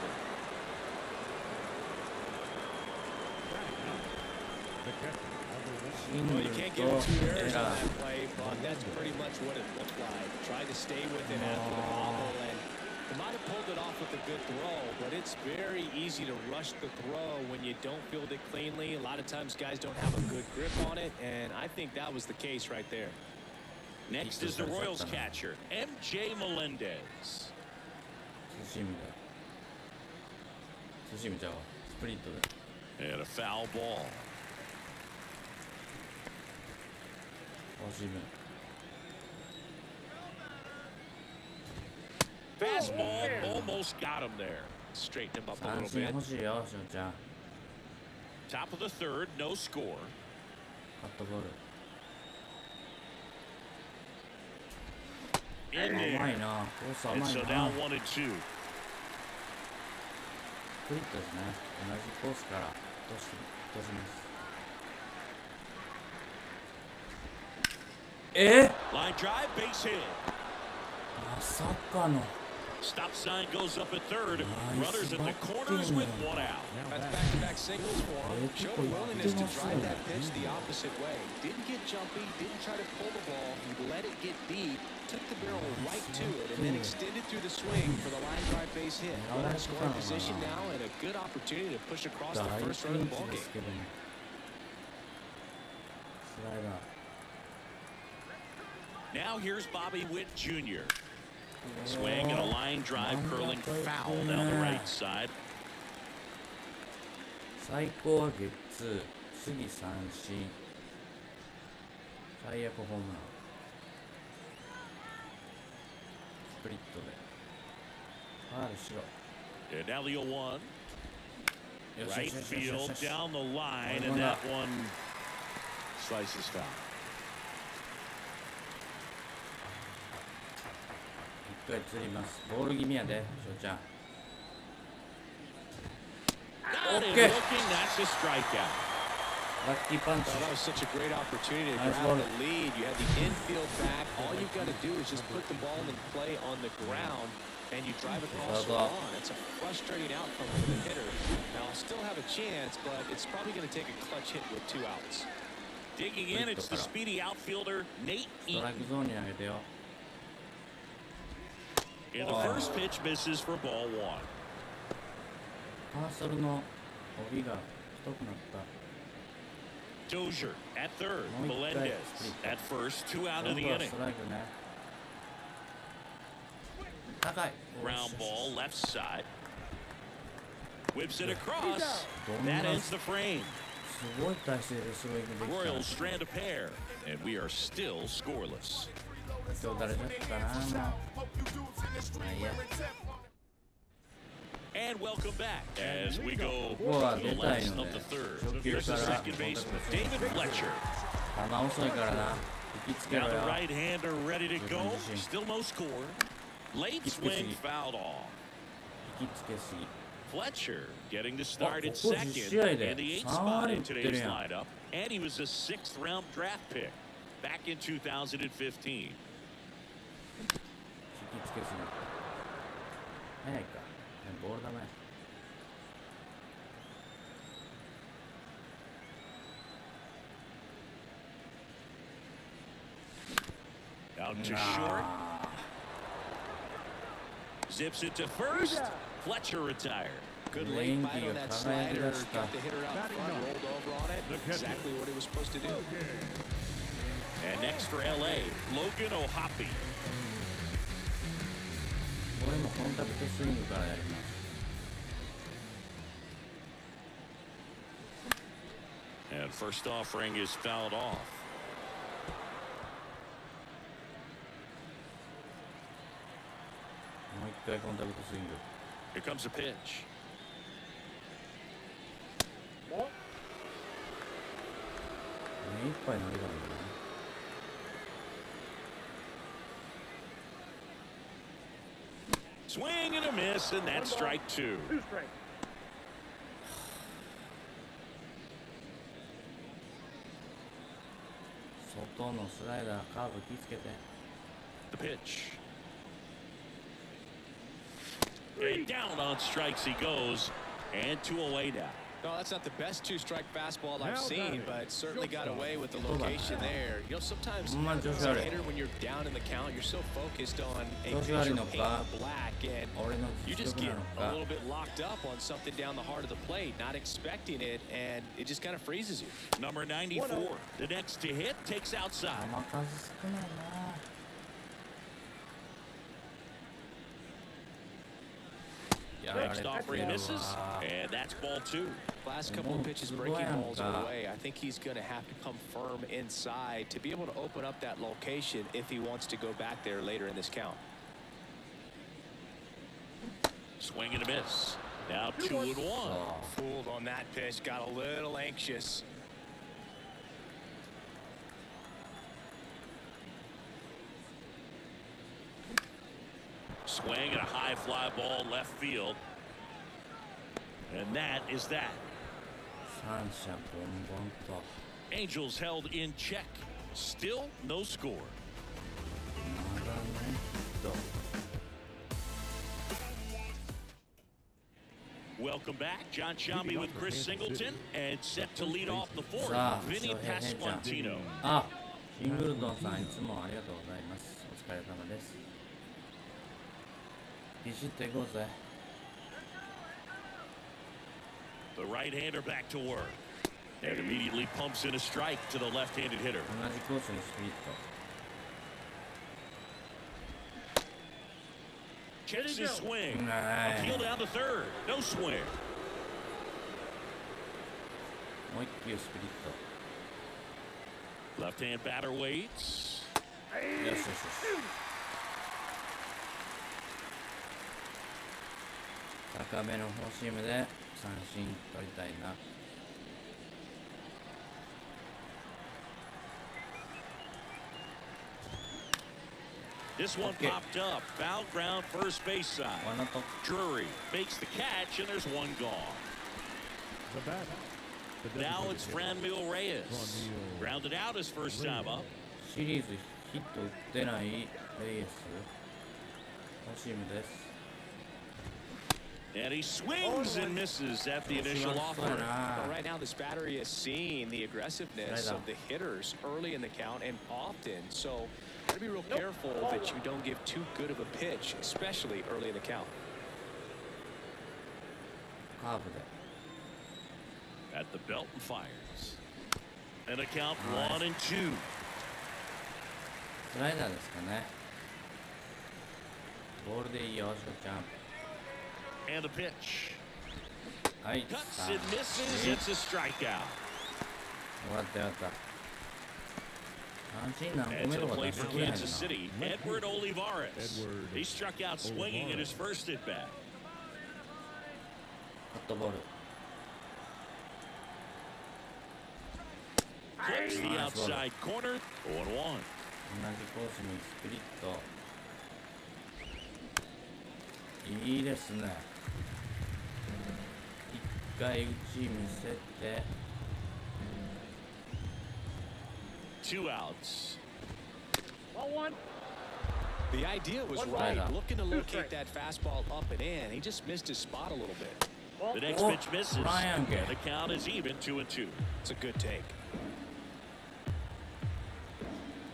The catcher, number 1. シング Well, ル you と can't get two エ errors ラ on ー that play, but that's pretty much what it looked like. Tried to stay with it after the bobble, and he might have pulled it off with a good throw, but it's very easy to rush the throw when you don't field it cleanly. A lot of times guys don't have a good grip on it, and I think that was the case right there. Next is the Royals catcher, MJ Melendez. 寿司みたい寿司みちゃうわスプリットで And a foul ball. 惜しい分 Fastball almost got him there. Straighten him up a 三 little 振 bit. 欲しいよしのちゃん Top of the third, no score. カットボール In 甘 there. いなコース And 甘 so い now な 1-2. スプリットですね同じコースから落としますLine drive, base hit. まさかの Stop sign goes up at third. Nice Runners at the corners with one out. That's back-to-back singles for him. Showed a willingness to drive that pitch the opposite way. Didn't get jumpy, didn't try to pull the ball. He let it get deep, took the barrel right to it, and then extended through the swing for the line drive base hit. Runner in scoring position now, and a good opportunity to push across the 大 first ピ run ン of the チ ballgame. ですけどねスライダー Now here's Bobby Witt Jr. Swing and a line drive curling foul down the right side. 最高はゲッツー次三振最悪ホームランスプリットでファウルしろ And now the 0-1. よし Right よしよしよし field よし down the line, and that one slices foul. 一回釣りますボール気味やで翔ちゃん Got it Okay. looking, that's a strikeout. ラッキーパンチ。 That was such a great opportunity to Nice grab ball. the lead. You had the infield back. All you've got to do is just put the ball in play on the ground, and you drive across the lawn. It's a frustrating outcome for the hitter. Now, I'll still have a chance, but it's probably going to take a clutch hit with 2 outs. Digging in, it's the speedy outfielder, Nate ストライクゾーンに投げてよ。 And the first pitch misses for ball 1. カーソルの帯が太くなった。 Dozier at third, Melendez at first, 2 out of the inning. ストライクね。高い。 Ground ball left side. Whips it across. That ends the frame. すごい体勢でスローイングできた。 Royals strand a pair, and we are still scoreless. 今日誰だったかな。まあいいや。 And welcome back as we go Well, to the last of the third. Here's the second baseman, David Fletcher. 球遅いからな。引きつけろ Now よ。 the right-hander ready to go. Still no score. Late swing fouled off. 引きつけすぎ。 Fletcher getting to start at Oh, second in the 8th spot in today's lineup. And he was a 6th-round draft pick back in 2015. 引きつけすぎ。早いか。ボールだね。 Out to short. Zips it to first. Fletcher retired. Good late bite on that slider. Got the hitter out front, rolled over on it. Exactly what he was supposed to do. And next for LA, Logan O'Hoppe. これもコンタクトスイングからやります。 And first offering is fouled off. もう一回コンタクトスイング。 Here comes a pitch. What? 目いっぱい投げたんだけどね。 Swing and a miss, and that's strike 2. 外のスライダー、カーブ気ぃつけて。 The pitch. And down on strikes he goes, and 2 away now. No, that's not the best 2-strike fastball I've seen, but certainly got away with the location there. You know, sometimes as a hitter, when you're down in the count, you're so focused on a pitcher painting the black, and you just get a little bit locked up on something down the heart of the plate, not expecting it, and it just kind of freezes you. Number 94, the next to hit, takes outside. 球数少ないな。 Next offering misses, and that's ball 2. Last couple of pitches breaking balls away. I think he's going to have to come firm inside to be able to open up that location if he wants to go back there later in this count. Swing and a miss. Now 2-1. Fooled on that pitch, got a little anxious. Swing and a high fly ball left field. And that is that. 三者凡々と。 Angels held in check. Still no score. まだねと。 Welcome back. John Sciambi with Chris Singleton and set to lead off the fourth. Vinny Pasquantino. あ、シングルドンさんいつもありがとうございます。お疲れ様です。 The right-hander back to work. And immediately pumps in a strike to the left-handed hitter. Checks his swing. Appeal down to third. No swing. Left-hand batter waits. Yes. 高めのフォーシームで三振取りたいな。 This one popped up. Foul ground first base side. Drury makes the catch, and there's one gone. The batter, Now it's Franmil Reyes. Grounded out his first time up. シリーズヒット打ってないレイエス。チームです。 And he swings and misses at the initial offer. Well, right now, this battery is seeing the aggressiveness of the hitters early in the count and often. So, gotta be real careful that you don't give too good of a pitch, especially early in the count. カーブで。 At the belt and fires. And a count 1-2. スライダーですかね。ボールでいいよ、ショちゃん。 And the pitch. はい。 Cuts and misses. It's a strikeout. よかったよかった。三振何個 And 目 to と the か出 plate して for くれへんな。 Kansas City, Edward Olivares. He struck out swinging at his first at bat. カットボール。 Clicks the outside corner. 0-1. 同じコースにスプリット。いいですね。一回打ち見せて。 2 outs. The idea was right, looking to locate that fastball up and in. He just missed his spot a little bit. The next pitch misses. And the count is even 2-2. It's a good take.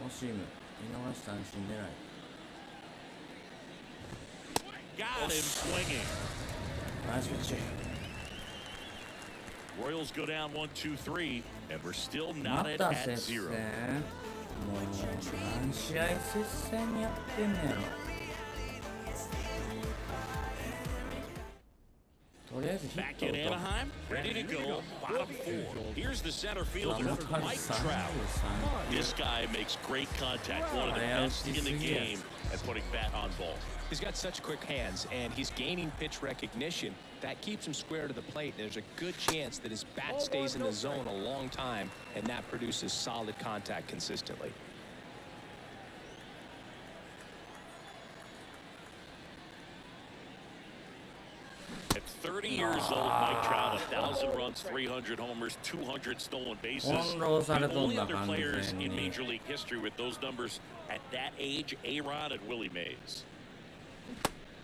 フォーシーム、見逃し三振狙い。 Got him swinging. ナイスピッチ。 Royals go down 1-2-3, and we're still ま knotted た at 接 0. 戦。もう何試合接戦やってんねやろ。とりあえずヒッ Back ト in 打とう。 Anaheim, ready to go. Bottom 4. Here's the center fielder, Mike Trout. This guy makes great contact, one of the best in the game at putting bat on ball. He's got such quick hands, and he's gaining pitch recognition. That keeps him square to the plate. There's a good chance that his bat stays in the zone a long time, and that produces solid contact consistently. At 30 years old, Mike Trout, 1,000 runs, 300 homers, 200 stolen bases. The only other players in Major League history with those numbers at that age, A-Rod and Willie Mays.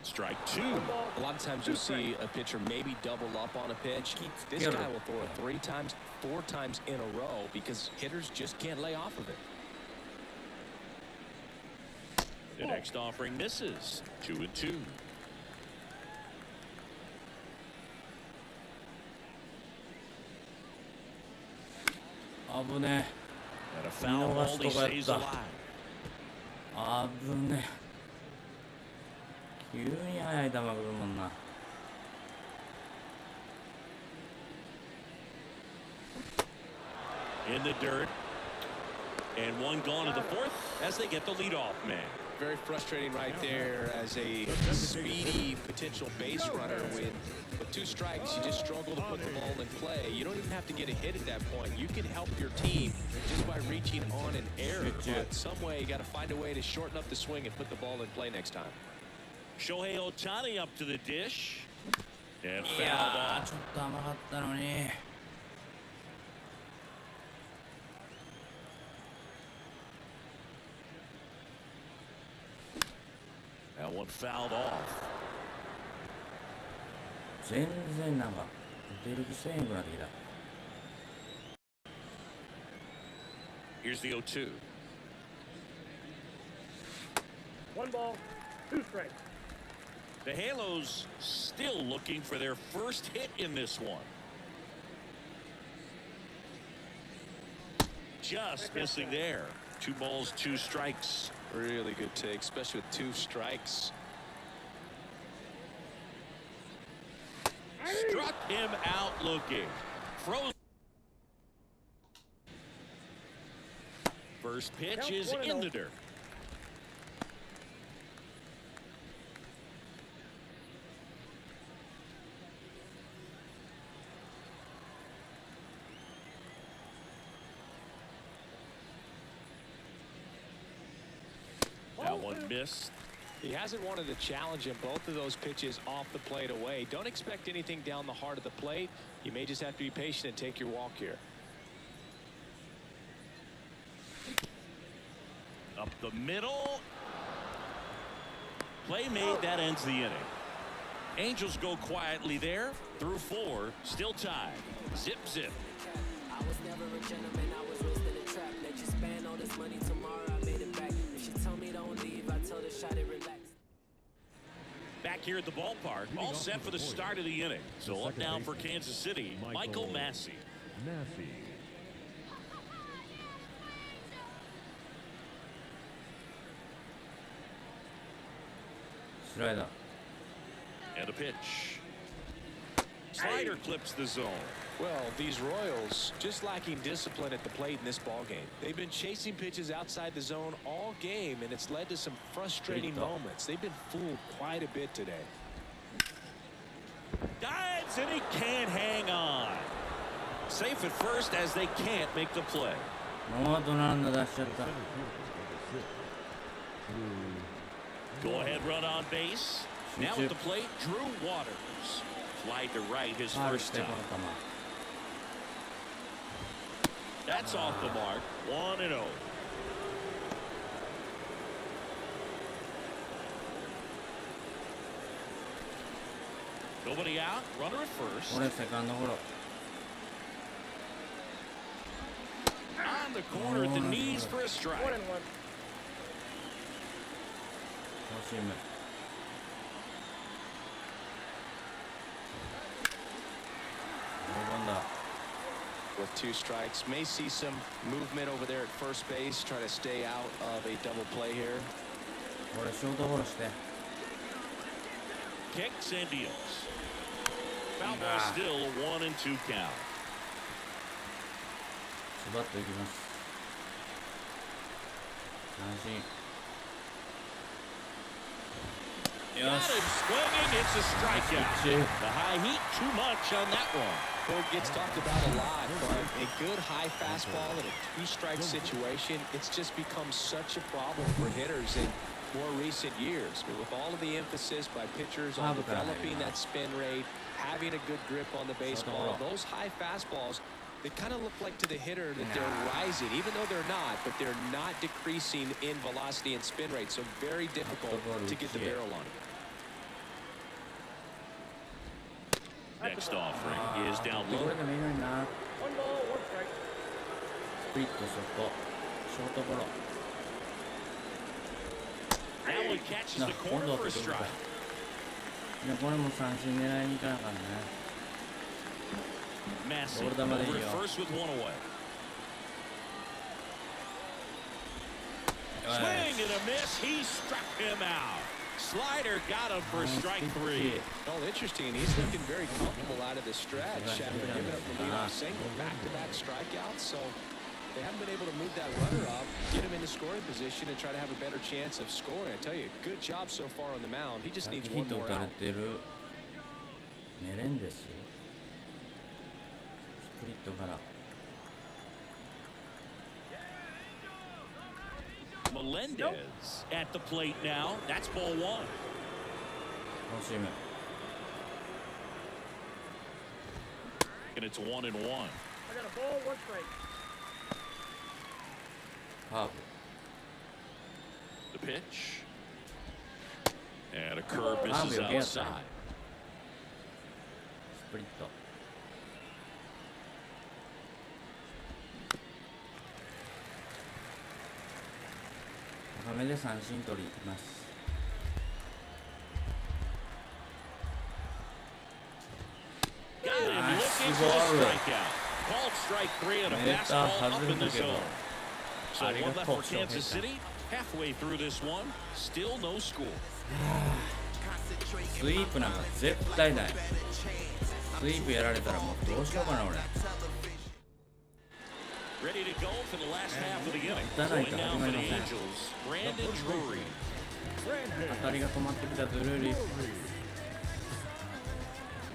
Strike 2. A lot of times you'll see a pitcher maybe double up on a pitch. This guy will throw it 3 times, 4 times in a row because hitters just can't lay off of it. The next offering misses. 2-2. Abu ne. And a foul ball, he stays alive. 危ね。急に速い球来るもんな。In the dirt. And one gone to the 4th as they get the leadoff man. Very frustrating right there as a speedy potential base runner with 2 strikes. You just struggle to put the ball in play. You don't even have to get a hit at that point. You can help your team just by reaching on an error. But some way, you got to find a way to shorten up the swing and put the ball in play next time. Shohei Ohtani up to the dish. And fouled off. ちょっと甘かったのに。That one fouled off. 全然なんか出る気せえへんくなってきた。 Here's the 0-2. 1 ball, 2 strikes. The Halos still looking for their first hit in this one. Just missing there. 2 balls, 2 strikes. Really good take, especially with 2 strikes. Struck him out looking. Frozen. First pitch is in the dirt. That one missed. He hasn't wanted to challenge him. Both of those pitches off the plate away. Don't expect anything down the heart of the plate. You may just have to be patient and take your walk here. Up the middle. Play made. That ends the inning. Angels go quietly there. Through 4. Still tied. Zip, zip. I was never a gentleman. I was raised in a trap. Let you spend all this money tomorrow. I made it back. If she told me don't leave, I told her shot it, relax. Back here at the ballpark, all set for the start of the inning. So up now for Kansas City, Michael Massey. Slider. And a pitch. Slider clips the zone. Well, these Royals just lacking discipline at the plate in this ball game. They've been chasing pitches outside the zone all game, and it's led to some frustrating moments. They've been fooled quite a bit today. Dives, and he can't hang on. Safe at first as they can't make the play. ノーアウトランナー出しちゃった。 Go ahead run on base. Now at the plate, Drew Waters. Fly to right his first time. That's off the mark. 1-0. Nobody out. Runner at first. これセカンドゴロ。 On the corner at the knees for a strike. フォーシーム。 With 2 strikes, may see some movement over there at first base, try to stay out of a double play here. これショートゴロして。 Kicks and deals. Foul ball still a 1-2 count. ズバッといきます。三振。 Got him swinging. It's a strikeout. The high heat, too much on that one. Well, it gets talked about a lot, but a good high fastball in a 2-strike situation, it's just become such a problem for hitters in more recent years. But with all of the emphasis by pitchers on developing that spin rate, having a good grip on the baseball, those high fastballs, they kind of look like to the hitter that they're rising, even though they're not, but they're not decreasing in velocity and spin rate, so very difficult to get the barrel on it. Next offering is down low. これでもいいのにな。スプリット外。ショートゴロ。 Now he catches the corner for a strike. いやこれも三振狙いに行かなあかんね。 Massey over at first with 1 away. Swing and a miss. He struck him out. Slider got him for strike 3. Well, interesting. He's looking very comfortable out of the stretch after giving up the leadoff single, back-to-back strikeouts. So they haven't been able to move that runner up, get him in the scoring position, and try to have a better chance of scoring. I tell you, good job so far on the mound. He just needs one more out. メレンデス。スプリットから。 Melendez at the plate now. That's ball 1. フォーシーム。 And it's 1-1. I got a ball, 1 strike. カーブ。 The pitch. And a curve misses outside. スプリット。 高めで三振取ります。 Got him looking for a strikeout. Called strike 3 and a fastball up in the zone. So 1 left for Kansas City. Halfway through this one, still no score. スイープなんか絶対ない。スイープやられたらもうどうしようかな俺。 Ready to go for the last half of the inning. 打たないと Going 始 down ま for り the ません。 Angels, Brandon Drury. 当たりが止まってきたドルーリー。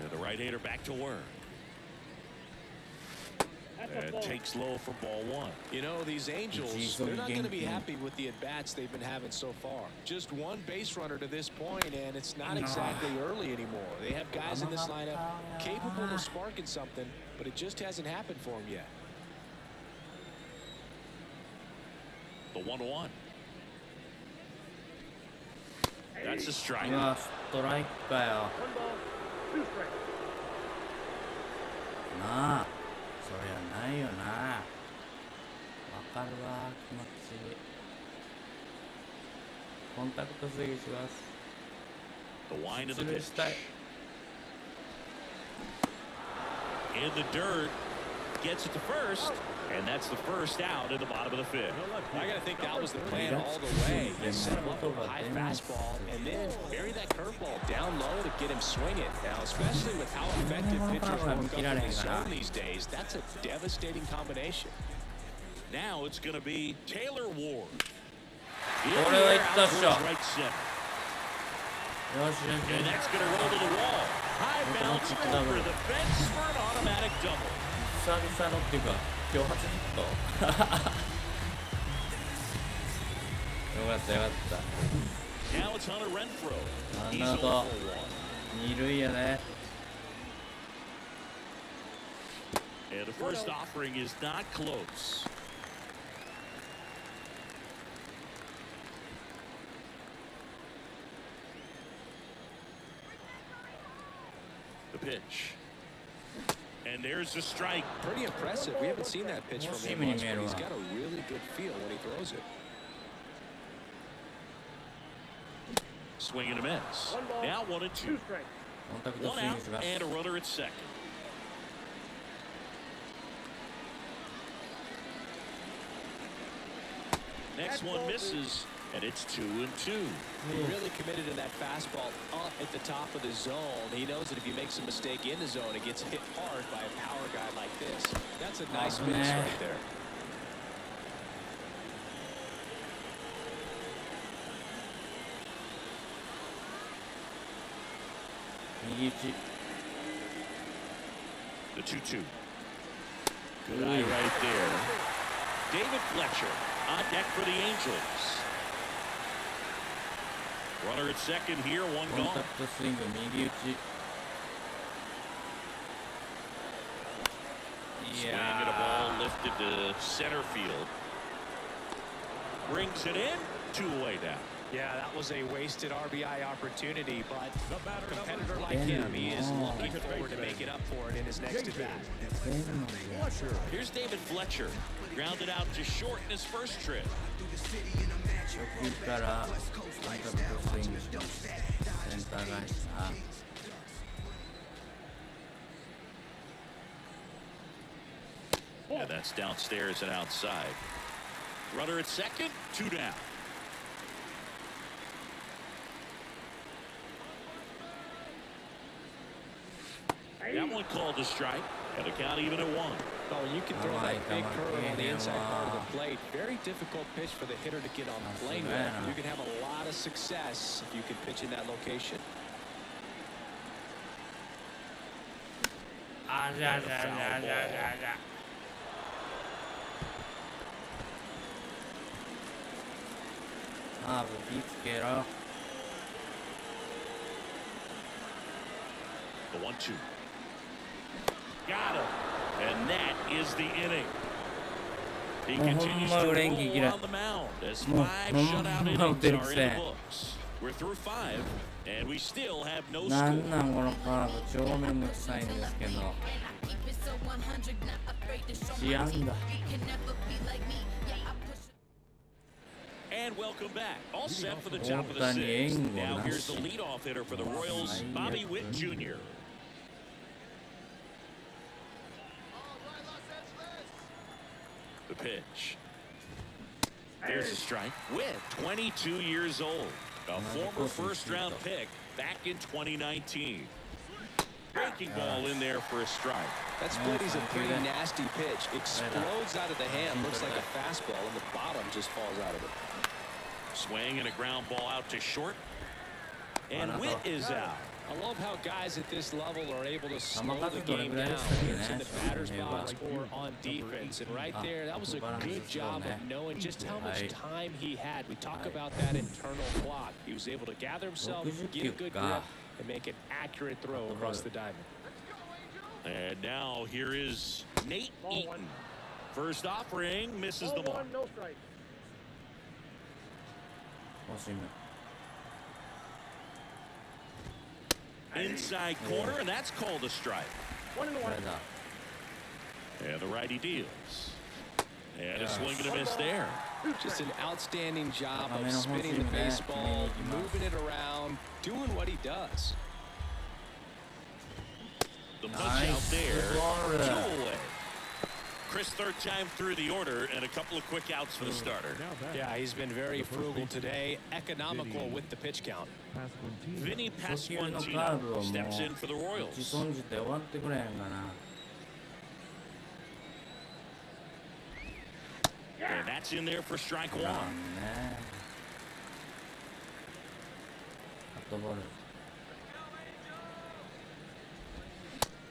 And the right-hander back to work. And takes low for ball one. You know, these Angels, they're not going to be happy with the at-bats they've been having so far. Just one base runner to this point, and it's not exactly early anymore. They have guys in this lineup capable of sparking something, but it just hasn't happened for them yet. The 1-1. That's a strike. ストライクかよ。 One ball, two strikes. なあ、そりゃないよな。わかるわ、気持ちいい。コンタクト制御します。 The wind of the 失礼 pitch. したい。 In the dirt. Gets it to first. And that's the first out in the bottom of the fifth. I got to think that was the plan all the way. Set him up with a high fastball and then bury that curveball down low to get him swinging. Now, especially with how effective pitchers work up in the zone these days, that's a devastating combination. Now it's going to be Taylor Ward. これは行ったっしょ。 Right center. よしよし And that's going to roll to the wall. High bounce over the fence for an automatic double. 久々のっていうか今日初ヒットよかったよかった Now it's Hunter Renfroe. ワ He's ンアウ 0 for ト 1. 二塁やね And the first offering is not close. The pitch. And there's the strike. Pretty impressive. We haven't seen that pitch from him much, but he's got a really good feel when he throws it. Swing and a miss. One ball, Now 1-2. two strikes. コンタクト One スイン out グします and a runner at second. Next one misses, and it's 2-2. He really committed to that fastball up at the top of the zone. He knows that if he makes a mistake in the zone, it gets hit hard by a power guy like this. That's a nice miss right there. The 2-2. Good eye right there. David Fletcher on deck for the Angels. Runner at second here, one コンタ gone. クトスイング右打ち Swing and a ball lifted to center field. Brings it in, 2 away now. Yeah, that was a wasted RBI opportunity, but a competitor like him, he is looking forward to make it up for it in his next at-bat. Here's David Fletcher. Grounded out to short in his first trip. 初球からコンタクトスイングしますセンター返しな And that's downstairs and outside. Runner at second, 2 down. That one called a strike, and a count even at 1. Oh, you can throw that big curve on the inside part of the plate. Very difficult pitch for the hitter to get on the plane with. You can have a lot of success if you can pitch in that location. The 1-2. Got him. And that is the inning. He continues to roll on the mound as 5 shutout innings are in the books. We're through 5, and we still have no なんな score. んこのカーブ超めんどくさいんですけど治安だ And welcome back. All set for the top of the 6th. Now here's the leadoff hitter for the Royals, Bobby Witt Jr. The pitch. There's a strike. Witt, 22 years old. A former first-round pick back in 2019. Breaking ball in there for a strike. That split is a pretty nasty pitch. Explodes out of the hand, looks like a fastball, and the bottom just falls out of it. Swing and a ground ball out to short. And Witt is out. I love how guys at this level are able to slow the game down, whether it's in the batter's box or on defense. And right there, that was a good job of knowing just how much time he had. We talk about that internal clock. He was able to gather himself, get a good grip, and make an accurate throw across the diamond. And now here is Nate Eaton. First offering, misses the mark. No strike. Inside corner, and that's called a strike. 1-1. And the righty deals. And a swing and a miss there. Just an outstanding job of spinning the baseball, moving it around, doing what he does. The punch out there, two away. Chris, third time through the order, and a couple of quick outs for the starter. Yeah, he's been very frugal today, economical with the pitch count. Vinny Pasquantino steps in for the Royals. And that's in there for strike one.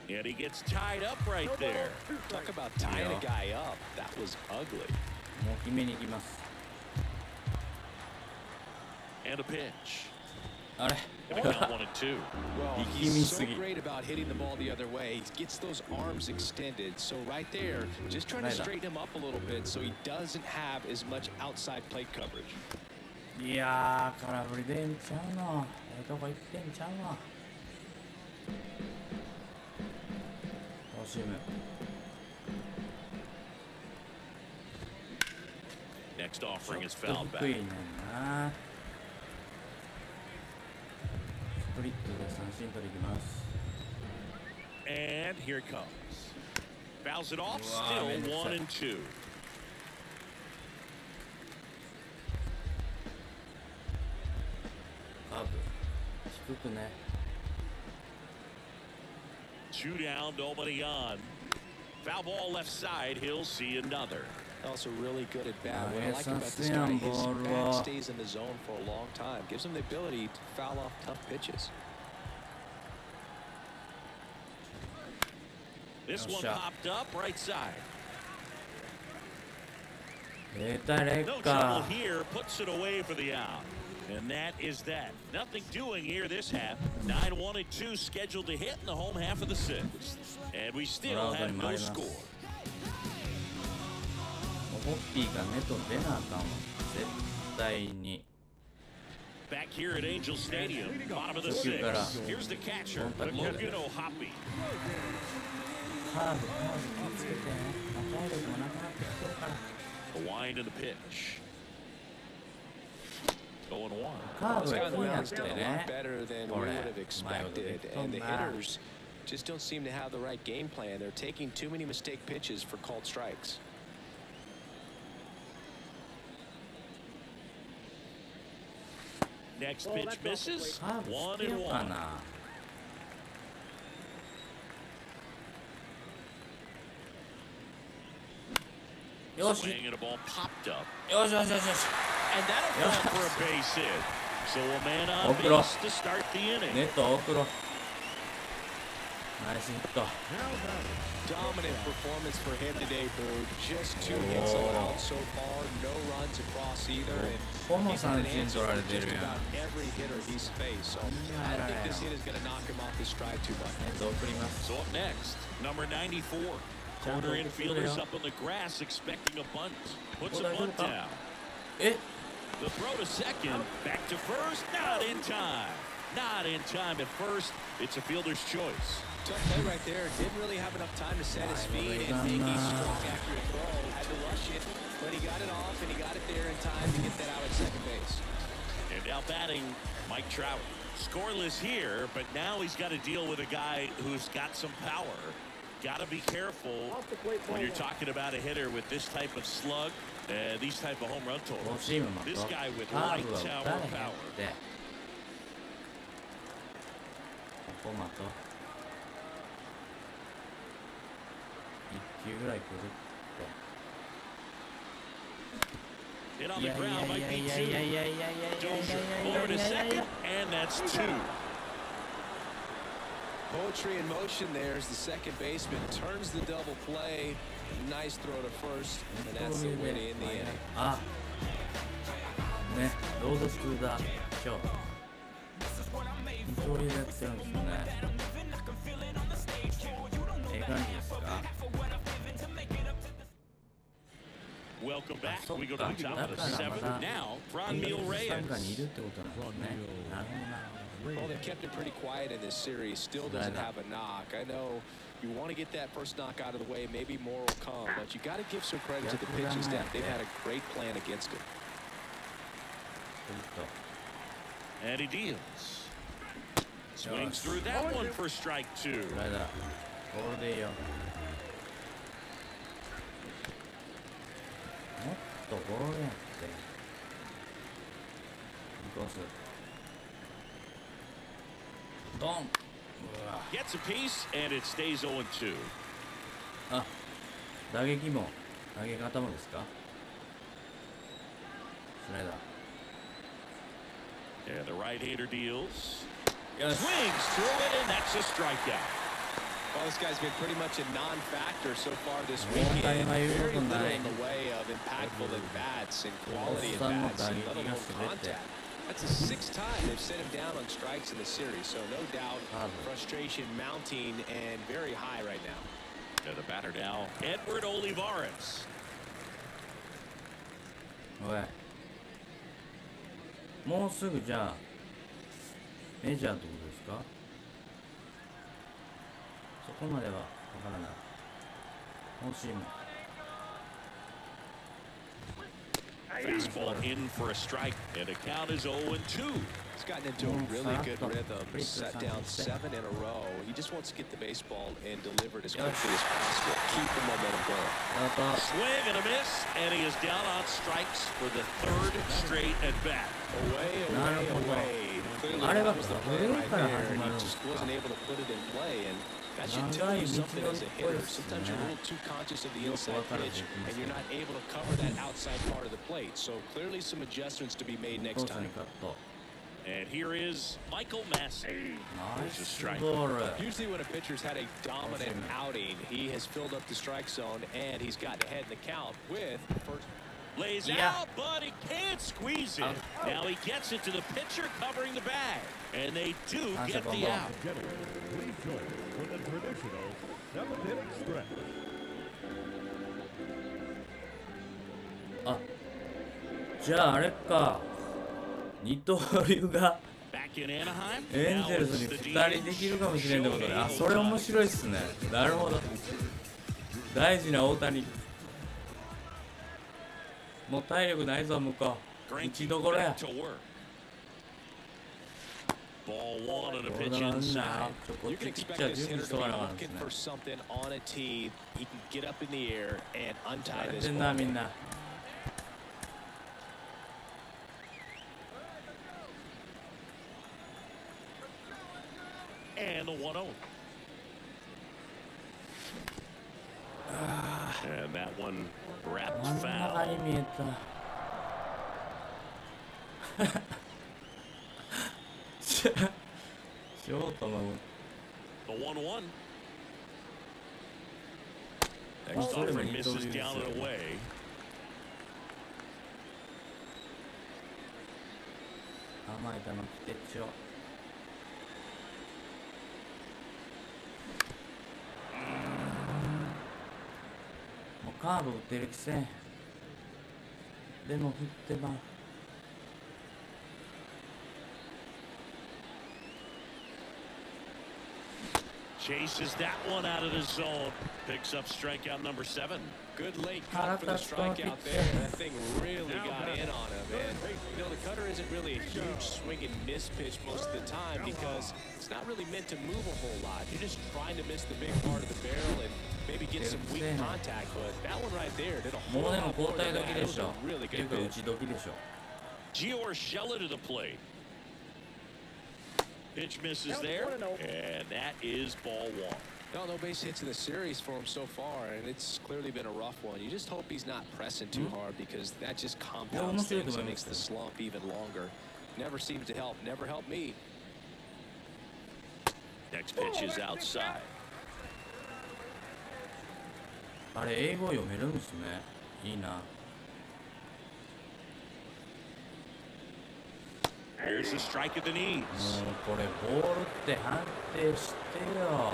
And he gets tied up right there. Talk about tying a guy up. That was ugly. And a pitch. Well, he's so great about hitting the ball the other way. He gets those arms extended. So right there, just trying to straighten him up a little bit so he doesn't have as much outside plate coverage. Next offering is fouled back. And here it comes. Fouls it off, still 1-2. Two down, nobody on. Foul ball left side, he'll see another. Also really good at bat. What I like about this guy, his bat stays in the zone for a long time. Gives him the ability to foul off tough pitches. This one popped up right side. No trouble here, puts it away for the out. And that is that. Nothing doing here this half. 9-1-2 scheduled to hit in the home half of the sixth. And we still have no score. Back here at Angel Stadium, bottom of the sixth. Here's the catcher, Logan O'Hoppe. A wind of the pitch. 0-1. It's gotten bounced a lot better than we would have expected, and the hitters just don't seem to have the right game plan. They're taking too many mistake pitches for called strikes. Next pitch misses. 1-1. Swing and a ball popped up. And that'll fall for a base hit. So a man on base to start the inning. Dominant performance for him today, Boo. Just 2 hits allowed so far, no runs across either, and he's had an answer for just about every hitter he's faced. So I don't think this hit is going to knock him off his stride too much. So up next, number 94. Corner infielders up on the grass expecting a bunt. Puts a bunt down. The throw to second, back to first, not in time. Not in time at first. It's a fielder's choice. Tough play right there. Didn't really have enough time to set his feet and make a strong accurate throw. Had to rush it, but he got it off and he got it there in time to get that out at second base. And now batting, Mike Trout. Scoreless here, but now he's got to deal with a guy who's got some power. Got to be careful when you're talking about a hitter with this type of slug, these type of home run totals. This guy with light tower power. Hit on the ground might be 2. Dozier over to second, and that's 2. Poetry in motion there as the second baseman turns the double play. Nice throw to first, and that's the win in the inning. あ、ね、ロードストゥーザショー。二刀流でやってるんですよね。ええ感じですか？ Welcome back. We go to the top of the seventh now. Franmil Reyes. Well, they've kept it pretty quiet in this series. Still doesn't have a knock. I know you want to get that first knock out of the way. Maybe more will come, but you got to give some credit to the pitching staff. They've had a great plan against it. And he deals. Swings through that one for strike two. これでよ。もっとボールやって。インコース。ドン。うわ。Gets a piece and it stays 0-2. あ、打撃も投げ方もですか？スライダー。And the right-hander deals. Swings through it, and that's a strikeout. Well, this guy's been pretty much a non-factor so far this weekend. Very little in the way of impactful at-bats and quality at-bats, and let alone contact. That's the sixth time they've sent him down on strikes in the series, so no doubt frustration mounting and very high right now. And the batter now, Edward Olivares. おい。もうすぐじゃあメジャーってことですか？そこまではわからない。欲しいもん。Fastball in for a strike, and the count is 0-2. He's gotten into a really good rhythm. Set down 7 in a row. He just wants to get the baseball and deliver it as quickly as possible. Keep the momentum going. Swing and a miss, and he is down on strikes for the third straight at bat. Away. Clearly that was the play right there. He just wasn't able to put it in play, and that should tell you something as a hitter. Sometimes you're a little too conscious of the inside pitch, and you're not able to cover that outside part of the plate. So clearly some adjustments to be made next time. And here is Michael Massey. There's a strike. Usually when a pitcher's had a dominant outing, he has filled up the strike zone, and he's gotten ahead in the count with first. Lays out, but he can't squeeze it. Now he gets it to the pitcher covering the bag. And they do get the out. Please join for the traditional 7-inning stretch. あ、じゃああれか。二刀流がエンゼルスに2人できるかもしれんってことで、あ、それ面白いっすね。なるほど。大事な大谷。もう体力ないぞ、向こう。打ちどころや。Ball one and a pitch inside. You can expect this hitter to be looking for something on a tee. He can get up in the air and untie this ball. And the 1-0. And that one wrapped foul. ショートの The 1-1. Next offering misses down and away. Chases that one out of the zone. Picks up strikeout number 7. Good late cut for the strikeout there. That thing really got in on him. And you know, the cutter isn't really a huge swing and miss pitch most of the time because it's not really meant to move a whole lot. You're just trying to miss the big part of the barrel and maybe get some weak contact. But that one right there did a whole lot more than that. It was a really good pitch. Gio Urshela to the plate. Pitch misses there, and that is ball one. No base hits in the series for him so far, and it's clearly been a rough one. You just hope he's not pressing too hard because that just compounds things and makes the slump even longer. Never seems to help. Never helped me. Next pitch is outside. あれ英語読めるんですね。いいな。Here's a strike at the knees. もうこれボールって判定してよ。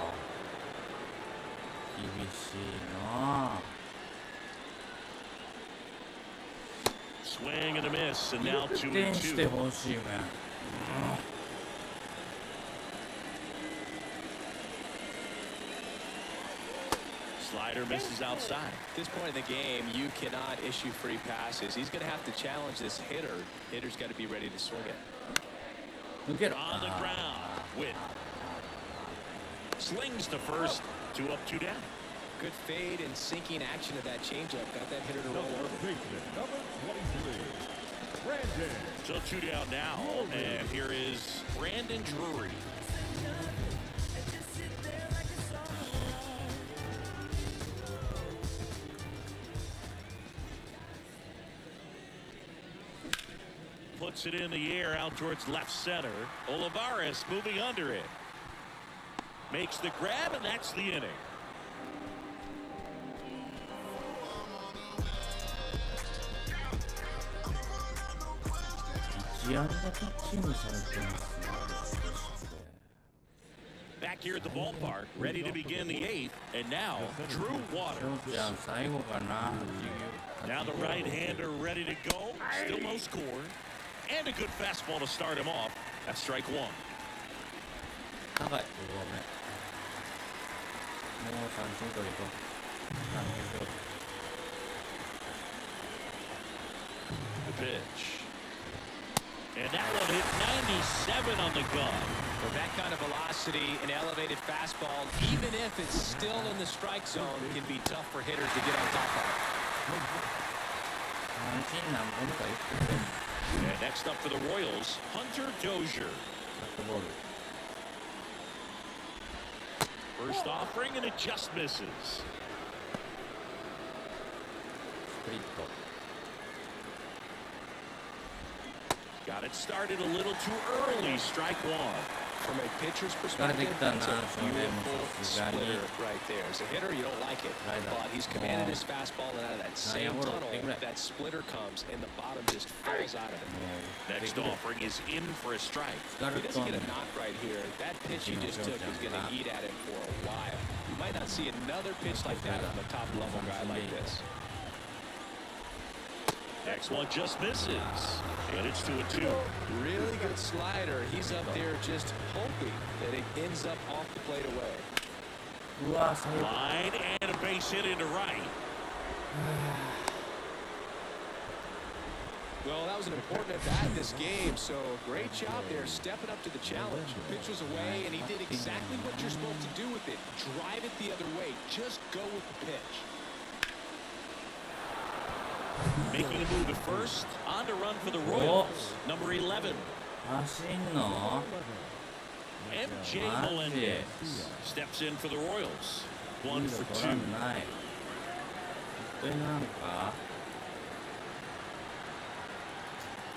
厳しいな。Swing and a miss, and now 1 2 点 and して 2. ほしいね。Slider misses outside. At this point in the game, you cannot issue free passes. He's going to have to challenge this hitter. Hitter's got to be ready to swing it. 抜けろ。 On the ground. Win. Slings to first. 2 up, 2 down. Good fade and sinking action of that changeup. Got that hitter to roll over. Number 23, Brandon. So 2 down now, and here is Brandon Drury. Puts it in the air out towards left center. Olivares moving under it. Makes the grab, and that's the inning. 1安打ピッチングされてますね。 Back here at the ballpark, ready to begin the 8th, and now Drew 翔 Waters. ちゃん最後かな。 Now the right-hander ready to go. Still no score. And a good fastball to start him off. That's strike 1. 高い。ごめん。もう三振取りと。三振取り。 The pitch. And that one hit 97 on the gun. With that kind of velocity, an elevated fastball, even if it's still in the strike zone, can be tough for hitters to get on top of. 三振何本か言ってる。 And next up for the Royals, Hunter Dozier. カットボール。 First offering, and it just misses. スプリット。 Got it started a little too early. Strike 1. From a pitcher's perspective, that's a beautiful splitter right there. As a hitter, you don't like it, but he's commanded his fastball, and out of that same tunnel, that splitter comes, and the bottom just falls out of it. Next offering is in for a strike. If he doesn't get a knock right here, that pitch he just took is going to eat at him for a while. You might not see another pitch like that on a top-level guy like this. Next one just misses, and it's 2 and 2. Really good slider. He's up there just hoping that it ends up off the plate away. うわ、最後。 Line and a base hit into right. Well, that was an important at-bat in this game, so great job there stepping up to the challenge. Pitch was away, and he did exactly what you're supposed to do with it. Drive it the other way. Just go with the pitch. Making a move to first, on to run for the Royals. Number 11, 走んの MJ Melendez steps in for the Royals. 1 for 2. 取らんない。本当になんか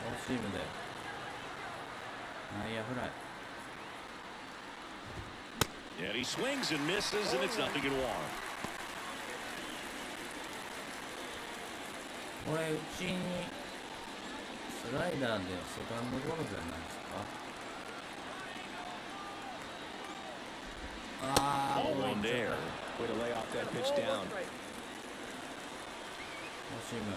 フォーシームで内野フライ。 And he swings and misses, and it's nothing in 1. これうちにスライダーでセカンドゴロじゃないですか。ああ、 Ball これ one いっちゃ there. った。 Way to lay off that pitch down. フォーシーム。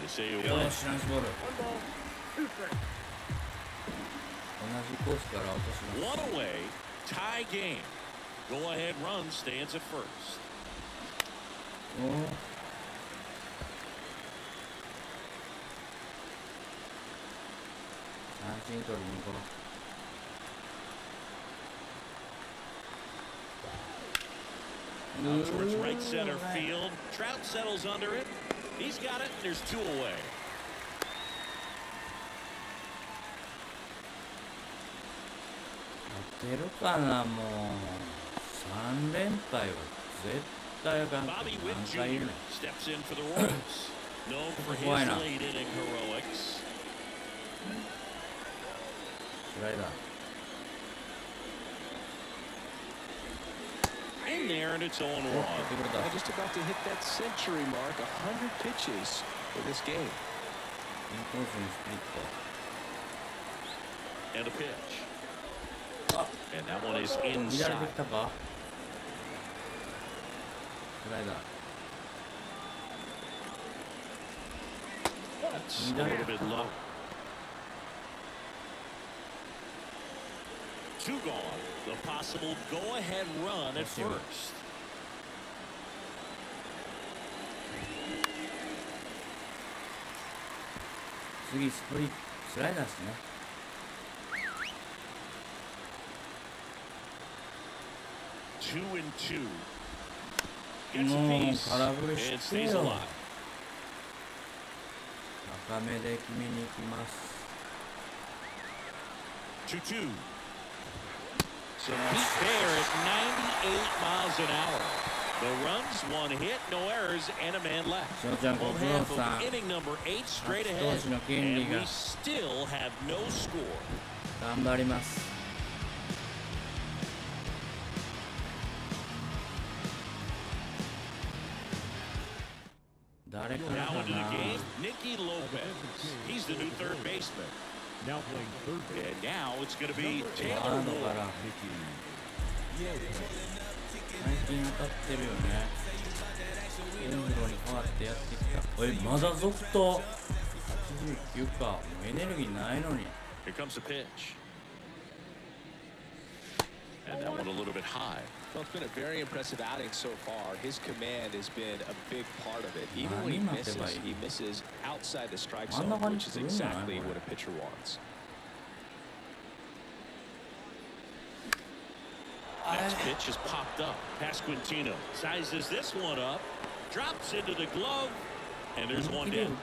They say it よ went. し、ナイスボール。 One ball, 2 strikes. 同じコースから落とします。 One away, tie game. Go ahead run stands at first. おー、三振取りに行こう。 Out towards right center field. Trout settles under it. He's got it. There's 2 away. 出るかな、もう。3連敗は絶対あかん。 Bobby Witt 何回言う Jr. ねん。 steps in for the Royals. Known for his Why not? late inning heroics. ライダー In there, and it's 0-1. Just about to hit that century mark, 100 pitches for this game. インコースにスプリット And a pitch. And that one is 乱れて inside. きたかスライダー That's a little bit low. 2 gone. The possible go-ahead run at first. 次スプリットスライダーですね 2-2. Gets a もう piece 空振り and して stays よ alive. 高めで決めに行きます 2-2. So Pete there at 98 miles an hour. The runs, 1 hit, no errors, and a man left. 翔ちゃんご One 苦労 half さ of ん inning number 8 straight 投 ahead, 手の権利 and が we still have no score. 頑張ります誰かな Now か into the な game, Nicky Lopez. He's the new third baseman. Now playing third base. And now it's going to be ワ Taylor ードか Moore. ら最近当たってるよねエンドに変わってやってきたまだ続投89かもうエネルギーないのに Here comes the pitch. And that one a little bit high. Well, it's been a very impressive outing so far. His command has been a big part of it. Even when he misses outside the strike zone, which is exactly what a pitcher wants. Next pitch is popped up. Pasquantino sizes this one up, drops into the glove, and there's one down.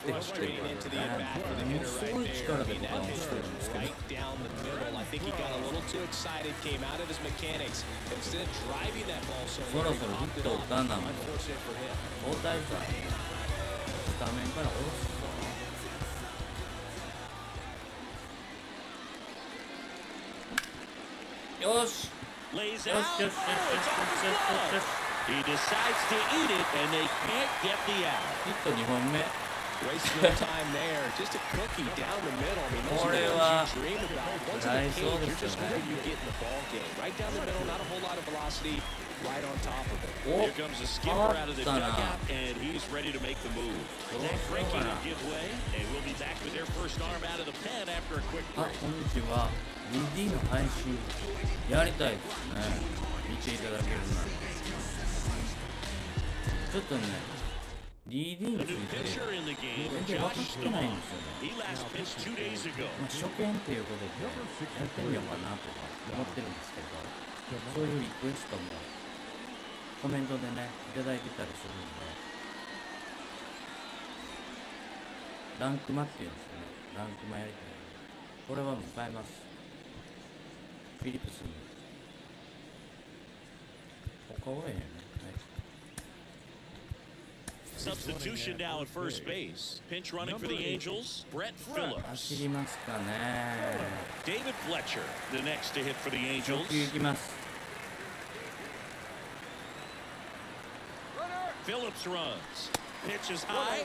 Frustrating into the at-bat for the hitter right there. I mean, that pitch was right down the middle. I think he got a little too excited, came out of his mechanics. Instead of driving that ball so hard, he popped it off. Unfortunate for him. 交代さスタメンから下ろすぞよし Lays よ out. しよしよしよしよし Oh, it's off his glove. He decides to eat it, and they can't get the out. ヒット2本目 Wasting no time there. Just a cookie down the middle. I mean, those are the ones you dream about. Once in the cage, you're just hoping you get in the ball game. Right down the middle, not a whole lot of velocity. Right on top of it. Here comes the skipper out of the dugout, and he's ready to make the move. That breaking will give way, and we'll be back with their first arm out of the pen after a quick あ、 break. こんにちは DD の配信やりたいですね見ていただけるならちょっとね DD に The つい new て pitcher in the game, 全然分か Josh ってないん Stahl. ですよね He last pitched 2 days ago. 初見っていうことでやってみようかなとか思ってるんですけどそういうリクエストもコメントでねいただいてたりするんでランクマっていうんですよねランクマやりたいこれはもう変えますフィリップスに他おれへんよね、はい Substitution now at first base. Pinch running for the Angels, Brett Phillips. 走りますかね David Fletcher, the next to hit for the 初 Angels. 球いきます Phillips runs. Pitch is high.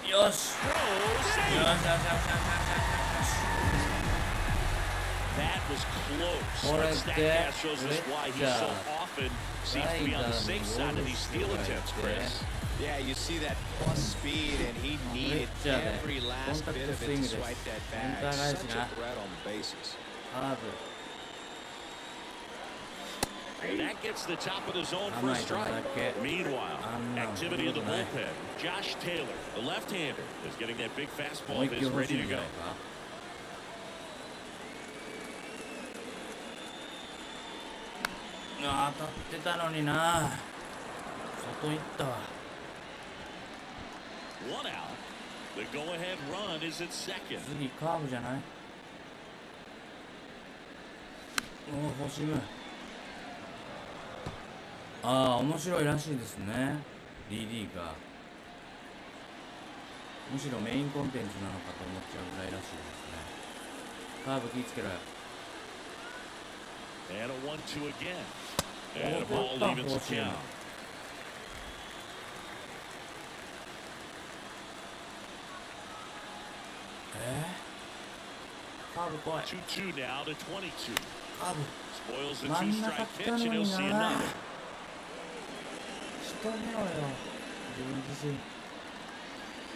よし Throw, よし save. よしよしよしよしよし That was close. What But a Statcast death shows us why he so often seems to be on the safe side of these steal attempts, Chris. Yeah, you see that plus speed, and he needed every last bit of it to swipe that bag. Such a threat on the bases. カーブ And that gets the top of the zone for a strike. Meanwhile, activity in the bullpen. Josh Taylor, the left-hander, is getting that big もう fastball 一 that 球 is 欲しい ready ん to じゃ go. ないか当たってたのにな外行ったわ One out. The go-ahead run is at second. 次カーブじゃないおお星むああ面白いらしいですね DD がむしろメインコンテンツなのかと思っちゃうぐらいらしいですねカーブ気ぃつけろよ。 And a 1-2 again. And a ball evens the count. カーブ怖い。 2-2 now to 22. カーブ Spoils the 真ん中 two-strike 来た pitch, の and に he'll see な。 another. 仕留めろよ、自分自身。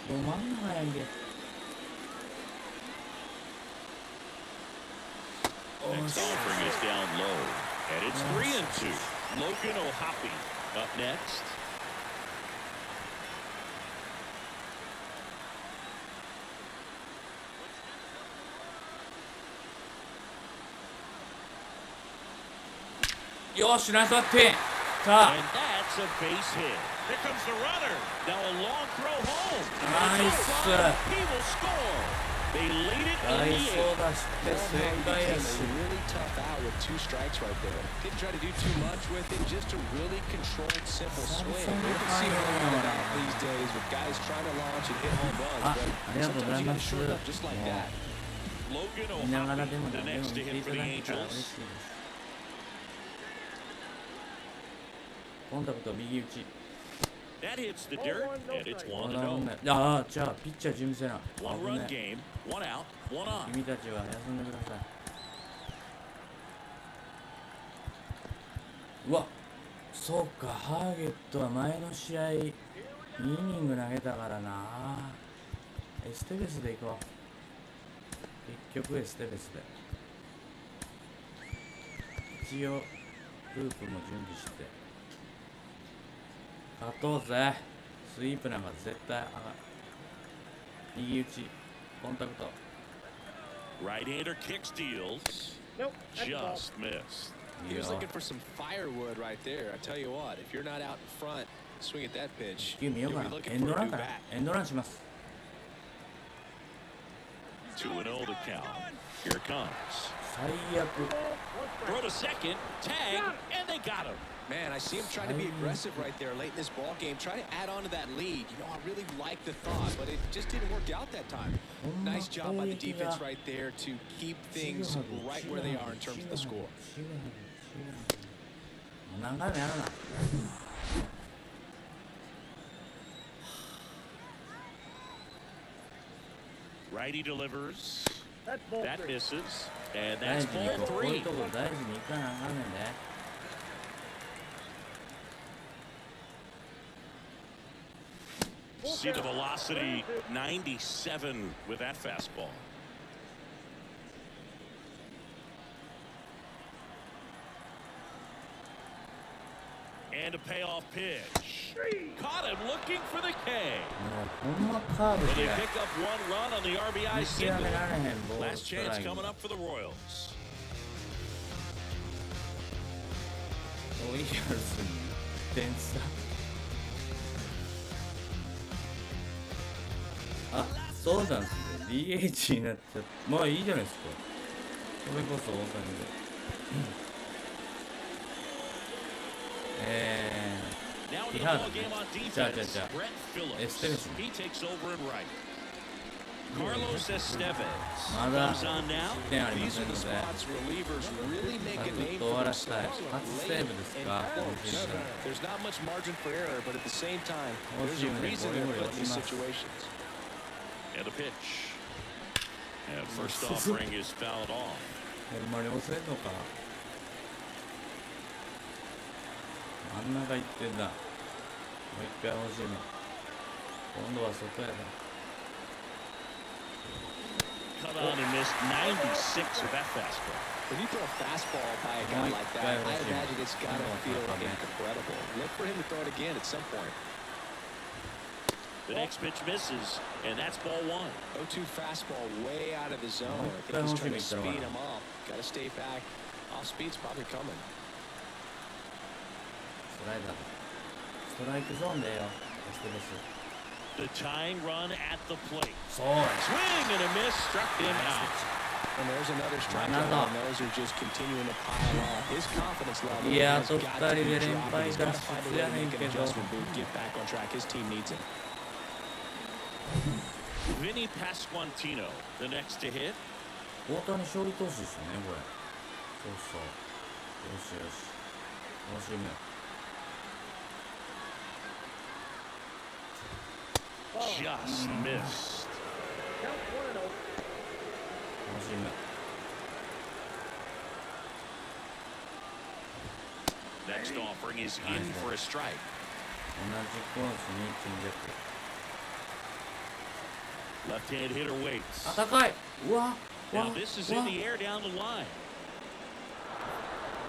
ど真ん中やんけ。 Next offering is down low, and it's 3-2. Logan O'Hoppe up next. Yosh, nice one, team. Top. And that's a base hit. Here comes the runner. Now a long throw home. Nice. He will score. They lead it in the ダイ eighth. ソー出して正解やし。 Really tough out with 2 strikes right there. Didn't try to do too much with it, just a really controlled, simple swing. We don't see it all out these days with guys trying to launch and hit home runs, but sometimes you got to short up just like that. Logan 見ながら O'Hoppe でも the 何でも next 見 to て hit い for た the だけたら嬉 Angels. しいです。コンタクト右打ち。 That hits the dirt, and it's あ 1-0. あ、じゃあピッチャー準備せな。 One 危 run ね game, 1 out, 1 on. 君たちは休んでください。うわ、そうか、ハーゲットは前の試合2イニング投げたからな。エステベスで行こう。結局エステベスで。一応ループも準備して。勝とうぜ。スイープなんか絶対上がる。右打ち、コンタクト。 Right-hander kick steals. Nope. That's a ball. Just missed. He was looking for some firewood right there. I tell you what, if you're not out in front, swing at that pitch, 見 you'll よう be かな。エ looking ンド for ラ a ン new かな。 bat. エンドランします。 2-0 to count. Here it comes. 最悪。 Throw to second, tag, and they got him. Man, I see him trying to be aggressive right there late in this ball game. Try to add on to that lead. You know, I really like the thought, but it just didn't work out that time. Nice job by the defense right there to keep things right where they are in terms of the score. 何回もやるな。 Righty delivers. That's ball That 3. misses. And 大 that's 事に ball こういう three. とこ大事にいかなあかんねんで。See the velocity, 97 with that fastball. And a payoff pitch. Caught him looking for the K. もうほんまカーブ But で they pick up one run on the RBI 見極 single. められへんボール Last ストラ chance イク。 coming up for the Royals. ロイヤルズに1点差。あ、そうなんですね。DH になっちゃって。まあいいじゃないですか。それこそ大谷で。Now in リ the ハー ball ド game on じゃあ defense, Brett エステベ Phillips. ス He takes over in right. Carlos Estevez まだ comes on now. 失点ありま These せ are んの the で、 spots relievers really make サ a クッ name と for 終わらしたい。 themselves 初セーブですか、今シーズン。 There's not much margin for error, but at the same time, Well, there's see, a when they reason go they're in, put in these we'll see. situations. And a pitch. And first offering is fouled off. ほんまに押せんのか。真ん中行ってんだ。もう一回欲しいの。今度は外やな。 Cut on and missed 96 with that fastball. When you throw a fastball by a guy like that, I imagine it's got to feel incredible. Look for him to throw it again at some point. The next pitch misses, and that's ball one. 0-2 fastball way out of the zone. I think he's trying to speed him up. Got to stay back. Off speed's probably coming. スライダー。ストライクゾーンでよ。エステベス。 The tying run at the plate. そうや。 Swing and a miss, struck him out. And there's another strikeout, and those are just continuing to pile on. His confidence level Yeah, has got to be dropping. He's got to find a way to make an 2人で連敗脱出やねんけど。 adjustment move, get back on track. His team needs it. Vinny Pasquantino, the next to hit. 大谷勝利投手ですよね、これ。そうそう。よしよし。楽しみ。Just missed. 楽しみ。Next offering is in for a strike. 同じコースにチェンジアップ。 Left-hand hitter waits. あ、高い。うわ。Now this is in the air down the line.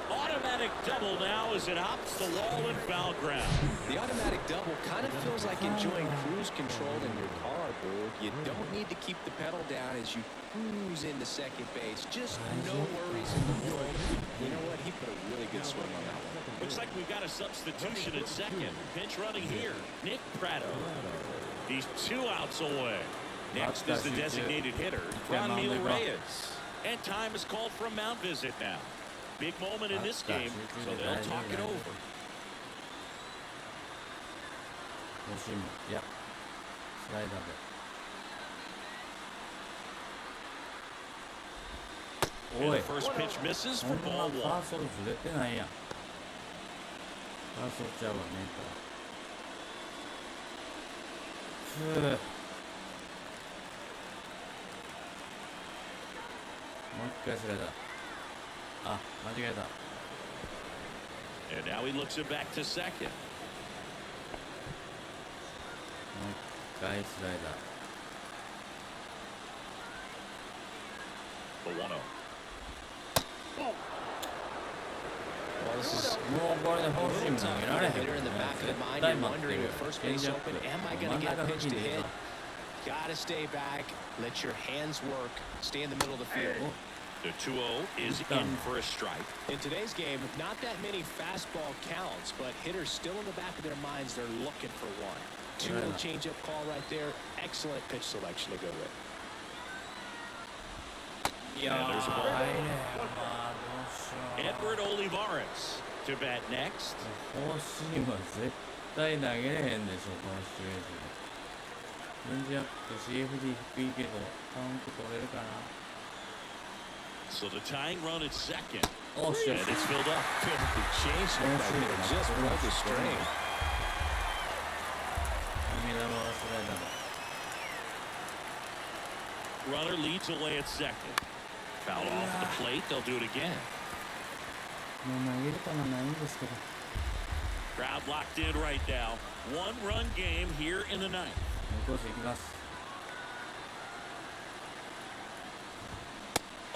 Automatic double now as it hops the wall in foul ground. The automatic double kind of feels like enjoying cruise control in your car, Boog. You don't need to keep the pedal down as you cruise into second base. Just no worries in the world. You know what? He put a really good swing on that one. Looks like we've got a substitution at second. Pinch running here. Nick Pratto. He's 2 outs away. Next is the designated hitter, Mlb Reyes. And time is called for a mound visit now. Big moment in this game, so they'll talk it over. 楽しみ。いや、スライダーで。おい。 And the first pitch misses こ for んな ball ファ one. ーストずれてないやん。ファーストちゃうわね。ふぅ。もう一回スライダー。あ、間違えた。 And now he looks it back to second. もう一回スライダー。 The 1-0. Well, this is もうこれでフォーシーム投げられへん。 hitter in the back of the mind. 絶対 You're 待ってる wondering よ with first チェン base ジアップ open, am I 真 going ん to get 中 a 付 pitch 近 to で hit? さ Got to stay back. Let your hands work. Stay in the middle of the field. The 2-0 is in for a strike. In today's game, not that many fastball counts, but hitters still in the back of their minds, they're looking for one. 2-0 changeup call right there. Excellent pitch selection to go with. いやー、 And there's a ball. 入れへんわ。どうしよう。 Edward Olivares to bat next. フォーシームは絶対投げれへんでしょ、このシチュエーション。チェンジアップ CFD 低いけど、カウント取れるかな。 So the tying run at second. おっしゃ。 And it's filled up. Change right there. Just broke the string. 目玉はスライダーだ。 Runner leads away at second. Foul off the plate. They'll do it again. もう投げる球ないんですけど。 Crowd locked in right now. 1-run game here in the ninth. コース行きます。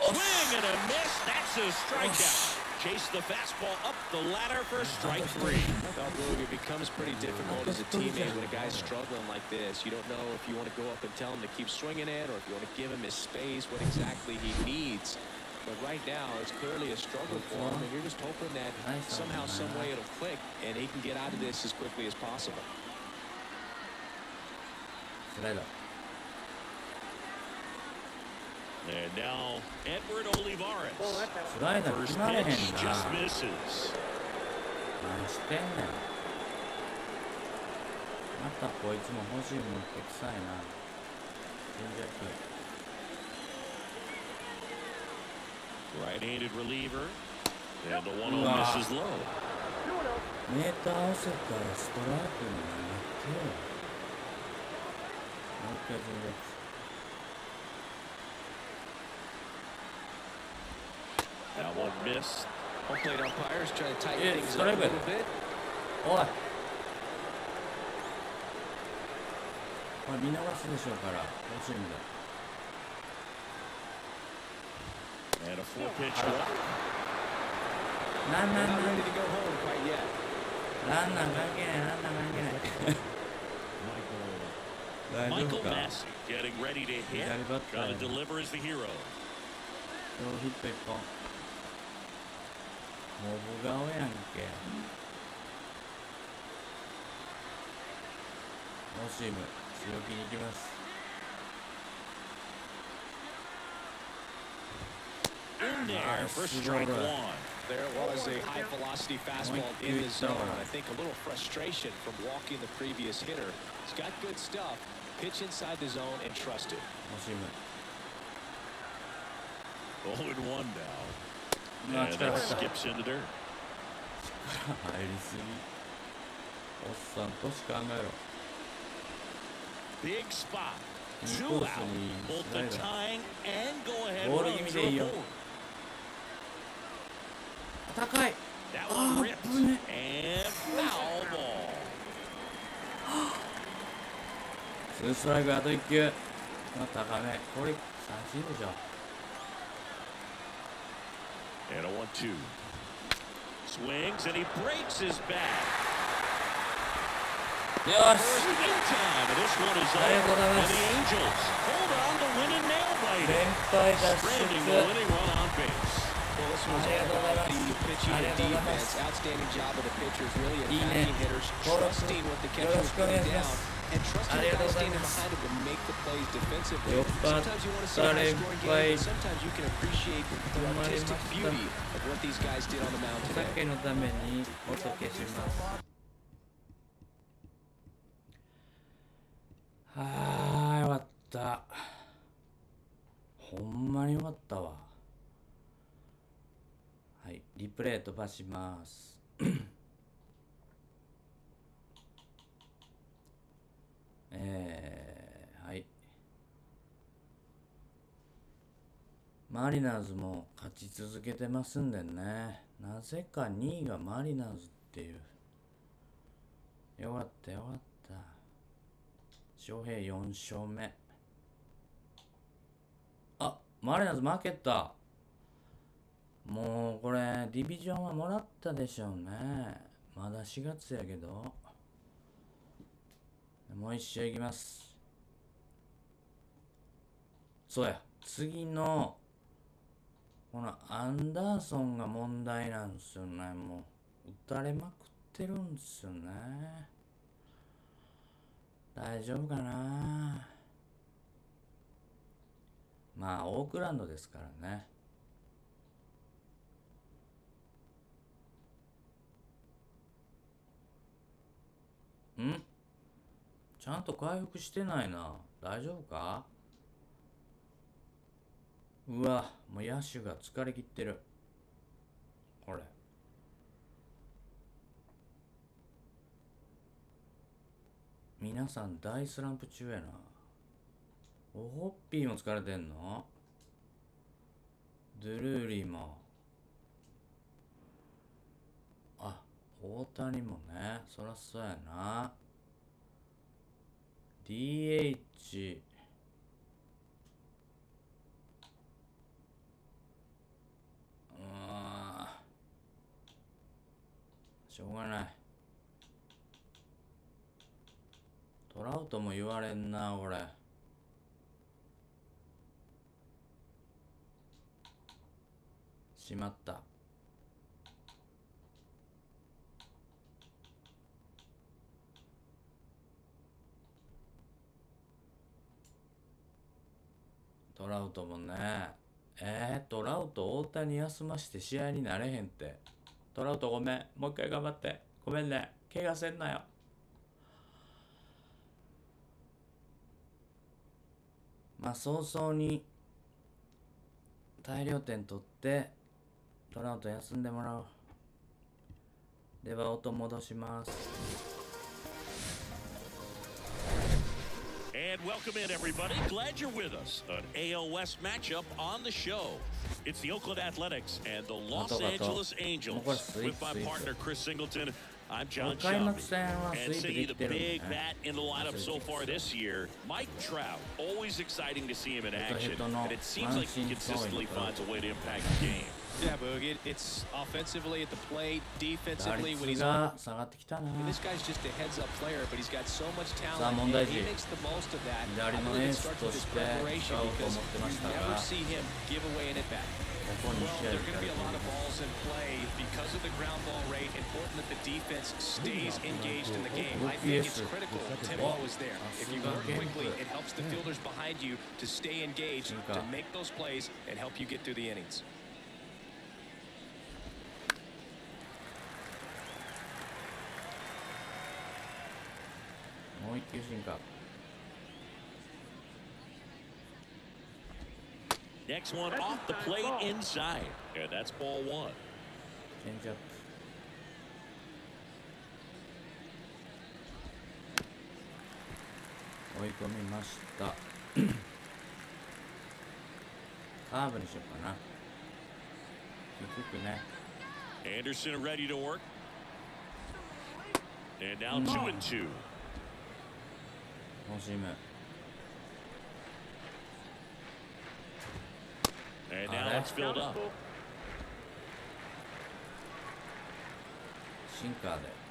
Swing and a miss. That's a strikeout. Chase the fastball up the ladder for strike 3. Well, Boog, it becomes pretty difficult as a teammate when a guy's struggling like this. You don't know if you want to go up and tell him to keep swinging it or if you want to give him his space, what exactly he needs. But right now, it's clearly a struggle for him, and you're just hoping that somehow, some way it'll click, and he can get out of this as quickly as possible. スライダー。 And now Edward Olivares. スライダー First 決まれへんな。 pitch just misses. 何してんねん。またこいつも欲しいもんって臭いな。チェンジアップ。 Right-handed reliever. And the 1-0 misses low. メーター合わせたらストライクになってよ。もう一回チェンジアップ。 That one missed. Home plate umpires try to tighten Yeah, things up a little bit. おい。これ見逃すでしょうから、欲しいんだ。 And a 4-pitch walk. なん Not ready to go home quite yet. 関係ない、関係ない。大丈夫 Michael か Massey getting ready to hit. Got to deliver as the hero. 今日ヒット1本。モブ顔やんけ。オシム、強気に行きます。 In there for strike 1. There was a high-velocity fastball in the zone. I think a little frustration from walking the previous hitter. He's got good stuff. Pitch inside the zone and trust it. オシム。0-1 now. まあ And 力 that 入った skips into dirt. 入りすぎ。おっさん年考えろ。 Big spot. イン Two コー out. スに Both スライ the ダー。 tying and go-ahead ボール runs 気味 are でいいよ。 aboard. 高い。 That あ one あ、 ripped 危ね。 and foul ball. ツーストライクあと1球。まあ高め。これ三振でしょ。 And a 1-2. Swings and he breaks his bat. よ First し。 in time, and this one is up. ありがとうございま And す。 the Angels hold on to win and nail 連 biter. 敗脱 Stranding the 出。 winning run on base. Well, this was all about the pitching and defense. Outstanding job of the pitchers, really attacking hitters, trusting what the catcher was putting down, and trusting the guys standing behind him to make the plays defensively. Sometimes you want to see a high-scoring game, but sometimes you can appreciate the artistic beauty of what these guys did on the mound お today. 酒のために音消します。はあ、よかった。ほんまによかったわ。はい、リプレイ飛ばします。はい。マリナーズも勝ち続けてますんでね。なぜか2位がマリナーズっていう。よかったよかった。翔平4勝目。あ、マリナーズ負けた。もうこれディビジョンはもらったでしょうね。まだ4月やけど。もう一試合いきます。そうや、次のこのアンダーソンが問題なんですよね。もう打たれまくってるんですよね。大丈夫かな。まあオークランドですからね。ん？ちゃんと回復してないな。大丈夫か？うわ、もう野手が疲れきってる。これ。皆さん大スランプ中やな。オホッピーも疲れてんの？ドゥルーリーも。あ、大谷もね。そらそうやな。DH。しょうがない。トラウトも言われんな、俺。しまった。トラウトもね。トラウト大谷休まして試合になれへんって。トラウトごめん。もう一回頑張って。ごめんね。怪我せんなよ。まあ早々に大量点取ってトラウト休んでもらおう。では音戻します。And welcome in, everybody. Glad you're with us. An AL West matchup on the show. It's the Oakland Athletics and the Los Angeles Angels. With my partner, Chris Singleton, I'm John Shelby. And seeing the big bat in the lineup so far this year, Mike Trout. Always exciting to see him in action. And it seems like he consistently finds a way to impact the game. Yeah, Boog, it's offensively at the plate, defensively when he's on. This guy's just a heads-up player, but he's got so much talent, and he makes the most of that. I believe it starts with his preparation because you never see him give away an at-bat. Well, there are going to be a lot of balls in play because of the ground ball rate. Important that the defense stays engaged in the game. I think it's critical. Tempo is there. If you work quickly, it helps the fielders behind you to stay engaged, to make those plays, and help you get through the innings. もう一球進化。Next one off the plate inside. And that's ball one. チェンジアップ。追い込みました。カーブにしようかな。低くね。Anderson ready to work. And now 2-2. フォーシーム。And now it's filled up. シンカーで。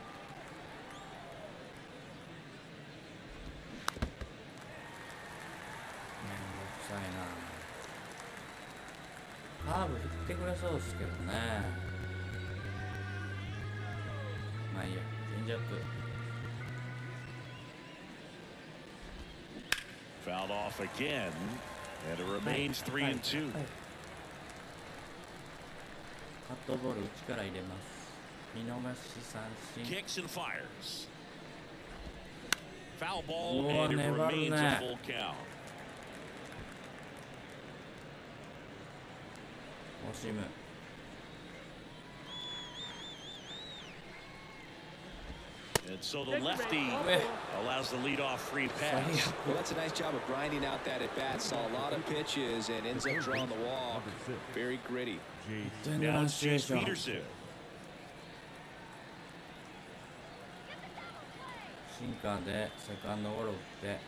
カーブ振ってくれそうですけどね。まあいいや、チェンジアップ。Fouled off again, and it remains 3-2. カットボール内から入れます。見逃し三振。Kicks and fires. Foul ball, and it remains a full count. オシム。And so the lefty allows the leadoff free pass. Well, that's a nice job of grinding out that at bat. Saw a lot of pitches and ends up drawing the wall. Very gritty. Now it's Chase Peterson. シンカーでセカンドゴロ打って。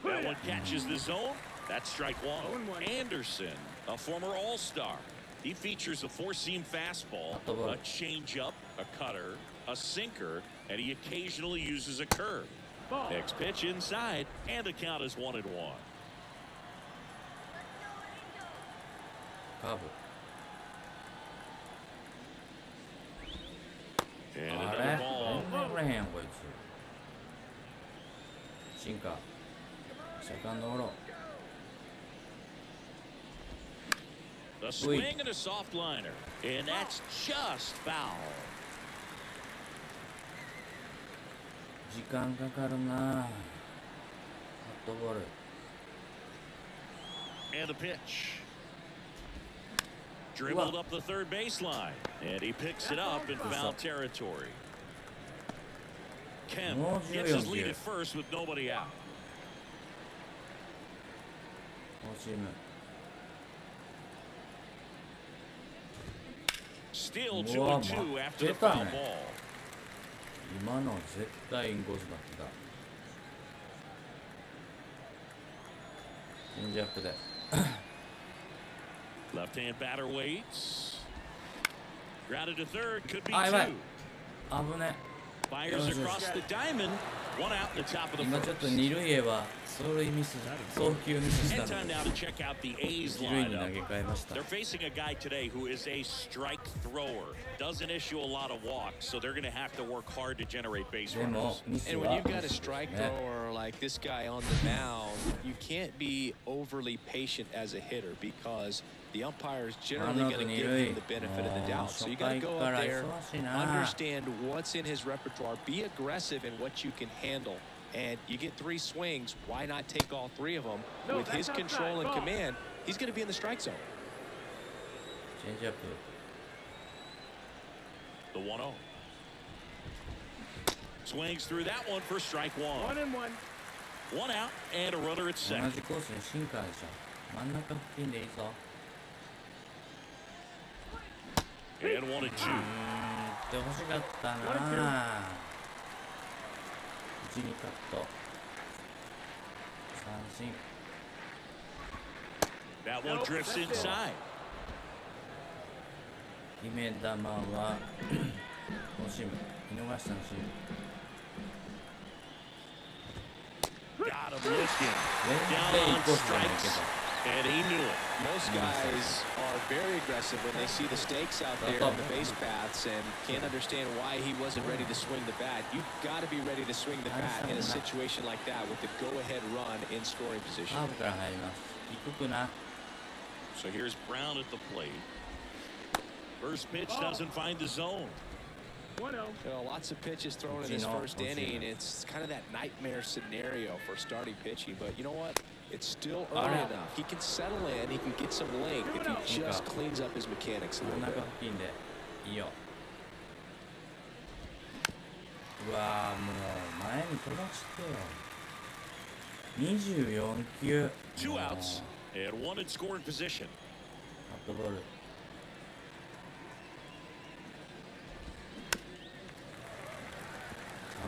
That one catches the zone. That's strike one. Anderson, a former All-Star. He features a four-seam fastball, a changeup, a cutter, a sinker, and he occasionally uses a curve. Next pitch inside, and the count is 1-1. カーブ。And あ another れ？ ball. 全然振れへんやんこいつ。シンカー。セカンドゴロ。A swing and a soft liner, and that's just foul. 時間かかるな。カットボール。And the pitch. Dribbled up the third baseline, and he picks it up in foul territory. Kemp gets his lead at first with nobody out. フォーシーム。Still 2-2 after the foul ball. 今の絶対インコースバックだ。チェンジアップで。Left-hand batter waits. Grounded to third, could be あ、やばい。 two. 危ね。 Fires across the diamond. One out in the top of the 今ちょっと first. 二塁へは走塁ミス、送球ミスし And た time ので now to check out the A's 一塁に投 lineup. げ替えました。 They're facing a guy today who is a strike thrower. Doesn't issue a lot of walks, so they're going to have to work hard to generate base でも runners. ミス And when は you've got a ミス strike ね。 thrower like this guy on the mound, you can't be overly patient as a hitter because the umpire is generally going to give him the benefit of the doubt. So you got to go up there, understand what's in his repertoire, be aggressive in what you can handle. And you get three swings, why not take all three of them? With his control and command, he's going to be in the strike zone. チェンジアップ。 The 1-0. Swings through that one for strike one. 1-1. One out and a runner at 同 second. じコースにシンカーでしょ。真ん中付近でいいぞ。 And 1-2. って欲しかったな。1、2カット。三振。 That one drifts inside. 決め球は惜しむ。見逃し三振。 Got him looking. 全 Down 然いい on コースじゃないけ strikes. ど。 And he knew it. Most guys are very aggressive when they see the stakes out there on the base paths and can't understand why he wasn't ready to swing the bat. You've got to be ready to swing the bat in a situation like that with the go-ahead run in scoring position. カーブから入ります。低くな。 So here's Brown at the plate. First pitch doesn't find the zone. You know, lots of pitches thrown in this first inning. It's kind of that nightmare scenario for starting pitching. But you know what? It's still early enough. He can settle in. He can get some length if he just cleans up his mechanics a little bit. いいよ。うわー、もう前に飛ばしてよ。24球。Two outs and one in scoring position. カットボール。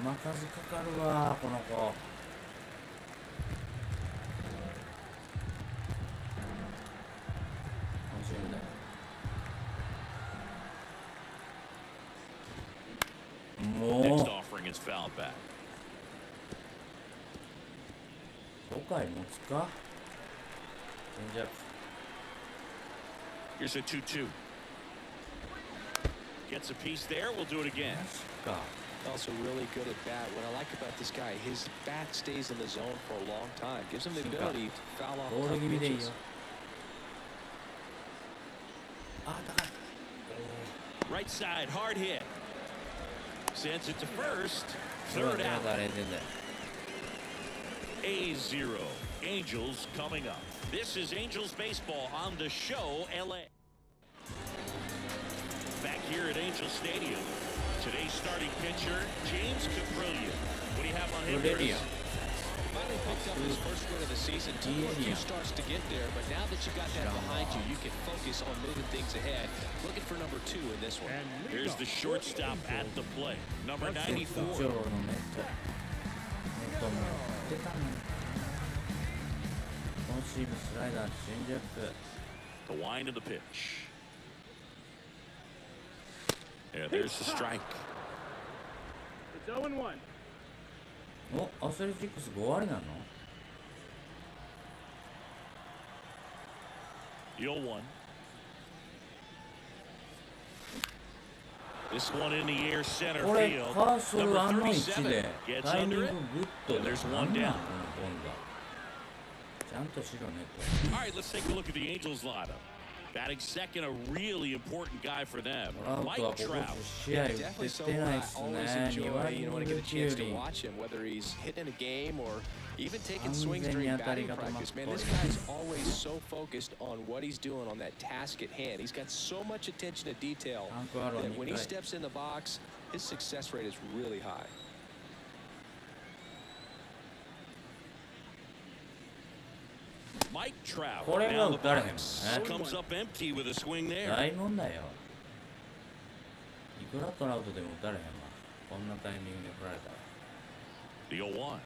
球数かかるわこの子。楽しみだよ。もう Next offering is foul back. 5回持つか。チェンジアップ。 Here's a 2-2. Gets a piece there. We'll do it again. か。 Also really good at bat. What I like about this guy, his bat stays in the zone for a long time. Gives him the ability to foul off tough pitches. Right side, hard hit. Sends it to first. Third out. A0. Angels coming up. This is Angels baseball on the show, LA. Back here at Angel Stadium. Today's starting pitcher, James Caprillion. What do you have on him? Finally picked up his first win of the season. Took a few starts to get there, but now that you got that behind you, you can focus on moving things ahead. Looking for number 2 in this one. Here's the shortstop at the plate, number 94. The wind of the pitch. Yeah, there's the strike. It's 0-1. お、アスレチックス5割なの 0-1. This one in the air center これ field. カーソルあの位置で Gets タイミン under グ it. グッド And で there's な one んなん down. このボンダちゃんとしろね All right, let's take a look at the Angels lineup. Batting second, a really important guy for them, とトラウ Mike トはここ Trout. 試合打 Definitely て someone てない I っす always ね 2 enjoy. 割 You know, when I 2 get a chance to 分 watch him, whether he's hitting a game or even taking 完 swings 全に during 当たり batting が止まっ practice. て Man, おり this ま guy's す always so focused on what he's doing on that task at hand. He's got so much attention to detail タンクあるわ that 2 when he 回 steps in the box, his success rate is really high. Mike Trout. これが Now 打 the たれへんもんね box comes up empty with a swing there. 大問題よいくらトラウトでも打たれへんわこんなタイミングで振られたら The 0-1.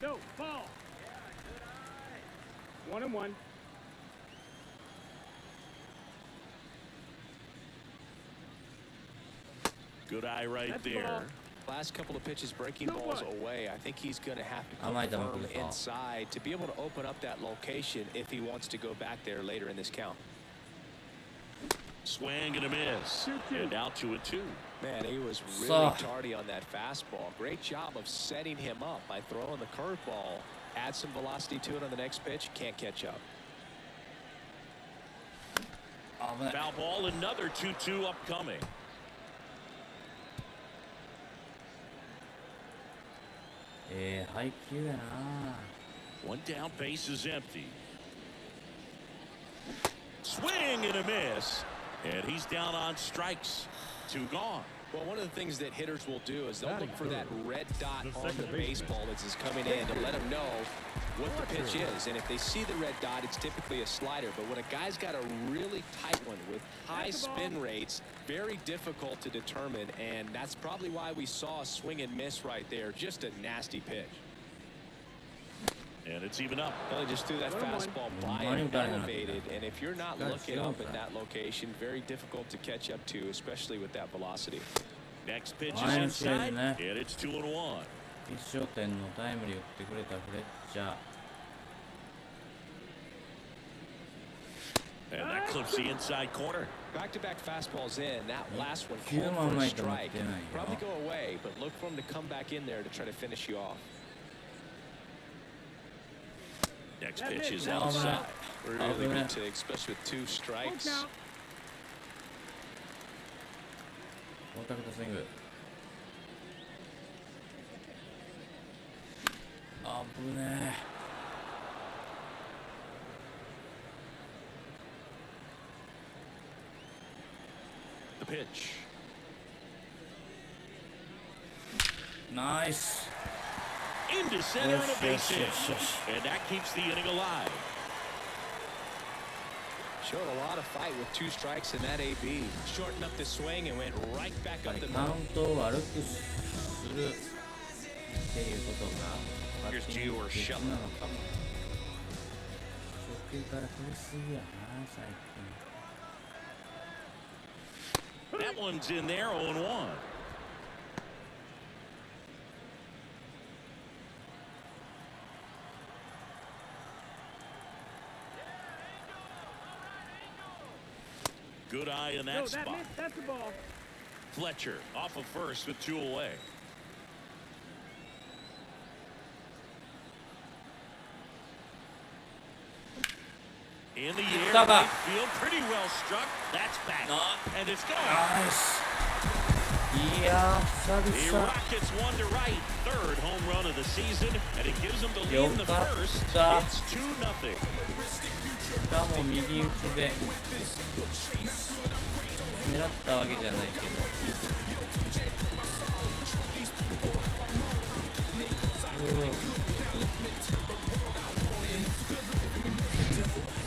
No, ball. 1-1. Good eye right That's there. ball. Last couple of pitches breaking No balls one. away. I think he's going to have to I might go have firm a good ball. inside to be able to open up that location if he wants to go back there later in this count. Swing and a miss. 2-2. And out to a 2. Man, he was really So- tardy on that fastball. Great job of setting him up by throwing the curveball. Add some velocity to it on the next pitch. Can't catch up. 危ない Foul ball, another 2-2 upcoming. 配球やな One down, base is empty. Swing and a miss. And he's down on strikes. 2 gone. Well, one of the things that hitters will do is they'll look for that red dot on the baseball as coming in to let them know what the pitch is. And if they see the red dot, it's typically a slider. But when a guy's got a really tight one with high spin rates, very difficult to determine. And that's probably why we saw a swing and miss right there. Just a nasty pitch. And it's even up. Well, he just threw that fastball by and elevated. And if you're not looking up at that location, very difficult to catch up to, especially with that velocity. Next pitch is inside, and it's 2-1. 決勝点のタイムリー打ってくれたフレッチャー And that clips the inside corner. Back-to-back fastballs in. That last one Cue called for a might strike. have been Probably go away, but look for him to come back in there to try to finish you off. Next pitch is outside. Really good take, especially with 2 strikes. コンタクトスイング。あぶねThe pitch. え。ナイス。 Into center and a base hit. And that keeps the inning alive. Showed a lot of fight with 2 strikes in that AB. Shortened up the swing and went right back やっ up ぱり the カウ middle. ントを悪くするっていうことがバッティング的なのかも。初球から振りすぎやな最近。 That one's in there, 0-1. Good eye in that spot. That's the ball. Fletcher off of first with 2 away. In the air, right field, pretty well struck. That's back, and it's gone. ナイス。いやー久 The 々。 Rockets 1 to right, 3rd home run of the season, and it gives them the lead in the よかった。 first. It's 2-0. しかも右打ちで狙ったわけじゃないけど。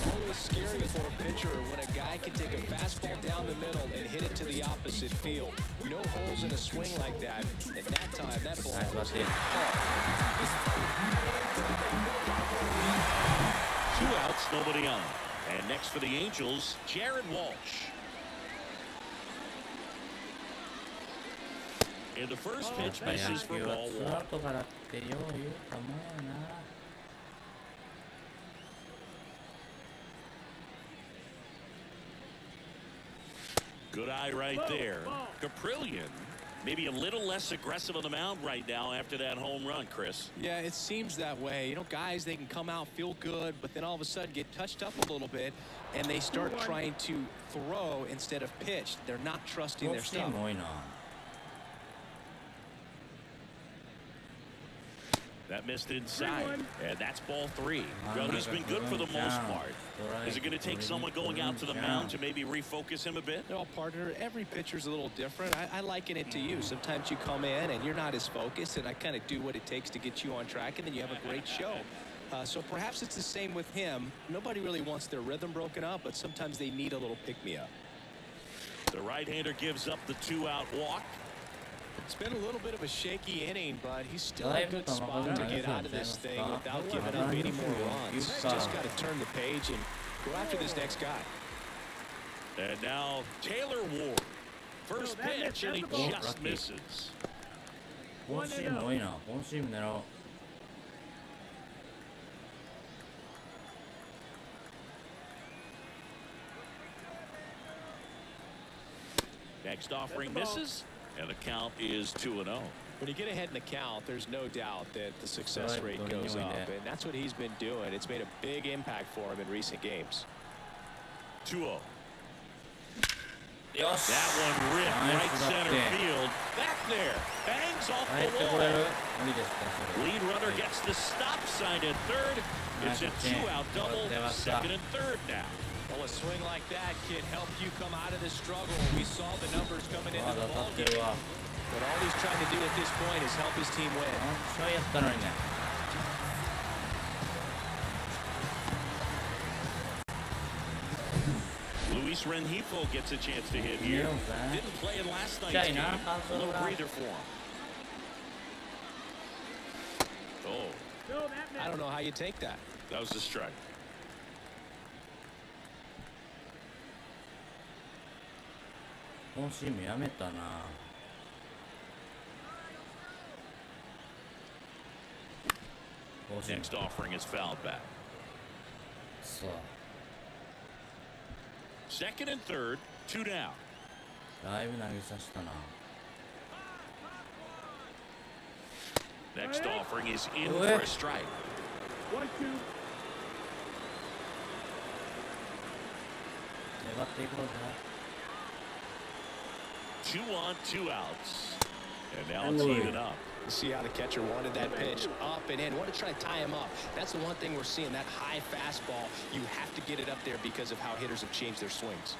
Always scary for a pitcher when a guy can take a fastball down the middle and hit it to the opposite field. No holes in a swing like that. At that time, that ball ナイスバッティング。 2 outs, nobody on. And next for the Angels, Jared Walsh. And the first pitch やっぱ野 misses for 球は ball ツー 1. アウトからってよう言うかもやな。Good eye right there. Caprillion, maybe a little less aggressive on the mound right now after that home run, Chris. Yeah, it seems that way. You know, guys, they can come out, feel good, but then all of a sudden get touched up a little bit, and they start trying to throw instead of pitch. They're not trusting their 好シー stuff. ン多いな。 That missed inside, and that's ball 3. Well, he's been good for the most part. Is it going to take someone going out to the mound to maybe refocus him a bit? No, partner, every pitcher's a little different. I liken it to you. Sometimes you come in and you're not as focused, and I kind of do what it takes to get you on track, and then you have a great show. So perhaps it's the same with him. Nobody really wants their rhythm broken up, but sometimes they need a little pick-me-up. The right-hander gives up the 2-out walk. It's been a little bit of a shaky inning, but he's still in a good spot to get out of this thing without giving up any more runs. He's just got to turn the page and go after this next guy. And now Taylor Ward. First pitch, and he just misses. フォーシーム多いな。フォーシーム狙おう。Next offering misses, and the count is 2-0. When you get ahead in the count, there's no doubt that the success rate goes up, and that's what he's been doing. It's made a big impact for him in recent games. 2-0. よし。 That one ripped right center field. Back there, bangs off 帰って the これ wall. る？無理ですかそれ。 Lead runner gets the stop sign at third. It's a 2-out double, second and third now. Well, a swing like that can help you come out of the struggle. We saw the numbers coming into ま the だ ball 当たって game. るわ。 But all he's trying to do at this point is help his team win. ちょいやったのにね。Luis Rengifo gets a chance to hit here. Didn't play in last night's game. A little breather for him. Oh, I don't know how you take that. that was a strike. フォーシームやめたな。フォーシーム。 Next offering is fouled back. そう。 Second and third, 2 down. だいぶ投げさせたな。 Next offering is in for a strike. 1-2. 粘っていこうぜ。2 on, 2 outs. And now it's even up. See how the catcher wanted that pitch up and in. Want to try to tie him up. That's the one thing we're seeing, that high fastball. You have to get it up there because of how hitters have changed their swings.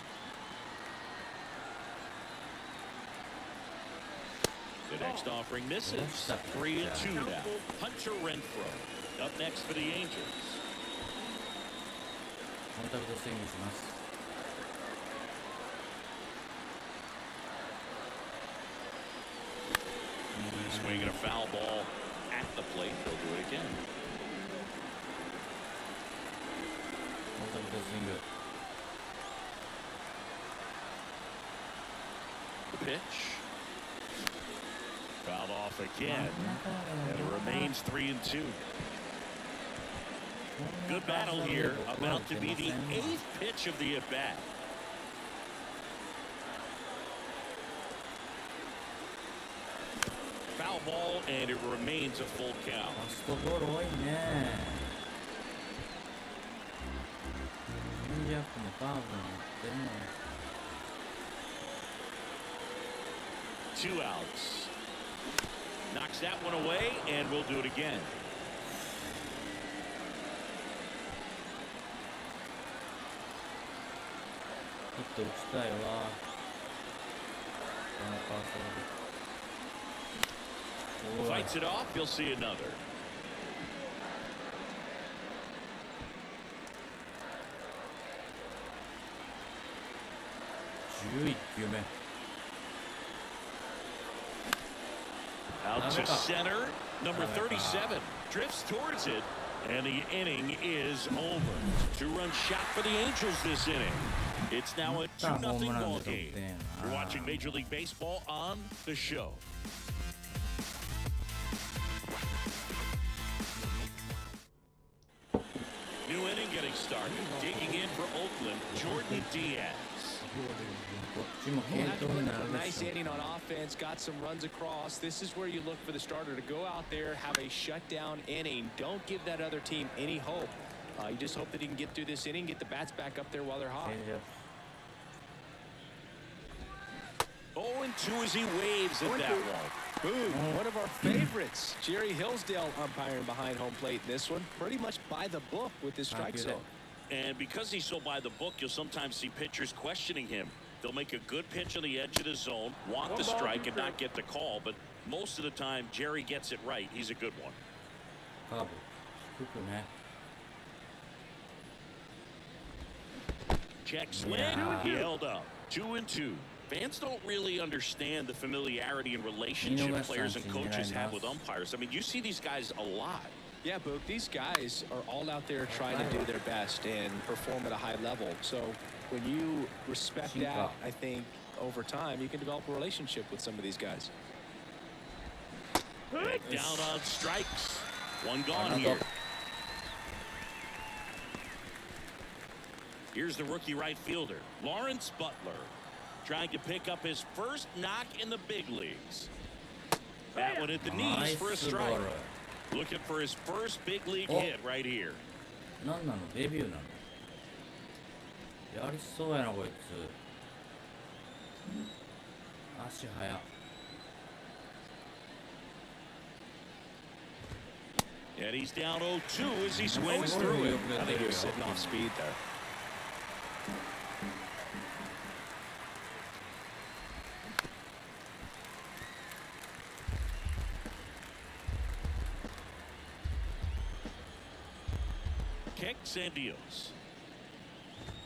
The next offering misses. 3-2 now. Hunter Renfroe up next for the Angels. コンタクトスイングします。Swinging a foul ball at the plate. They'll do it again. コンタクトスイング。 The pitch. Fouled off again. And it remains 3-2. Good battle here. About to be the 8th pitch of the at-bat. Foul ball, and it remains a full count. ファストボール多いね。チェンジアップもカーブも持ってるの。 2 outs. Knocks that one away, and we'll do it again. ヒット打ちたいわ。このカーソル。 Fights it off. You'll see another. 11球目。 Out to center. Number 37 drifts towards it, and the inning is over. 2-run shot for the Angels this inning. It's now a 2-0 ball game. You're watching Major League Baseball on The Show. New inning getting started. Digging in for Oakland, Jordan Diaz. Nice inning on offense, got some runs across. This is where you look for the starter to go out there, have a shutdown inning. Don't give that other team any hope. You just hope that he can get through this inning, get the bats back up there while they're hot. 0-2 as he waves at that one. Boom, one of our favorites. Jerry Hillsdale umpiring behind home plate in this one. Pretty much by the book with his strike zone. And because he's so by the book, you'll sometimes see pitchers questioning him. They'll make a good pitch on the edge of the zone, want the strike and not get the call, but most of the time Jerry gets it right. He's a good one. カーブ低くね。 Check swing. He held up. 2-2. Fans don't really understand the familiarity and relationship players and coaches have with umpires. I mean, you see these guys a lot. Yeah, Book, these guys are all out there trying to do their best and perform at a high level. So when you respect that, I think over time you can develop a relationship with some of these guys. Down on strikes. One gone here. Here's the rookie right fielder, Lawrence Butler, trying to pick up his first knock in the big leagues. That one at the knees for a strike. Looking for his first big league hit right here. なんなのデビューなのやりそうやなこいつ足速っ And he's down 0-2 as he swings through it. I think he was sitting off speed there. Kicks and deals.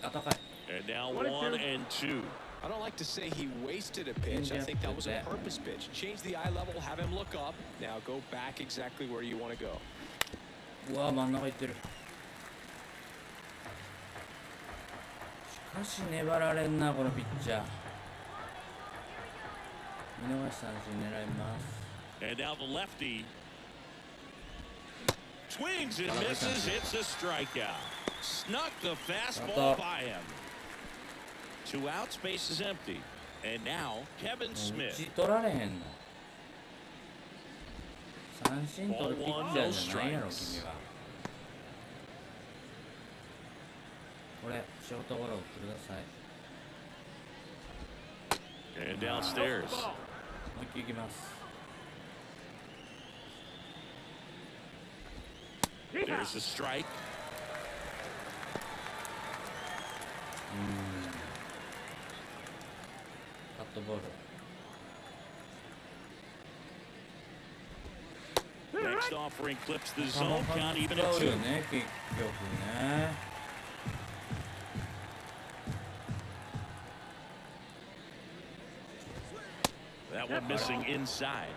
高い And now 1-2. I don't like to say he wasted a pitch. I think that was a purpose pitch. Change the eye level, have him look up. Now go back exactly where you want to go. うわ真ん中いってるしかし粘られんなこのピッチャー見逃し三振狙います And now the lefty swings and misses. It's a strikeout. Snuck the fastball by him. 2 outs, base is empty. And now Kevin 打 Smith. ち取られへんの三振取るピッチャーじゃないやろ君はこれショートゴロ打ってください And downstairs. もう一球いきます。 There's a strike. カットボール。 Next offering clips the 球 zone 数 count 違 even う at よ two. ね、結局ね。 That one missing inside.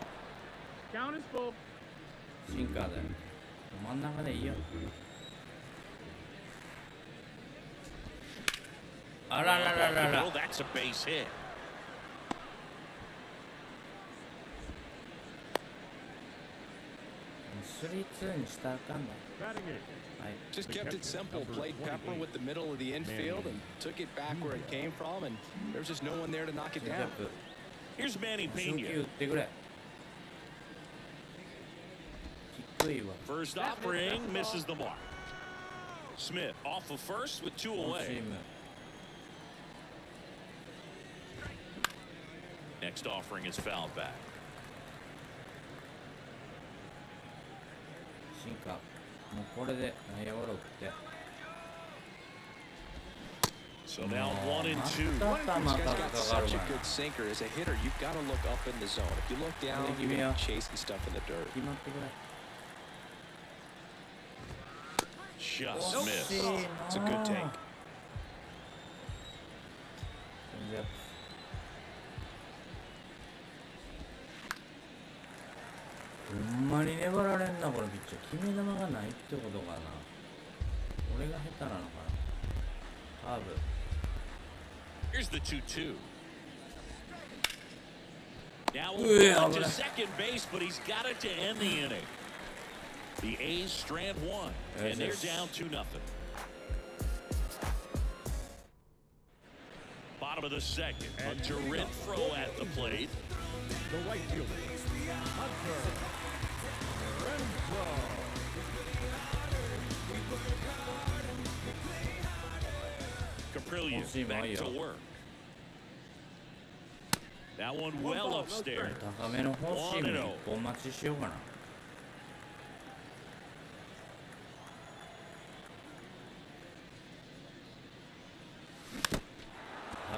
Count is full. シンカーだよ。真ん中でいいよ。あららららら。 Oh, that's a base hit. 3-2にしたらあかんの。 Batting it. はい。 Just kept it simple. Played Pepper with the middle of the infield and took it back where it came from, and there's just no one there to knock it チェンジアッ down. プ。 Here's Manny 初球打 Pena. ってくれ。低いわ。 First offering misses the mark. Smith off of first with two このチ away. ーム。 Next offering is fouled back. シンカー。もうこれで内野ゴロ打って。 So now 1 and 2.また This ま guy's た got かか such る a わ。 good sinker. As a hitter, you've got to look up in the zone. If you look down, Give me you're a- chasing stuff in the dirt. 決まってくれ。 Just 惜しい missed. な。 It's a good take. チェンジアップ。ほんまに粘られんな、このピッチャー。決め球がないってことかな。俺が下手なのかな。カーブ。 Here's the 2-2. Now Yeah, on to man. second base, but he's got it to end the inning. The A's strand one, and they're down 2-0. Bottom of the second, Hunter Renfroe at the plate. The right fielder, Hunter Renfroe. Caprillion We'll see, back Mario. to work. That one well upstairs. 高めのフォーシームに一本待ちしようかな。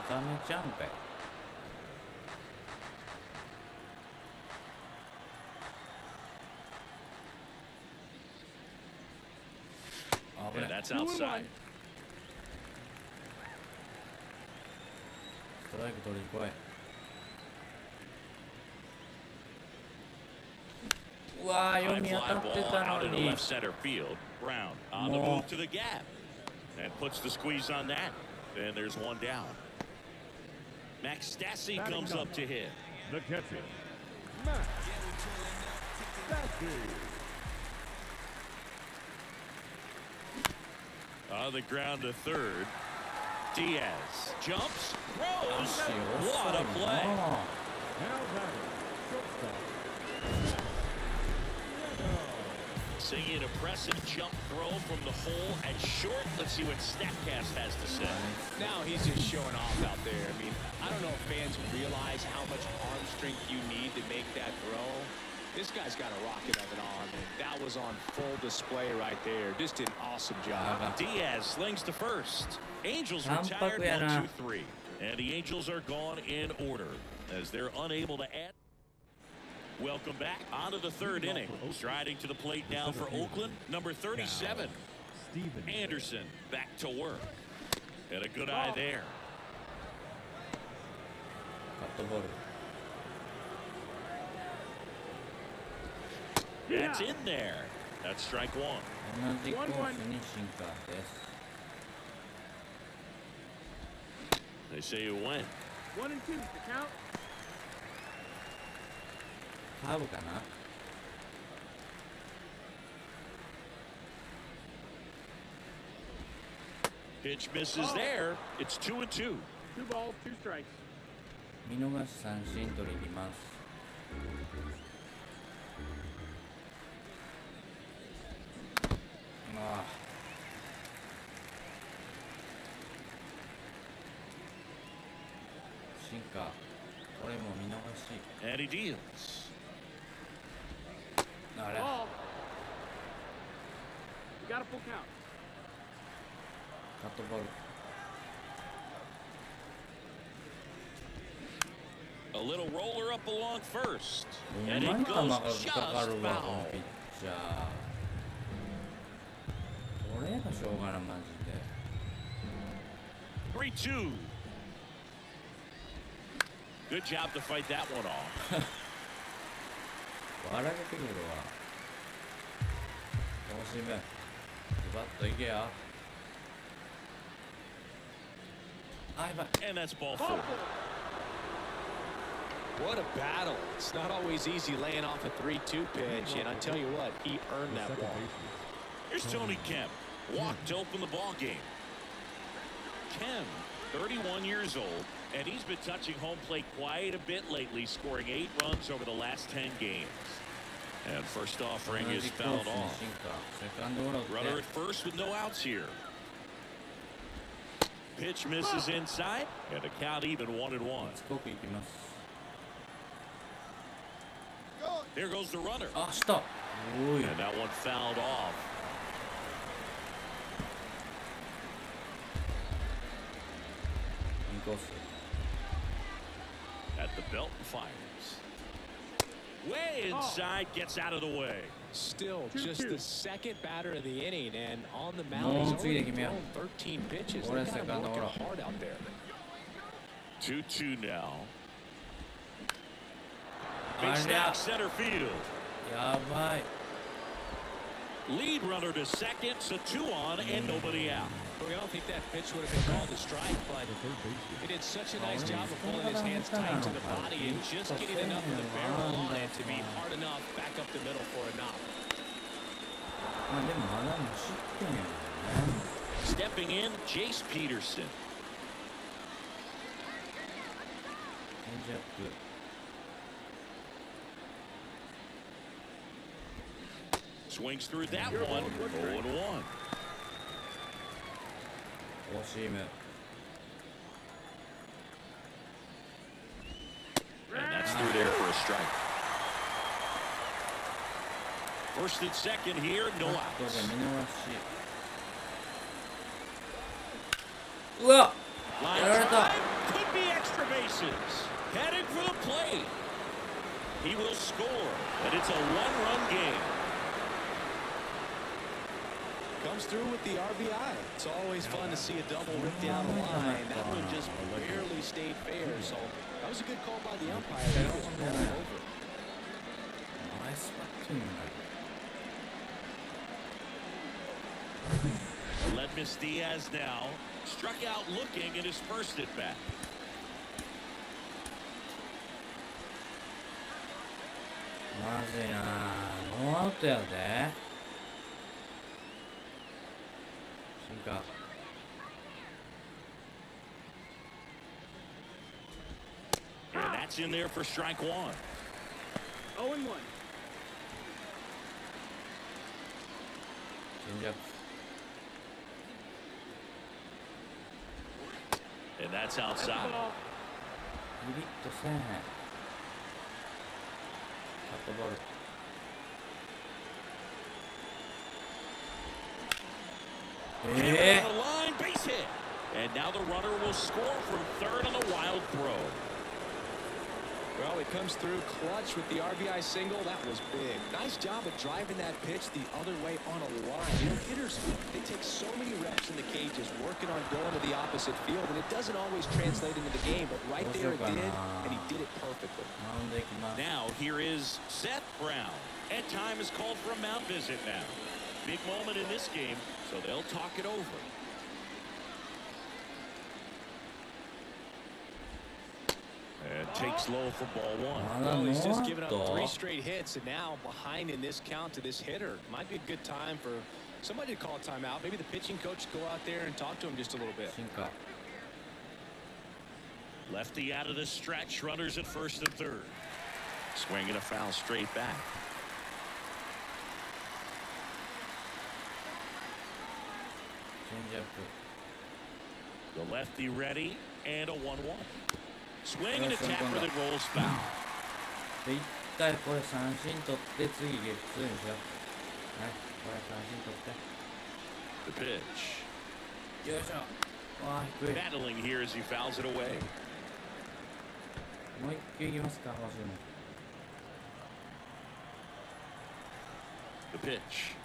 高めちゃうんかい。危 And ない。 that's outside. ストライク取りに来い。うわー、読 High み当 fly たって ball た out の into に。 left center field. Brown on the move to the gap. And puts the squeeze on that. And there's one down. Max Stassi comes up to hit. The catcher, Max Stassi. On the ground to third. Diaz jumps, throws. 足遅い What a な play. Now batting, shortstop. Seeing an impressive jump throw from the hole at short. Let's see what StatCast has to say. Now he's just showing off out there. I mean, I don't know if fans realize how much arm strength you need to make that throw. This guy's got a rocket of an arm, and that was on full display right there. Just an awesome job. Diaz slings to first. Angels Tampak retired yan, 1-2-3. And the Angels are gone in order as they're unable to add. Welcome back onto the third inning. Striding to the plate now for Oakland, number 37. Steven Anderson back to work. And a good eye there. カットボール。 That's in there. That's strike one. 同じコースにシンカーです。 They say you win. 1 and 2. The count. カーブかな。 Pitch misses there. It's 2-2. 2 balls, 2 strikes. 見逃し三振取りにます。ああ。シンカー。これも見逃し。 And he deals. あれ Ball. You got a full count. カットボール。 A little roller up along first. う And まい it 球 goes が just かかるわ、この foul. ピッチャー。これがしょうがない、マジで。 3-2. Good job to fight that one off. 笑けてくるわ。楽しめ。ズバッといけよ。あ、やばい。 And that's ball four. What a battle. It's not always easy laying off a 3-2 pitch, and I tell you what, he earned that walk. Here's Tony Kemp. Walked to open the ball game. Kemp, 31 years old, and he's been touching home plate quite a bit lately, scoring 8 runs over the last 10 games. And first offering is fouled off. Runner at first with no outs here. Pitch misses inside, and the count even 1-1. すごくいきます。 There goes the runner. あ、した。おい。 And that one fouled off. インコース。 At the belt and fires. Way inside, gets out of the way. Still just the second batter of the inning, and on the No, mound, he's already give me a- thrown 13 pitches. What They is got him that, working Gandora? hard out there. 2-2 now. あ Base りゃ knock center field. やばい。 Lead runner to second, so 2 on and nobody out. Look, I don't think that pitch would have been called a strike, but he did such a nice job of pulling his hands tight to the body and just getting enough of the barrel on it to be hard enough back up the middle for a knock. まあでもまだ無失点やね。 Stepping in, Jace Peterson. チェンジアップ。 Swings through that one. 0-1. フォーシーム。 And that's through there for a strike. First and second here, no ここで outs. 見逃し。うわ。 Line やられた。 drive, could be extra bases. Headed for the plate. He will score, and it's a 1-run game. Comes through with the RBI. It's always fun to see a double rip down the line. That one just barely stayed fair, so that was a good call by the umpire. He was rolling over. ナイスバッティング。 Aledmus Diaz now struck out looking at his first at bat. まずいな。ノーアウトやで。進化。 And that's in there for strike 1. 0-1. チェンジアップ。 And that's outside. Ball. ギリッとせえへん。カットボール。 Hit on the line, base hit. And now the runner will score from third on the wild throw. Well, he comes through clutch with the RBI single. That was big. Nice job of driving that pitch the other way on a line. You know, hitters, they take so many reps in the cages working on going to the opposite field, and it doesn't always translate into the game, but right there it did, and he did it perfectly. なんでいきます。 Now here is Seth Brown. And time is called for a mound visit now. Big moment in this game, so they'll talk it over. And takes low for ball 1. まだ Well, ノ he's ー just ア given ウ up ト。 3 straight hits, and now behind in this count to this hitter. Might be a good time for somebody to call a timeout. Maybe the pitching coach go out there and talk to him just a little bit. 進化。 Lefty out of the stretch, runners at first and third. Swinging a foul straight back. チェンジアップ。 The lefty ready, and a 1-1. Swing and a tapper that rolls foul. で、一回これ三振取って次ゲッツーにしよう。はい、これ三振取って。The pitch. よいしょ。わあ、低い。 Battling here as he fouls it away. もう一球いきますか、欲しいの。The pitch.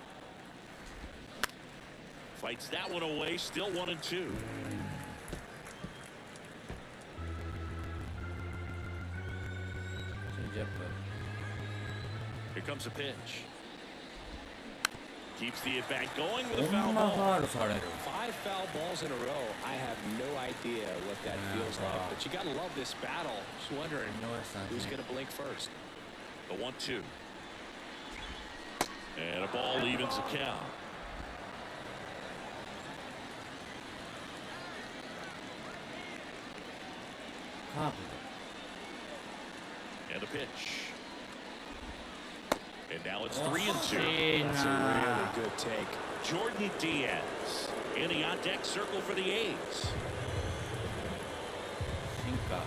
Fights that one away, still 1-2. チェンジアップ。 Here comes a pitch. Keeps the at bat going with a こ foul んなフ ball. ァウルされる。 5 foul balls in a row. I have no idea what that feels like. But you got to love this battle. Just wondering who's going to blink first. The 1-2. And a ball evens the count. And a pitch. And now it's 3-2. That's a really good take. Jordan Diaz in the on-deck circle for the A's. 進化。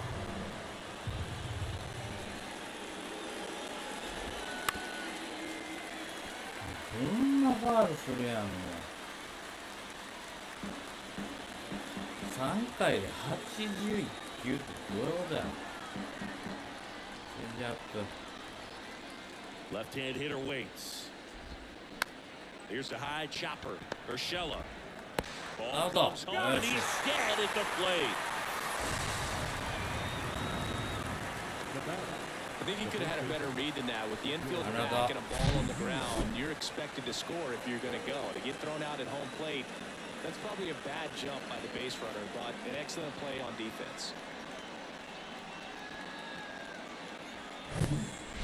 こんなファウルするやんもう。3回で81球ってどういうことやん。チェンジアップ。 Left-hand hitter waits. Here's the high chopper. Urshela. Ball comes home and he's dead at the plate. I think he could have had a better read than that. With the infield back and a ball on the ground, you're expected to score if you're going to go. To get thrown out at home plate, that's probably a bad jump by the base runner, but an excellent play on defense.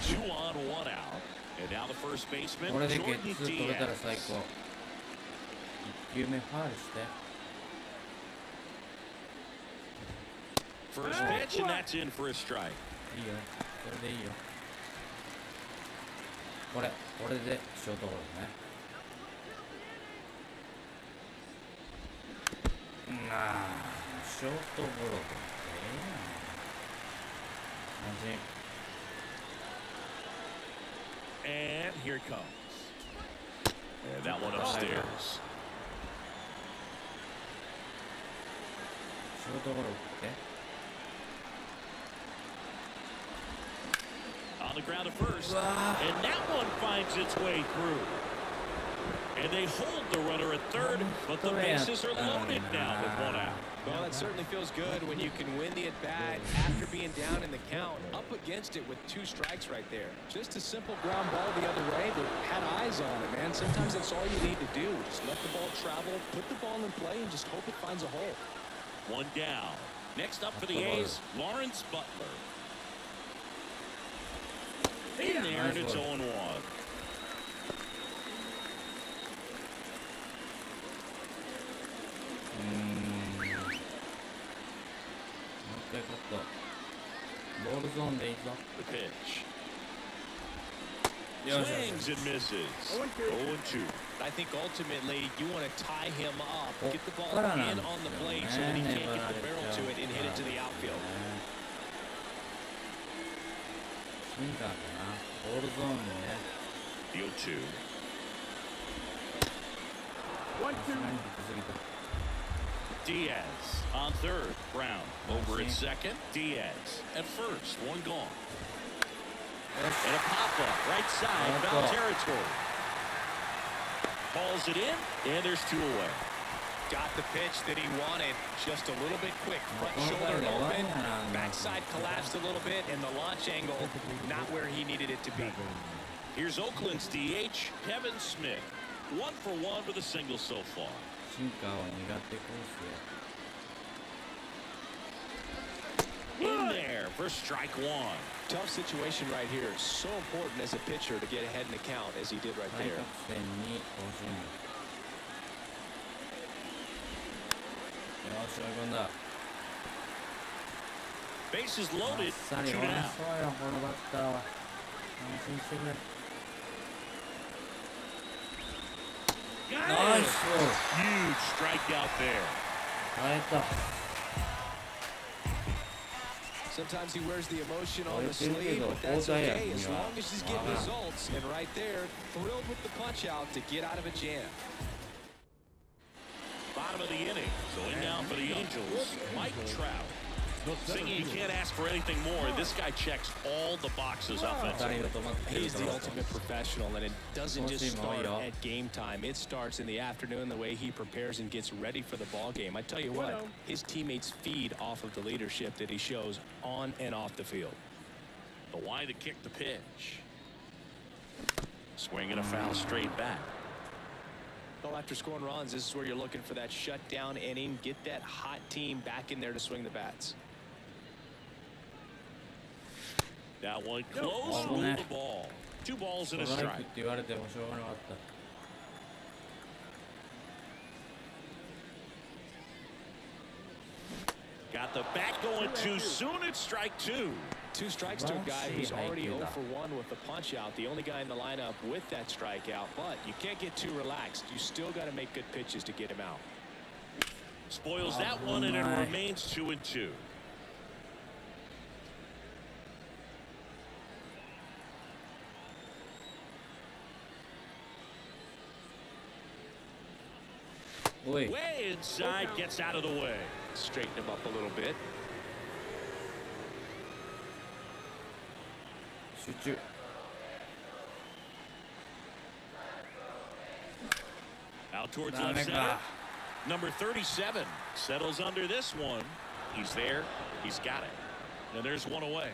2 on, 1 out. And now the first baseman, これでゲ Jordan ッツー取れたら Diaz. 最高。1球目ファウルして。 First pitch, and that's in for a strike. いいよ。これでいいよ。これでショートゴロね。ショートゴロって安心。 And here it comes. And that one upstairs. ショートゴロって。 On the ground at first, and that one finds its way through. And they hold the runner at third, but the bases are loaded now with 1 out. Well, that certainly feels good when you can win the at-bat after being down in the count, up against it with 2 strikes right there. Just a simple ground ball the other way, but had eyes on it, man. Sometimes that's all you need to do. Just let the ball travel, put the ball in play, and just hope it finds a hole. 1 down. Next up for the A's, Lawrence Butler. In there, and it's 0-1. ボールゾーンでいいぞ。 The pitch. Swings and misses. 0-2. I think ultimately you want to tie him up, get the ball in on the plate so that he can't get the barrel to it and hit it to the outfield. シンカーかな。ボールゾーンでね。 The 0-2. 何低すぎた。 Diaz on third. Brown over at second. Diaz at first. 1 gone. And a pop-up right side. Foul territory. Balls it in, and there's 2 away. Got the pitch that he wanted, just a little bit quick. Front shoulder open, backside collapsed a little bit, and the launch angle not where he needed it to be. Here's Oakland's DH, Kevin Smith. 1 for 1 with a single so far. シンカーは苦手コースや。 In there for strike 1. Tough situation right here. So important as a pitcher to get ahead in the count as he did right 対 there. 角線に甲子園。よし、追い込んだ。 Bases loaded. さり 2 終わ down. そうよ、このバッターは。安心してくれ。 ナイス。 Huge strikeout there. 耐えた。Sometimes he wears the emotion on the sleeve, but that's okay as long as he's getting results. And right there, thrilled with the punch out to get out of a jam. Bottom of the inning. Going down for the Angels, Mike Trout. Thinking you can't ask for anything more. This guy checks all the boxes offensively. He's the ultimate professional, and it doesn't just start at game time. It starts in the afternoon, the way he prepares and gets ready for the ball game. I tell you what, his teammates feed off of the leadership that he shows on and off the field. The wide to kick the pitch. Swing and a foul straight back. Well, after scoring runs, this is where you're looking for that shutdown inning. Get that hot team back in there to swing the bats. That one close, rule the ball. 2 balls and a strike. Got the bat going too soon. It's strike 2. 2 strikes to a guy who's already 0 for 1 with the punch out. The only guy in the lineup with that strikeout, but you can't get too relaxed. You still got to make good pitches to get him out. Spoils that one, and it remains 2-2. Way inside, gets out of the way. Straighten him up a little bit. Out towards left center. Number 37 settles under this one. He's there. He's got it. And there's one away.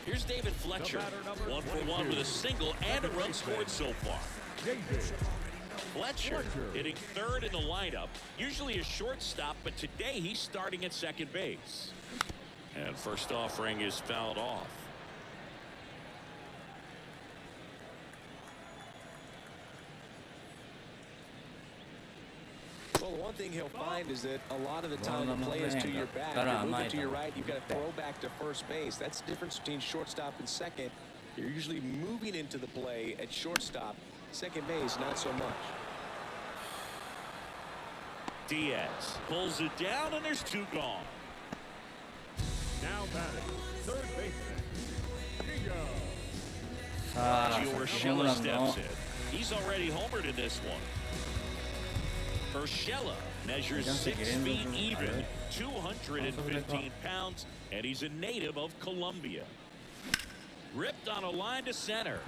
Here's David Fletcher. 1 for 1 with a single and a run scored so far. Fletcher hitting 3rd in the lineup. Usually a shortstop, but today he's starting at second base. And first offering is fouled off. Well, the one thing he'll find is that a lot of the time the play is to your back. You're moving to your right, you've got to throw back to first base. That's the difference between shortstop and second. You're usually moving into the play at shortstop. Second base, not so much. Diaz pulls it down, and there's 2 gone. Now batting, third baseman, Gio Urshela steps in. He's already homered in this one. Urshela measures 6 feet even, 215 pounds, and he's a native of Colombia. Ripped on a line to center.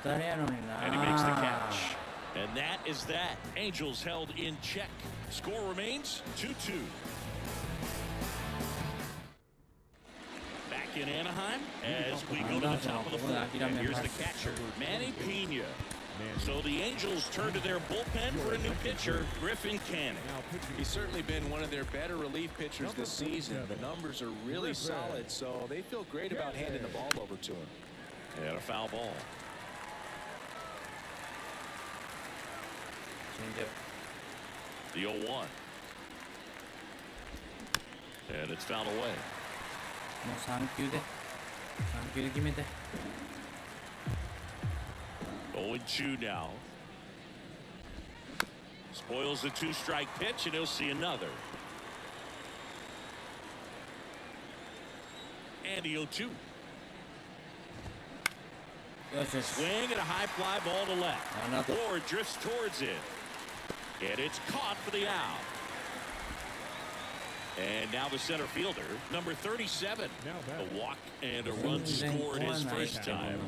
And he makes the catch. And that is that. Angels held in check. Score remains 2-2. Back in Anaheim as we go to the top of the 4th. And here's the catcher, Manny Pena. So the Angels turn to their bullpen for a new pitcher, Griffin Canning. He's certainly been one of their better relief pitchers this season. The numbers are really solid, so they feel great about handing the ball over to him. And a foul ball. The 0-1. And it's fouled away. 0-2 now. Spoils the 2-strike pitch, and he'll see another. And the 0-2. Swing and a high fly ball to left. Ward drifts towards it. And it's caught for the out. And now the center fielder, number 37. A walk and a run scored his first time.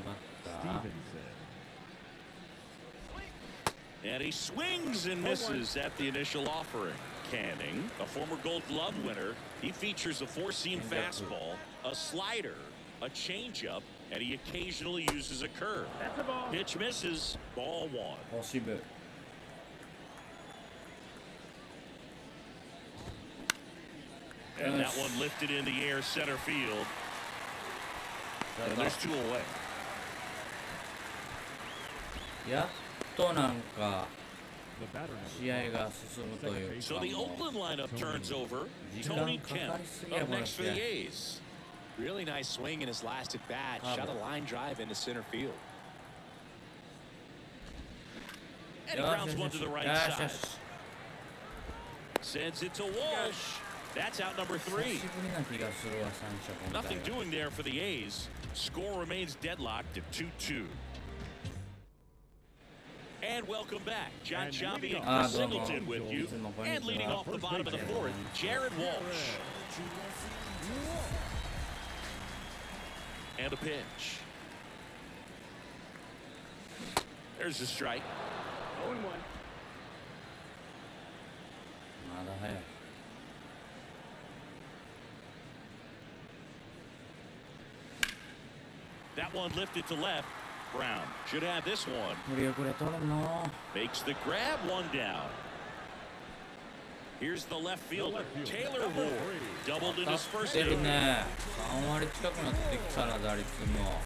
And he swings and misses at the initial offering. Canning, a former Gold Glove winner, he features a 4-seam fastball, a slider, a changeup, and he occasionally uses a curve. Pitch misses, ball 1. And that one lifted in the air center field. And there's 2 away. So the Oakland lineup turns over. Tony Kemp up next for the A's. Really nice swing in his last at bat. Shot a line drive into center field. And he grounds one to the right side. Sends it to Walsh. That's out number 3. 久しぶりな気がするわ、三者凡退 Nothing doing there for the A's. Score remains deadlocked at 2-2. And welcome back. John Champi and Chris Singleton with you. And leading off the bottom of the 4th, Jared Walsh. And a pitch. There's a strike. 0-1. まだ早い。That one lifted to left. Brown should have this one. 振り遅れとるの。 Makes the grab, one down. Here's the left fielder, Taylor Ward. Doubled in 当 his たっ first てる inning. ね。3割近くなってきたな、打率も。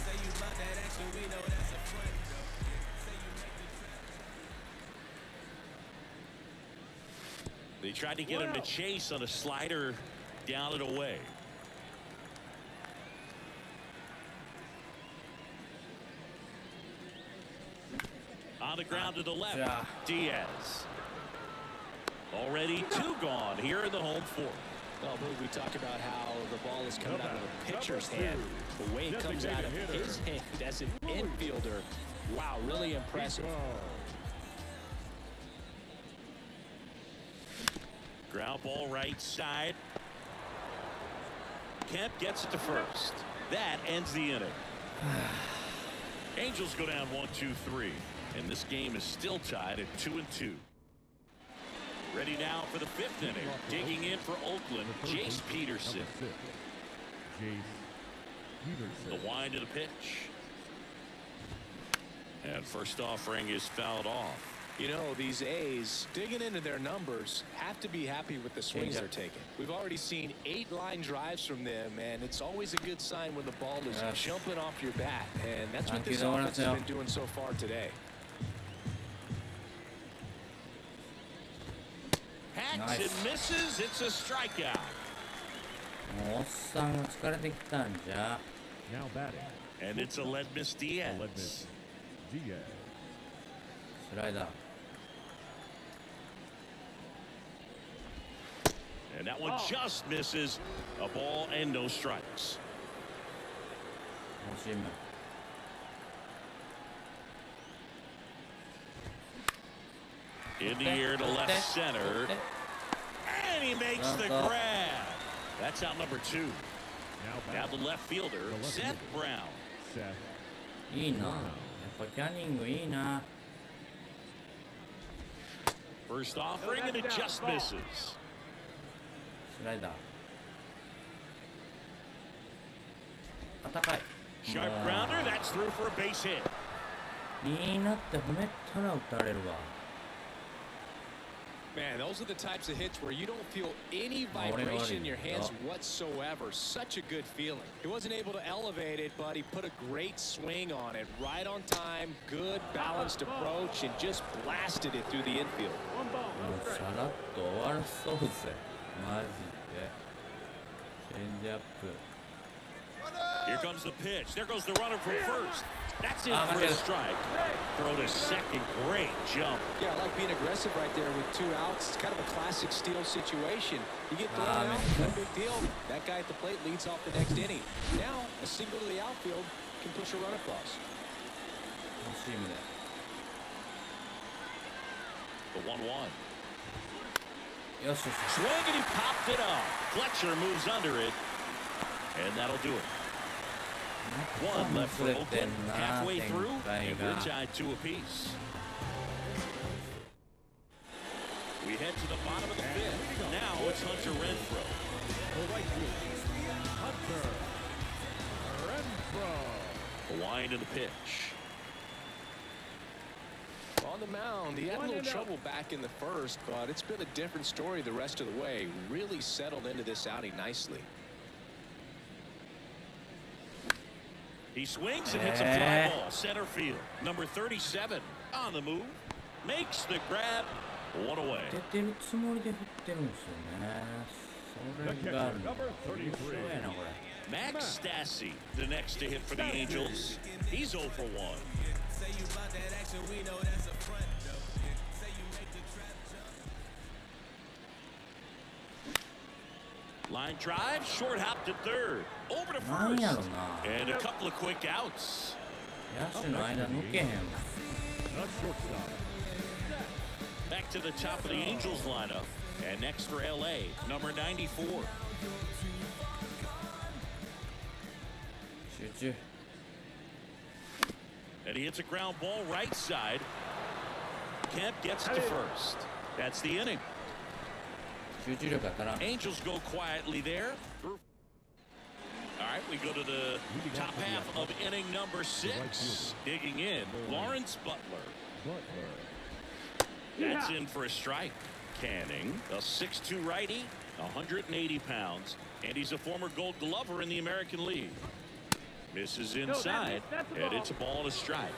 They tried to get him to chase on a slider down and away. On the ground to the left, Yeah. Diaz. Already 2 gone here in the home 4th. Well, we talk about how the ball is coming out of the pitcher's hand. The way it comes out of his hand as an infielder, wow, really impressive. Ground ball right side. Kemp gets it to first. That ends the inning. Angels go down 1-2-3, and this game is still tied at 2-2. Ready now for the 5th inning. Digging in for Oakland, Jace Peterson. The wind of the pitch. And first offering is fouled off. You know, these A's, digging into their numbers, have to be happy with the swings they're taking. We've already seen 8 line drives from them, and it's always a good sign when the ball is jumping off your bat. And that's what this offense has been doing so far today. Hacks and misses. It's a strikeout. もうおっさんが疲れてきたんじゃ。 Now batting. And it's a lead miss Diaz. Diaz. スライダー。 And that one just misses. A ball and no strikes. 惜しむ。 In the air to left center. And he makes the grab. That's out number 2. Now the left fielder, Seth Brown. Seth. いいな。やっぱキャニングいいな。 First offering and it just misses. スライダー。あ、高い。 Sharp grounder, that's through for a base hit. いいなって褒めたら打たれるわ。 Man, those are the types of hits where you don't feel any vibration in your hands whatsoever. Such a good feeling. He wasn't able to elevate it, but he put a great swing on it. Right on time, good balanced approach, and just blasted it through the infield. もうさらっと終わらそうぜ。マジで。チェンジアップ。 Here comes the pitch. There goes the runner from first. That's in for a strike. Throw to second. Great jump. Yeah, I like being aggressive right there with 2 outs. It's kind of a classic steal situation. You get thrown out, no big deal. That guy at the plate leads off the next inning. Now, a single to the outfield can push a run across. チームで。 The 1-1. よしよし。 Swing and he popped it off. Fletcher moves under it. And that'll do it. One left for Oakland. Halfway through, and we're tied 2 apiece. We head to the bottom of the 5th. Now it's Hunter Renfroe. Hunter Renfroe. The wind of the pitch. On the mound, he had a little trouble back in the first, but it's been a different story the rest of the way. Really settled into this outing nicely. He swings and hits a fly ball. Center field. Number 37 on the move. Makes the grab. 1 away. 出てるつもりで振ってるんですよね。それが面白いなこれ。Max Stassi, the next to hit for the Angels. He's 0 for 1. Line drive, short hop to third, over to なん first, やろな。 and a couple of quick outs. 野手の間抜けへん。 Not shortstop. Back to the top of the Angels lineup, and next for LA, number 94. 集中。 And he hits a ground ball right side. Kemp gets to first. That's the inning. 集中力が足らん。 Angels go quietly there. All right, we go to the top half of inning number 6. Digging in, Lawrence Butler. That's in for a strike. Canning, a 6'2 righty, 180 pounds, and he's a former Gold Glover in the American League. Misses inside, and it's a ball and a strike.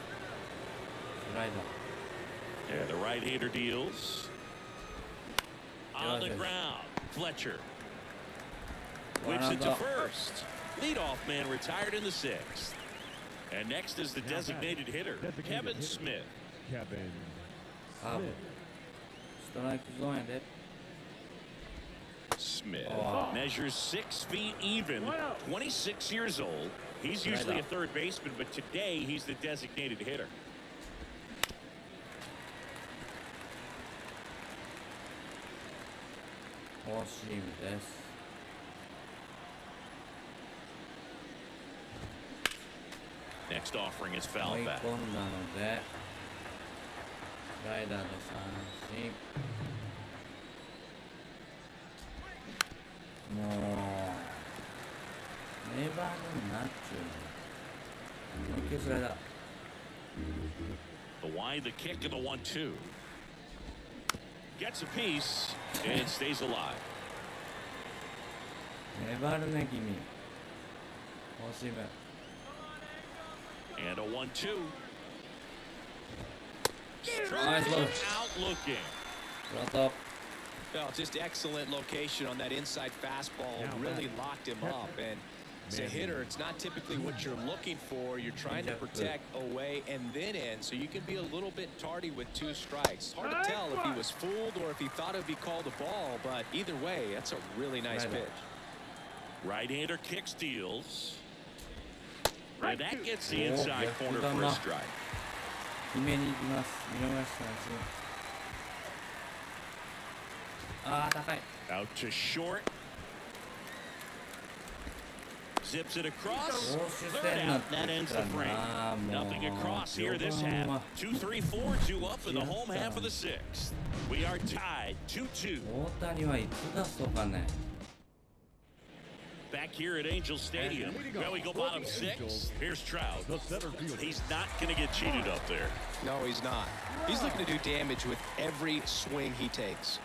スライダー。 And the right-hander deals. On the ground, Fletcher whips it to first. Leadoff man retired in the 6th. And next is the designated hitter, Kevin Smith. Kevin. カーブ。ストライクゾーンやで。 Smith Oh. measures 6 feet even, 26 years old. He's usually a third baseman, but today he's the designated hitter. フォーシームです。 Next offering is 追 foul い back. 込んだので、スライダーで三振。もう、粘るなっちゅうの。もう一回スライダー。 The wide, the kick, and the 1-2. Gets a piece and stays alive. 粘るね、君。フォーシーム。 And a 1-2. Nice one. Out looking. フラット。 Well, just excellent location on that inside fastball. Really locked him up. And as a hitter, it's not typically what you're looking for. You're trying to protect away and then in, so you can be a little bit tardy with 2 strikes. Hard to tell if he was fooled or if he thought it would be called a ball, but either way, that's a really nice pitch. Right-hander kick steals. And that gets the inside corner for a strike. 決めに行きます。見逃したんですよ。ああ、高い。 Out to short. Zips it across. Third out. That ends the frame. Nothing across here this half. 2-3-4, 2 up in the home half of the 6th. We are tied 2-2. 大谷はいつ出すとかね。 Back here at Angel Stadium. Well, we go bottom 6. Here's Trout. The center fielder. He's not going to get cheated up there. No, he's not. He's looking to do damage with every swing he takes.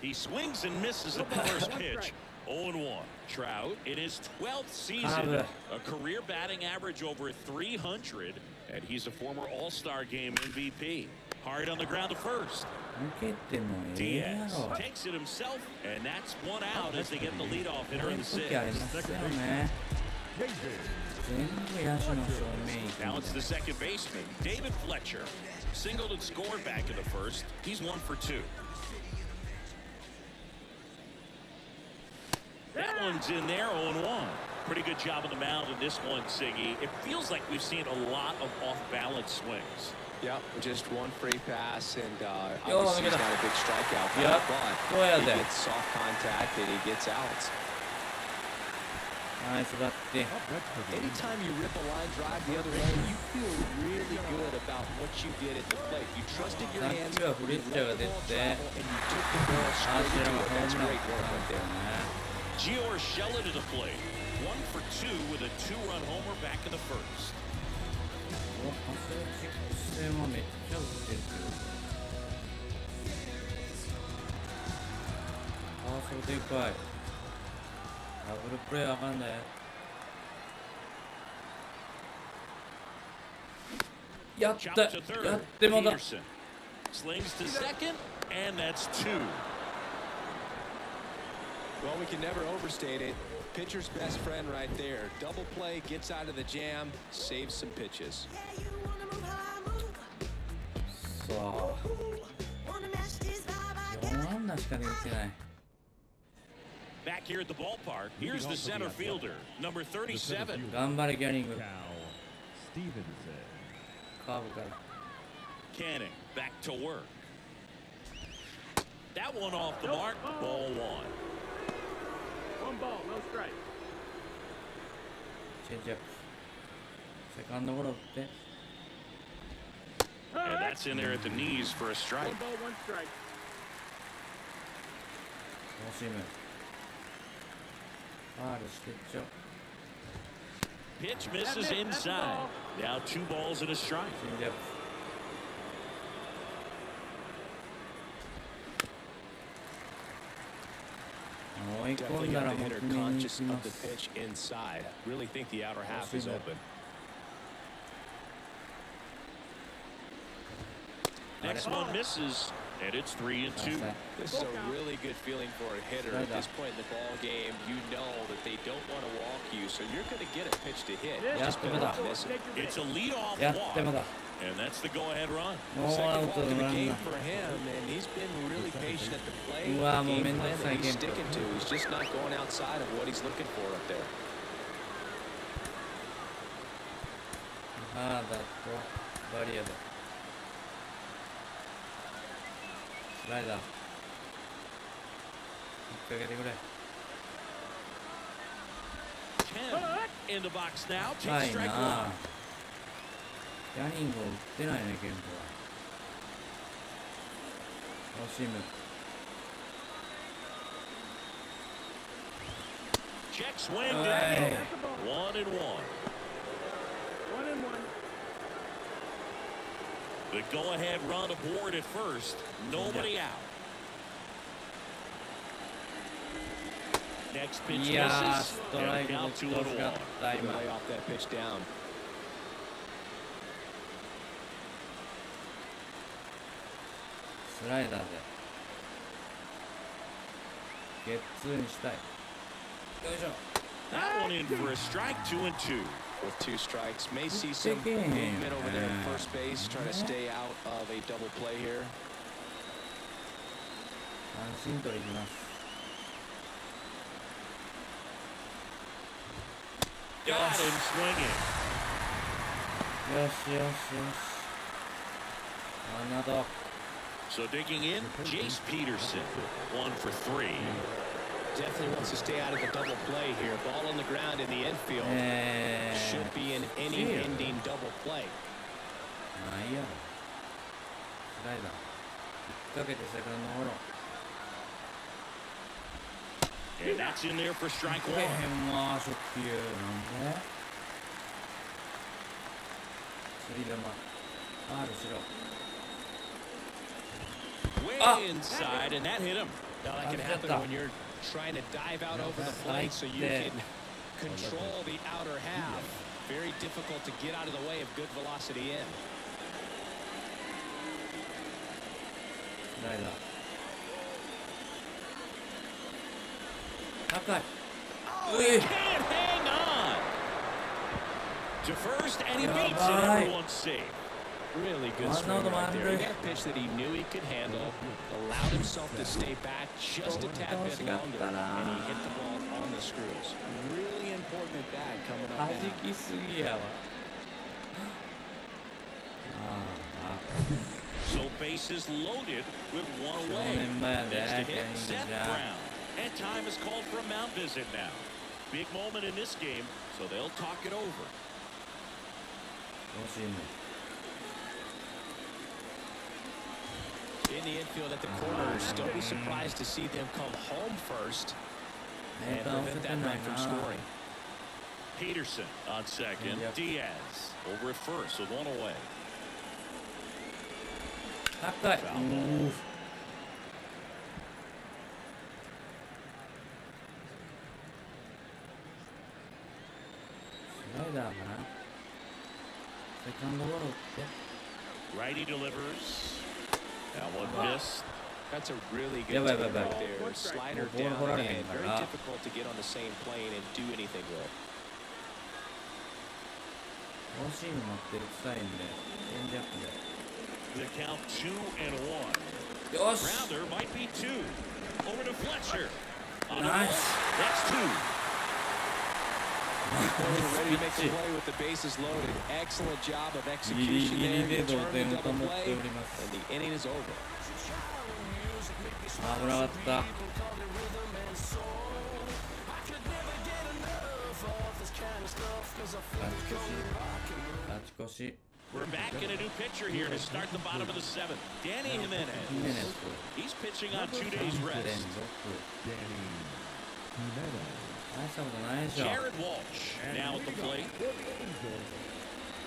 He swings and misses at the first pitch. 0-1. Trout in his 12th season, a career batting average over 300, and he's a former All-Star Game MVP. Hard on the ground to first. 抜けてもええや Diaz ろ。 takes it himself, and that's 1 out as they get the leadoff hitter in the 時あり 6th. ますよね。 David. 全部野手の正面行く Now ん it's で the second baseman, David Fletcher. Singled and scored back in the first. He's 1 for 2. That one's in there, 0-1. Pretty good job on the mound in this one, Siggy. It feels like we've seen a lot of off-balance swings. Yep, just one free pass, and Yo, obviously look he's at got a big strikeout, Yep. but Go ahead he then. gets soft contact and he gets outs. ナイスバッティング。 Anytime you rip a line drive the other way, you feel really good about what you did at the plate. You trusted your さっ hands, きはフリッチャーが出 the ball て、 travel, and you took the ball あ straight ちら to が it. ホー That's ムラン great 打 work ったん right ですよ there. ね。 Gio Urshela to the plate. 1 for 2 with a 2-run homer back in the first. お、アスレチックス戦はめっちゃ打ってるけど。ファーストでかい。ダブルプレーあかんね。やった Chop to third. やってもだ。 Peterson slings to second, and that's 2. Well, we can never overstate it. Pitcher's best friend right there. Double play, gets out of the jam, saves some pitches. さあ、4安打しかできてない。Back here at the ballpark, here's the center fielder, number 37. 頑張れギャニング。 Cal Stevenson. カーブから。Canning back to work. That one off the mark. Ball one. One ball, no strike. チェンジアップ。セカンドゴロ打って。 And that's in there at the knees for a strike. One ball, one strike. フォーシーム。ファールしてっちゃう。 Pitch misses inside. Now 2 balls and a strike. チェンジアップ。 Definitely got the hitter conscious of the pitch inside. Really think the outer half is open. Next one misses, and it's 3-2. This is a really good feeling for a hitter at this point in the ball game. You know that they don't want to walk you, so you're going to get a pitch to hit. Just better not miss it. It's a leadoff walk, and that's the go-ahead run. Second walk of the game for him, and he's been really patient at the plate. The game plan that he's sticking to. He's just not going outside of what he's looking for up there. ああだとバリアでスライダー引っ掛けてくれ。 10 in the box now. は Take い strike な。 one. ギャニングを打ってないねケントは。フォーシーム。 Check swing down. 1-1. 1-1. The go-ahead run aboard at first. Nobody out. Next pitch misses. いやーストライク And を now 取ってほしか 2-1. った今。 Lay off that pitch down. スライダーでゲッツーにしたい。よいしょ。 That one in for a strike. 2-2. With 2 strikes, may see some movement over there at first base, trying to stay out of a double play here. 三振取りに行きます。 Got him swinging. よしよしよし。ワンアウト。 So digging in, Jace Peterson, 1 for 3. Definitely wants to stay out of the double play here. Ball on the ground in the infield. Should be an inning-ending double play. ないやろ。スライダー。引っ掛けてセカンドゴロ。 And that's in there for strike これへ 1. んわ初球なんで。スリー球。ファールしろ。 Way inside, and that hit him. Now that can happen when you're trying to dive out over the plate so you can control the outer half. Very difficult to get out of the way of good velocity in. スライダー。高い。 Oh, he can't hang on. To first, and he beats it. Everyone's safe. Really good swing right there. He got a pitch that he knew he could handle, allowed himself to stay back just a tad bit longer, and he hit the ball on the screws. Really important at bat coming up 弾 now. きすぎやわ。So bases loaded with 1 away. Next to hit, Seth Brown. And time is called for a mound visit now. Big moment in this game, so they'll talk it over. 欲しいね。 In the infield at the corners, don't be surprised to see them come home first and prevent that run from scoring. Peterson on second. Diaz over at first with 1 away. 高い。スライダーかな。セカンドゴロって。 Righty delivers. That one missed. That's a really good Yeah, take but- right there. Slider Ball down running and very para. difficult to get on the same plane and do anything with. フォーシーム持ってる臭いんで、チェンジアップで。 The count 2-1. よし。 Crowder might be 2. Over to Fletcher. On a Nice. ball. That's two. Ready to make the play with the bases loaded. Excellent job of execution there. You turn the double play, and the inning is over. 危なかった。勝ち越し。 We're back in a new pitcher here to start the bottom of the seventh. Danny Jimenez. He's pitching on 2 days rest. Jared Walsh now at the plate.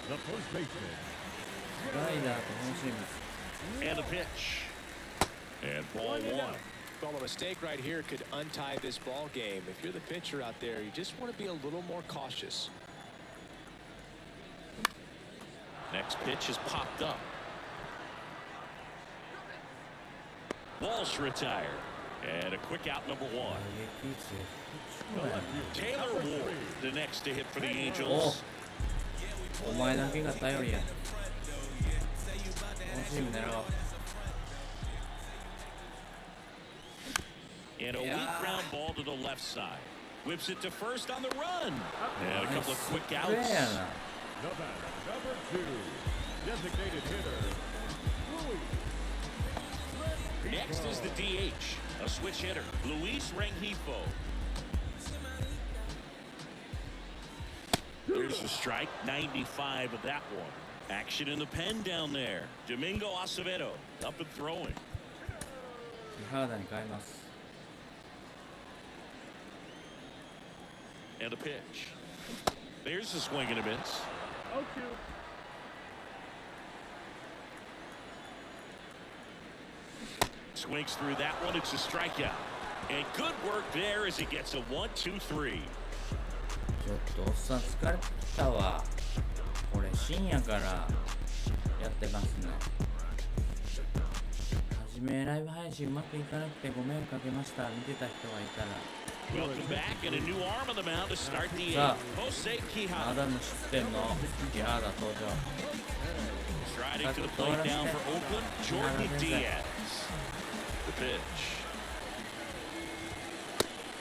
The first baseman. And a pitch. And ball one. Well, a mistake right here could untie this ball game. If you're the pitcher out there, you just want to be a little more cautious. Next pitch is popped up. Walsh retired. And a quick out number one. Taylor Ward, the next to hit for the Angels. お前だけが頼りや。楽しみだろ。 And a weak ground ball to the left side. Whips it to first on the run. And a couple of quick outs. The batter, number 2. Designated hitter. Next is the DH, a switch hitter, Luis Rengifo. There's a strike, 95 of that one. Action in the pen down there. Domingo Acevedo up and throwing. 原田に変えます。 And a pitch. There's a swing and a miss. 0-2. Swings through that one. It's a strikeout. And good work there as he gets a 1-2-3. ちょっとおっさん疲れたわ。これ深夜からやってますね。はじめライブ配信うまくいかなくてご迷惑かけました。見てた人がいたら。 Welcome back and a new arm on the mound to start the さ eighth. Jose あ、ま Quijada だ無失点のキハーダ登場。 striding to the plate down for Oakland. Jordan Diaz. The pitch.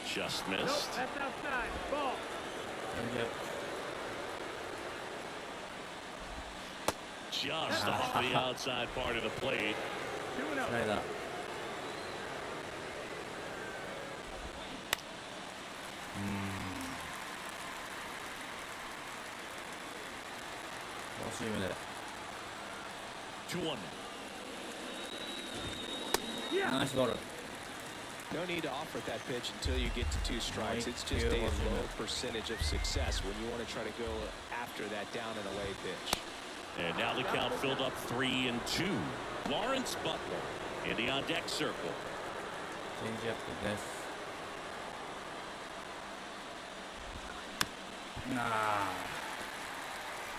Just Nope, missed. that's outside. Ball. チェンジアップ Just off the outside part of the plate. 2-0. スライダー。惜しい目で。 2-1. ナイスボール。 No need to offer that pitch until you get to 2 strikes. It's just a low percentage of success when you want to try to go after that down and away pitch. And now the count filled up 3-2. Lawrence Butler in the on deck circle. チェンジアップです。手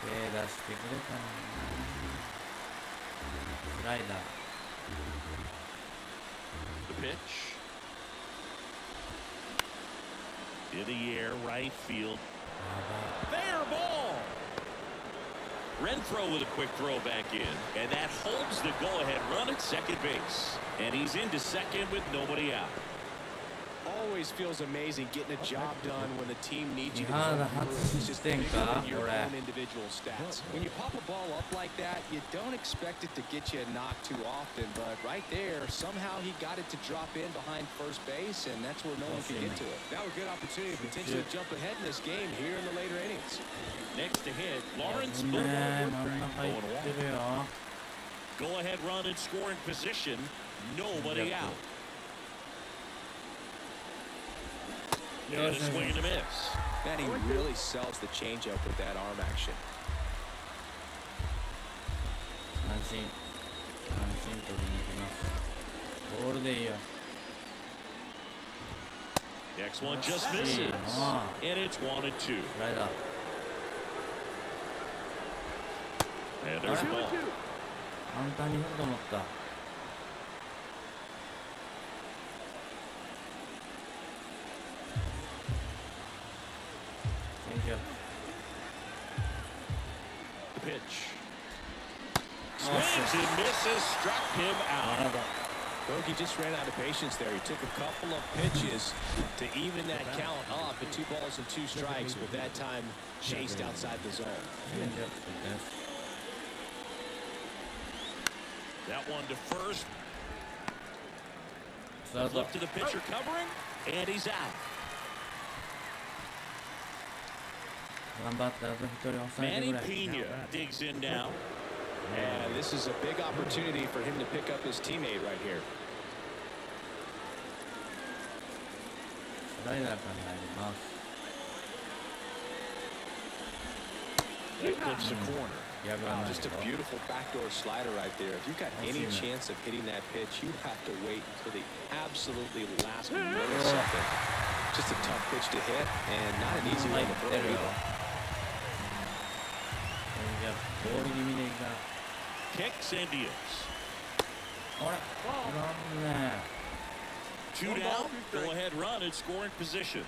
出してくれたな。スライダー。 The pitch. In the air, right field. Fair ball. Renfroe with a quick throw back in. And that holds the go-ahead run at second base. And he's into second with nobody out. Always feels amazing getting a job done when the team needs you to 原田 come 初 through. It's 失 just 点 bigger か than your これ。 own individual stats. When you pop a ball up like that, you don't expect it to get you a knock too often, but right there, somehow he got it to drop in behind first base, and that's where no one can get to it. Now a good opportunity to potentially jump ahead in this game here in the later innings. Next to hit, Lawrence ね Butler. え、真ん中行ってるよ。 Go-ahead run in scoring position. Nobody out. And a swing and a miss. Man, he really sells the changeup with that arm action. 三振。三振取りに行きます。ボールでいいよ。 Next one just misses. And it's 1-2. スライダー。 And there's a ball. 簡単に振ると思った。 The pitch. Swings and misses, struck him out. Bogey just ran out of patience there. He took a couple of pitches to even that count up at 2 balls and 2 strikes, but that time chased outside the zone. That one to first. Flip to the pitcher covering, and he's out. Manny Pena digs in now. And this is a big opportunity for him to pick up his teammate right here. That clips the corner. Just a beautiful backdoor slider right there. If you've got any chance of hitting that pitch, you have to wait until the absolutely last millisecond. Just a tough pitch to hit, and not an easy one to throw either. Kicks and deals. 2 down. Go ahead run in scoring position.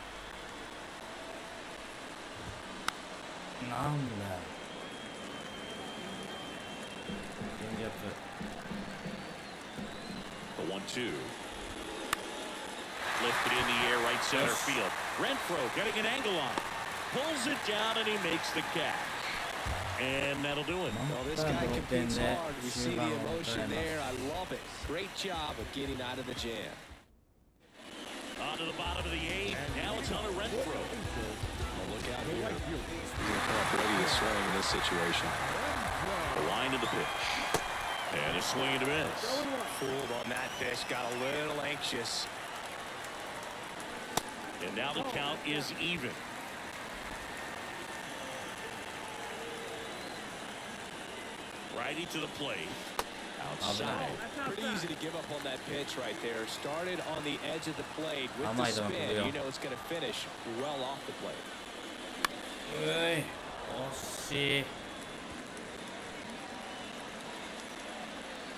The 1-2. Lifted in the air, right center field. Renfroe getting an angle on it. Pulls it down and he makes the catch. And that'll do it. Well, this guy competes hard. You see the emotion there. I love it. Great job of getting out of the jam. On to the bottom of the 8th. Now it's Hunter Renfroe. Oh, look out here. He's going to come up ready to swing in this situation. The line of the pitch. And a swing and a miss. Fooled on that pitch. Got a little anxious. And now the count is even. Righty to the plate. Outside. Pretty easy to give up on that pitch right there. Started on the edge of the plate with the spin. You know it's going to finish well off the plate. 惜しい。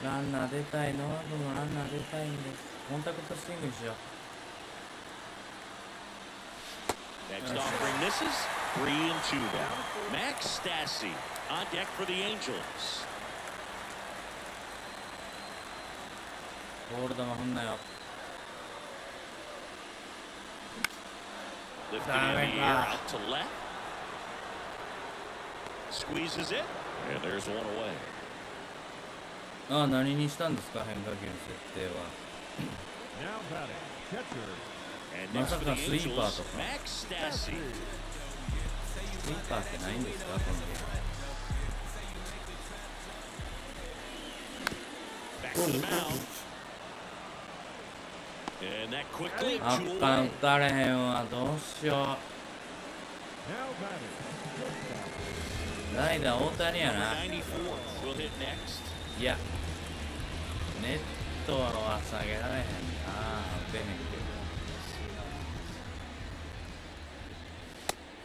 ランナー出たい。ノーアウトのランナー出たいんです。コンタクトスイングにしよう。Next offering misses. 3-2 now. Max Stassi on deck for the Angels. ボール球振んなよ。 Lifted in the air out to left. Squeezes it. And there's one away. ああ、何にしたんですか、変化球の設定は。 Now batting, catcher. And next for the Angels, Max Stassi. スイーパーってないんですか、このゲーム。 Back to the mound. And that quickly あっ two かん away. 打たれへんわ、どうしよ Now batting. う。代打大谷やな。 94 will hit next. いや、ネットは下げられへんな。打てへんけ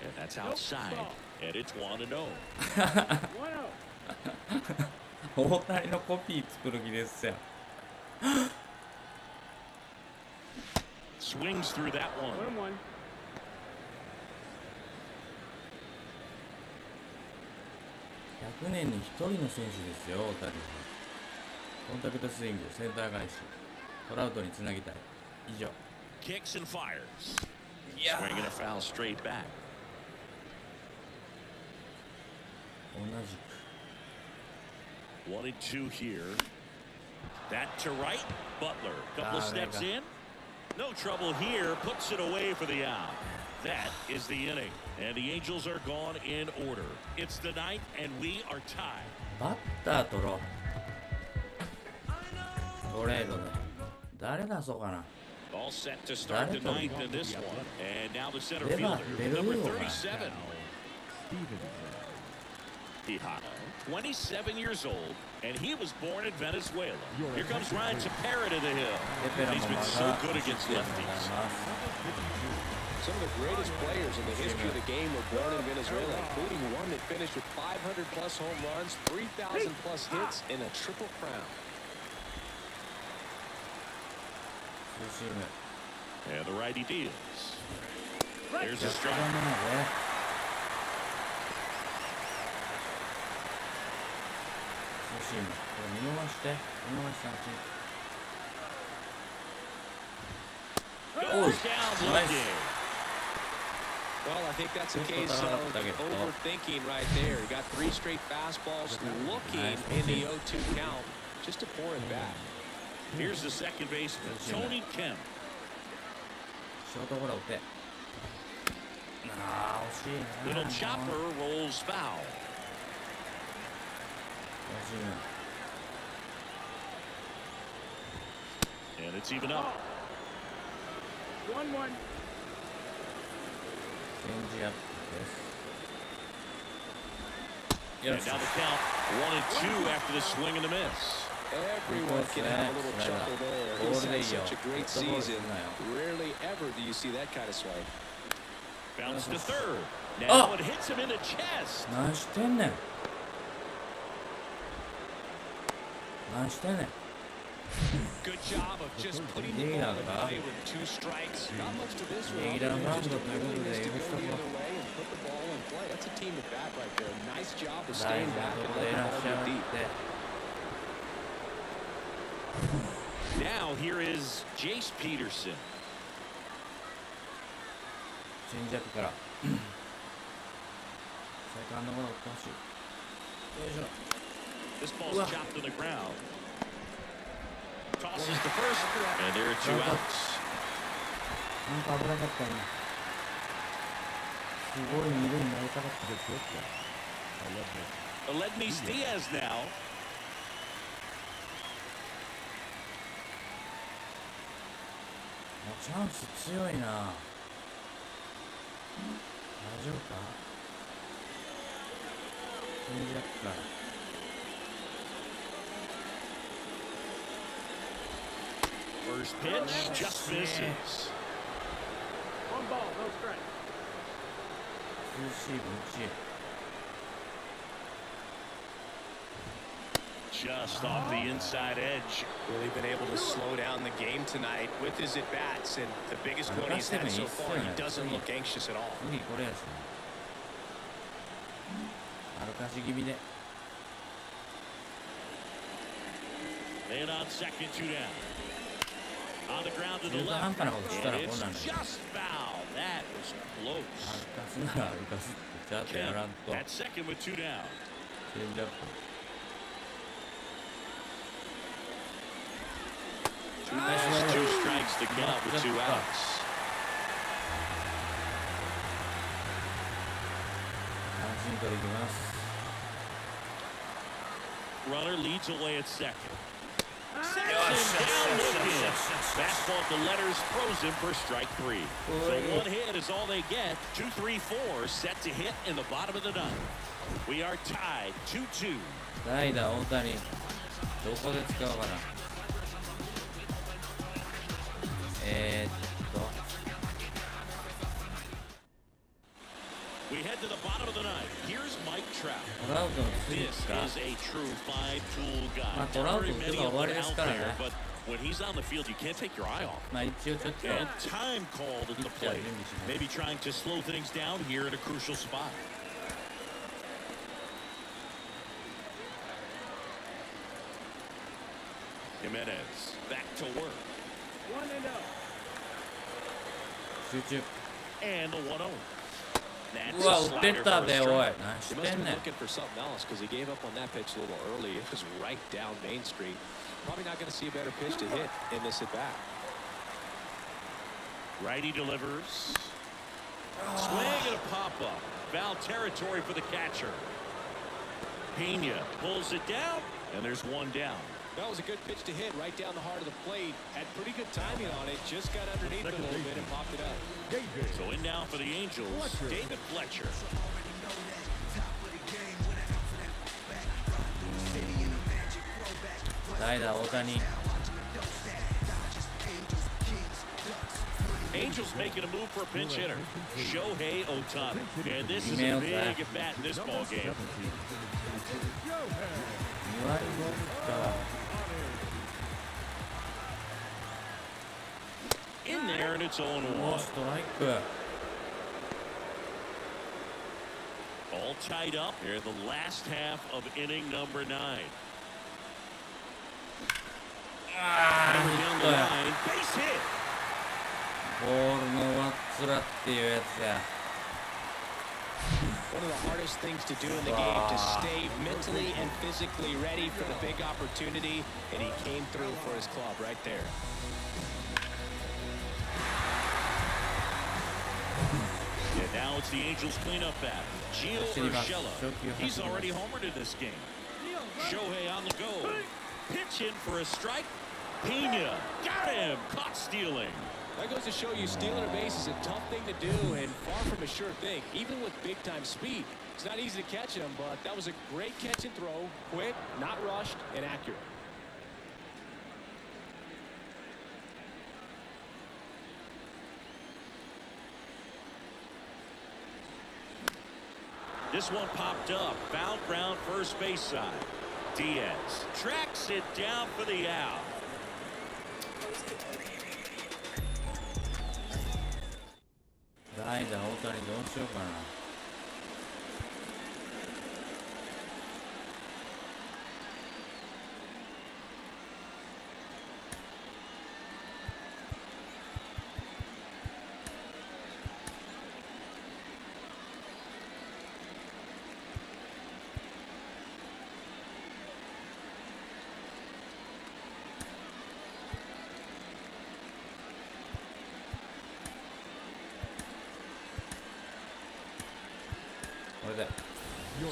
And that's outside. And it's 1-0. ど。大谷のコピー作る気ですよ。 Swings through that one. 100年に1人の選手ですよ、大谷。コンタクトスイング、センター返し。トラウトにつなぎたい。以上。 Kicks and fires. いや Swinging a foul straight back. 同じく。 1-2 here. That to right. Butler. Couple of steps in. No trouble here. Puts it away for the out. That is the inning. And the Angels are gone in order. It's the ninth, and we are tied. バッター取ろう。トレードで。誰出そうかな。 All set to start the ninth in this one. And now the center fielder, Debe number haber 37. Quijano, 27 years old, and he was born in Venezuela. Here comes Ryan Tepera to the hill. He's been so good against lefties. Some of the greatest players in the history of the game were born in Venezuela, including one that finished with 500-plus home runs, 3,000-plus hits, and a triple crown. And the righty deals. There's a strike. 見逃して、見逃した。Goes down looking. Well, I think that's a case of overthinking right there. He got 3 straight fastballs looking in the 0-2 count just to pour it back. Here's the second baseman, Tony Kemp. ショートゴロ打て。ああ、惜しいな。 Little chopper rolls foul. 惜しいな。 And it's even up. 1-1. チェンジアップです。 And now the count 1-2 after the swing and the miss. Everyone can have a little chuckle there. He's had such a great season. Rarely ever do you see that kind of swing. Bounce to third. Now it hits him in the chest. 何してんねん。何してんねん。 Good job of just putting the ball in play with 2 strikes. Not much to this one. He just wants to go the other way and put the ball in play. That's a team at bat right there. Nice job of staying back and letting the ball go deep. Now here is Jace Peterson. チェンジアップから。セカンドゴロ打ってほしい。よいしょ。 This ball's chopped to the ground. Tosses to first, and there are 2 outs. なんか危なかったね。すごい二塁に投げたかったですよ。Aledmys Diaz now. チャンス強いな。大丈夫か。チェンジアップから。 First pitch just misses. 1 ball, no strike. ツーシーム打ち。 Just off the inside edge. Really been able to slow down the game tonight with his at-bats, and the biggest one he's had so far, he doesn't look anxious at all. 次これやしね。歩かし気味で。 And on second, 2 down. On the ground to the 中途半 left. 端なことしたら And こん it's なんだよ。 just foul. That was close. 歩かすなら歩かすってちゃんとやらん Kemp と。 at second with 2 down. チェンジアップ。 2 strikes to count with 2 outs. 三振取りいきます。 Runner leads away at second. Saxon down looking. Fastball at the letters frozen for strike 3. So 1 hit is all they get. 2, 3, 4 set to hit in the bottom of the 9th. We are tied 2-2. 代打大谷。どこで使おうかな。We head to the bottom of the 9th. Here's Mike Trout. トラウトの次 This か。 is a true five tool guy. まあトラウト Very 打て many ば of 終わ them りです out からね。 there, but when he's on the field, you can't take your eye off. まあ一応ちょっと。 And time called at the plate. Maybe trying to slow things down here at a crucial spot. Jimenez back to work. 1-0. 集中。 And the 1-0. That's うわ、 a 打って slider た for a で、おい。 strike. 何し He て must ん have ね been ん。 looking for something else because he gave up on that pitch a little early. It was right down Main Street. Probably not going to see a better pitch to hit in this at bat. Righty delivers. Swing and a pop-up. Foul territory for the catcher. Pena pulls it down, and there's 1 down. That was a good pitch to hit right down the heart of the plate. Had pretty good timing on it. Just got underneath it a little bit and popped it up. So in now for the Angels, David Fletcher. 代打大谷。 Angels making a move for a pinch hitter, Shohei Ohtani. And this is a big at bat in this ball game. 2割5分か。 In there, and it's 0-1. ストライク。 All tied up here in the last half of inning number 9. Ah, Down the line, base hit. ボールの上っ面っていうやつや。 One of the hardest things to do in the game to stay mentally and physically ready for the big opportunity, and he came through for his club right there. And now it's the Angels cleanup bat, Gio Urshela. He's already homered in this game. Shohei on the go. Pitch in for a strike. Pena got him. Caught stealing. That goes to show you stealing a base is a tough thing to do and far from a sure thing, even with big-time speed. It's not easy to catch him, but that was a great catch and throw. Quick, not rushed, and accurate. This one popped up. Foul ground first base side. Diaz tracks it down for the out. 代打大谷どうしようかな。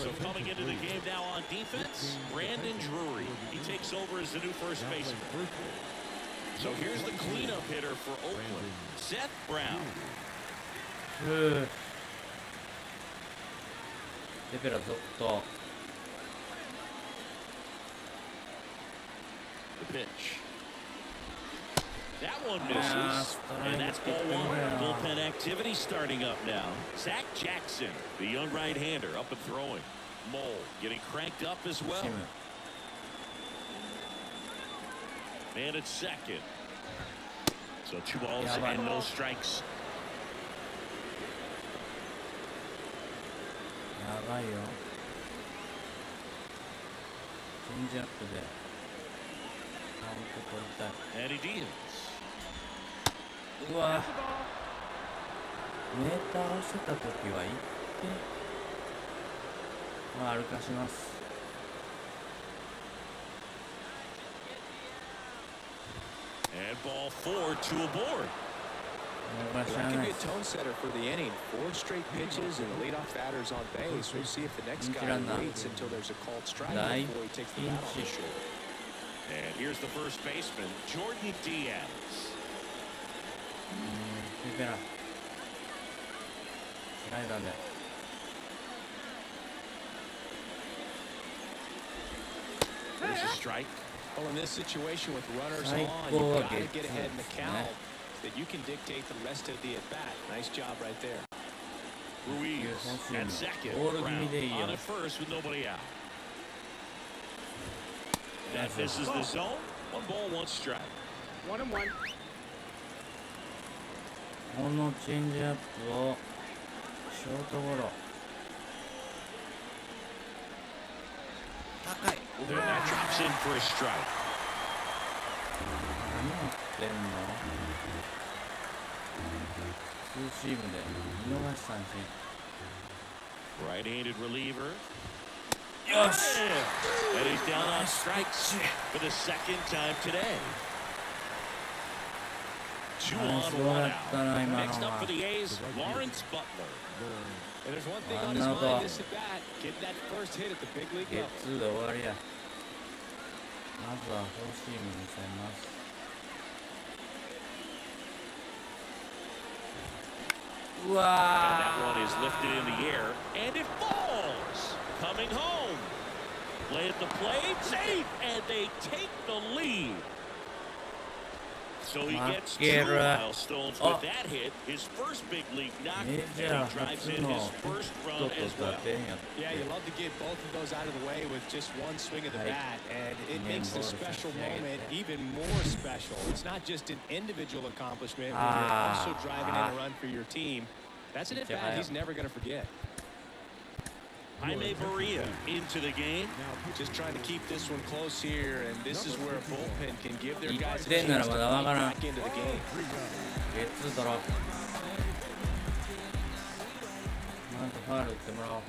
So coming into the game now on defense, Brandon Drury. He takes over as the new first baseman. So here's the cleanup hitter for Oakland, Seth Brown. デペラ続投。 The pitch. That one misses, and that's ball one. Bullpen activity starting up now. Zach Jackson, the young right-hander, up and throwing. Mole getting cranked up as well. Man at second. So 2 balls and no strikes. やばいよ。チェンジアップでカウント取りたい。 And he deals. うわ、メーターをしてたときは行ってまあ歩かします。 And ball 4, 2 aboard. That could be a tone setter for the inning. 4 straight pitches and leadoff batters on base. We'll see if the next guy waits until there's a called strike before he takes the bat on the shoulder. And here's the first baseman, Jordan Diaz. スライダーで。 There's a strike. Well, in this situation with runners on, you've got to get ahead in the count so that you can dictate the rest of the at-bat. Nice job right there. Ruiz at second. Brown on at first with nobody out. That misses the zone. 1 ball, 1 strike. 1-1. このチェンジアップをショートゴロ。高い。 That drops in for a strike. 何やってんの？ツーシームで見逃し三振。 Right-handed reliever. よし。 And he's down on strikes for the second time today. 2 on, 1 out. Next up for the A's, Lawrence Butler. And there's one thing on his mind this at bat, get that first hit at the big league level. ゲッツーで終わりや。まずはフォーシームに攻めます。うわー。 That one is lifted in the air, and it falls. Coming home. Play at the plate, safe, and they take the lead. So he gets 2 milestones with that hit, his first big league knock, and he drives in his first run as well. Yeah, you love to get both of those out of the way with just one swing of the bat, and it makes the special moment even more special. It's not just an individual accomplishment, but you're also driving in a run for your team. That's an at-bat he's never going to forget. Jaime Barria into the game. Just trying to keep this one close here, and this is where a bullpen can give their guys a 1点なら chance ま to だわ get からん。 back into the game. ゲッツー取ろう。なんとファウル打ってもらおう。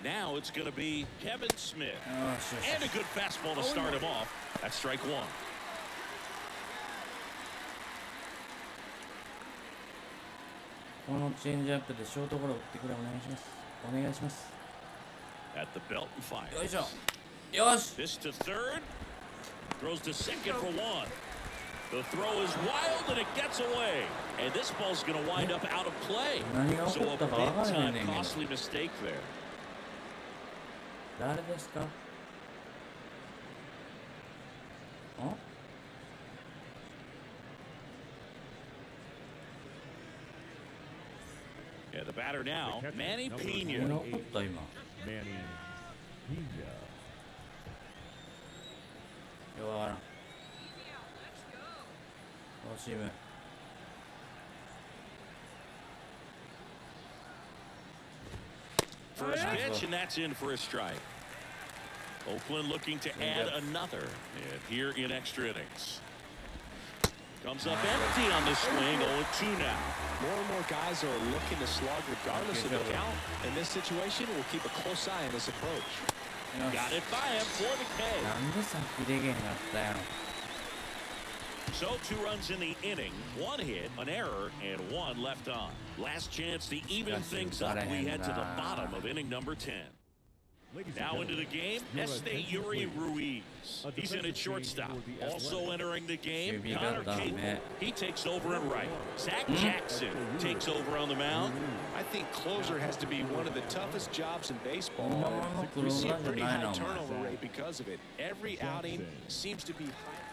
Now it's going to be Kevin Smith. よしよし。 And a good fastball to start him off. That's strike one. このチェンジアップでショートゴロ打ってくれ。お願いします。お願いします。 At the belt and fire. よいしょ。よし。 This to third. Throws to second for one. The throw is wild and it gets away. And this ball's going to wind up out of play. 何が起 So こ a ったかわからへん big ねん time けど。 costly mistake there. 誰ですか？ん？ Yeah, the batter now, Manny 何 Pena. が起こった今。 Manny Pena. よくわからん。惜しむ。 First pitch, and that's in for a strike. Oakland looking to add another here in extra innings. Comes up empty on the swing, 0-2 now. More and more guys are looking to slug regardless of the count. In this situation, we'll keep a close eye on this approach. Got it by him for the K. なんでさっきでけへんかったやろ。 So 2 runs in the inning, 1 hit, an error, and 1 left on. Last chance to even things up. We head to the bottom of inning number 10. Now into the game, Yuri Ruiz. He's in at shortstop. Also entering the game, Connor Cable. He takes over at right. Zach Jackson takes over on the mound. I think closer has to be one of the toughest jobs in baseball. We see a pretty high turnover rate because of it. Every outing seems to be high.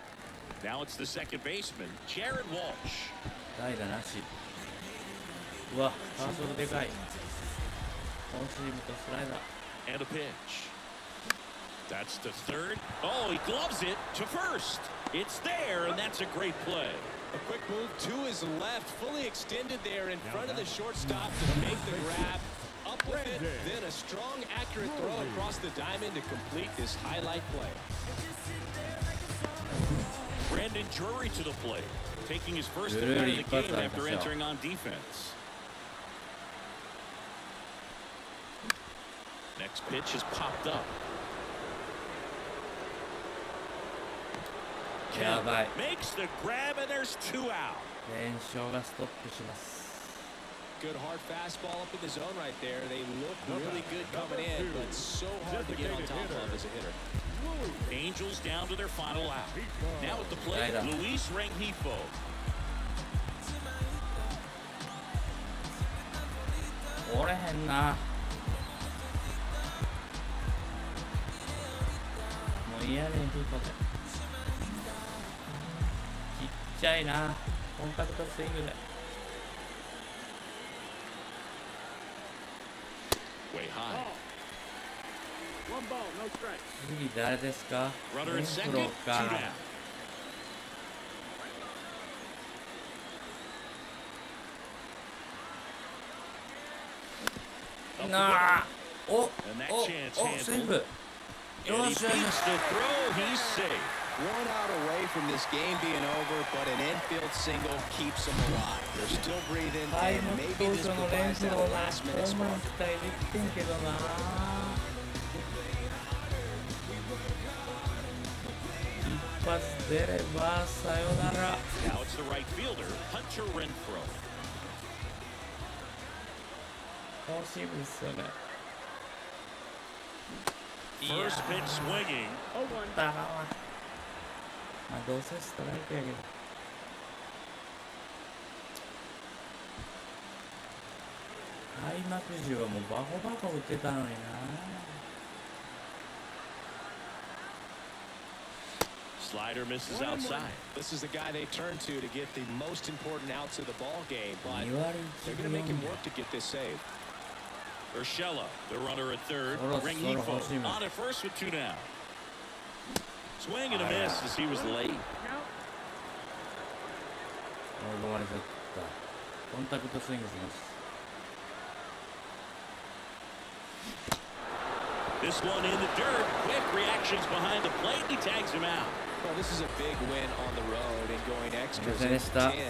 Now it's the second baseman, Jared Walsh. 代打なし。うわ、ファーストがでかい。フォーシームとスライダー。 And a pitch. That's to third. Oh, he gloves it to first. It's there, and that's a great play. A quick move to his left, fully extended there in front of the shortstop to make the grab. Up with it, then a strong, accurate throw across the diamond to complete this highlight play. Brandon Drury to the plate, taking his first at bat of the game after entering on defense. Next pitch is popped up. Kemp makes the grab, and there's 2 out. 連勝がストップします。 Good hard fastball up in the zone right there. They look really good coming in, but so hard to get on top of as a hitter. Angels down to their final out. Now at the plate, Luis Rengifo. 折れへんな。もう嫌ねん、ヒートで。ちっちゃいな。コンタクトスイングで。 Way high. 1 ball, no strike. 次誰ですか？ Runner レ at ン second, フロ 2 か。 down. なあ。お、 And that お、 chance お、セー handled. フ。 And よ he しよし。 beats the throw. He's safe. 1 out away from this game being over, but an infield single keeps them alive. They're still breathing, 開 and 幕 maybe 当 this 初のレン provides フ that ローな。 last ホ minute ームラン spark. 期待できてんけどな。一発出ればさよなら。 Now it's the right fielder, Hunter Renfroe. 欲しいですよね。 First pitch swinging. だがまあどうせストライクやけど。開幕時はもうバコバコ打ってたのにな。 Slider misses outside. This is the guy they turn to get the most important outs of the ball game, but 2割 they're 1 going to make him 分 work to get this save. Urshela, the runner at third. Solo, Rengifo solo, on at first with 2 down. Swing and a miss as he was late. 追い込まれちゃった。コンタクトスイングします。This one in the dirt. Quick reactions behind the plate. He tags him out. Well, this is a big win on the road and going extras Good in start. 10.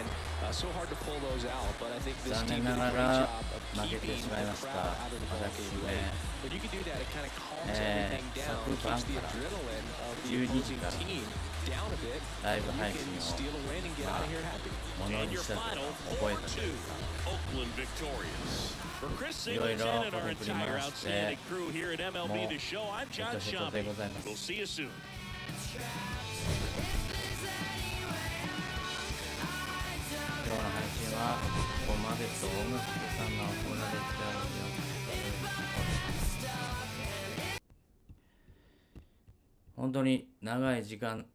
So hard to pull those out, but I think this 残 team 念 did な a がら great job of 負けて keeping しまい the ました crowd out of the ball 私 game ね late. When you can do that, it kind of calms え everything ー down, 昨 keeps 晩 the から adrenaline of the 12時 opposing から team down a bit. ライブ You 配信 can を steal a win and get out of here happy. もの And に your したというか final 覚えたという 4-2. か Oakland victorious. For Chris いろいろ Singleton and our コメントに回 entire して outstanding crew here at MLB The Show, I'm ヘ John トヘトで Shampi. ございます We'll see you soon. 今日の配信はここまでと音楽さんのおなでちゃうよ。本当に長い時間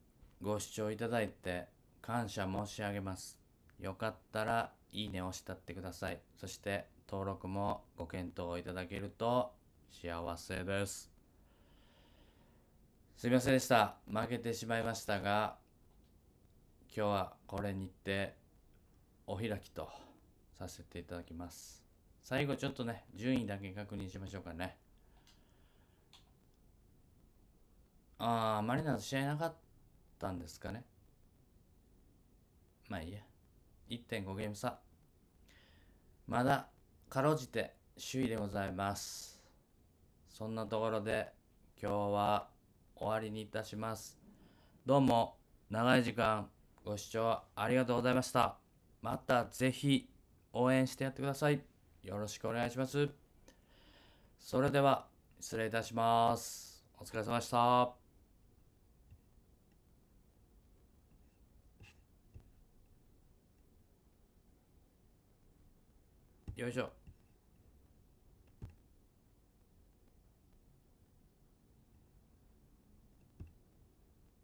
ご視聴いただいて感謝申し上げます。よかったらいいねを押したってください。そして登録もご検討いただけると幸せです。すいませんでした。負けてしまいましたが、今日はこれにてお開きとさせていただきます。最後ちょっとね、順位だけ確認しましょうかね。マリナーズ試合なかったんですかね。まあいいや。1.5 ゲーム差。まだかろうじて首位でございます。そんなところで今日は終わりにいたします。どうも長い時間ご視聴ありがとうございました。またぜひ応援してやってください。よろしくお願いします。それでは失礼いたします。お疲れ様でした。よいしょ。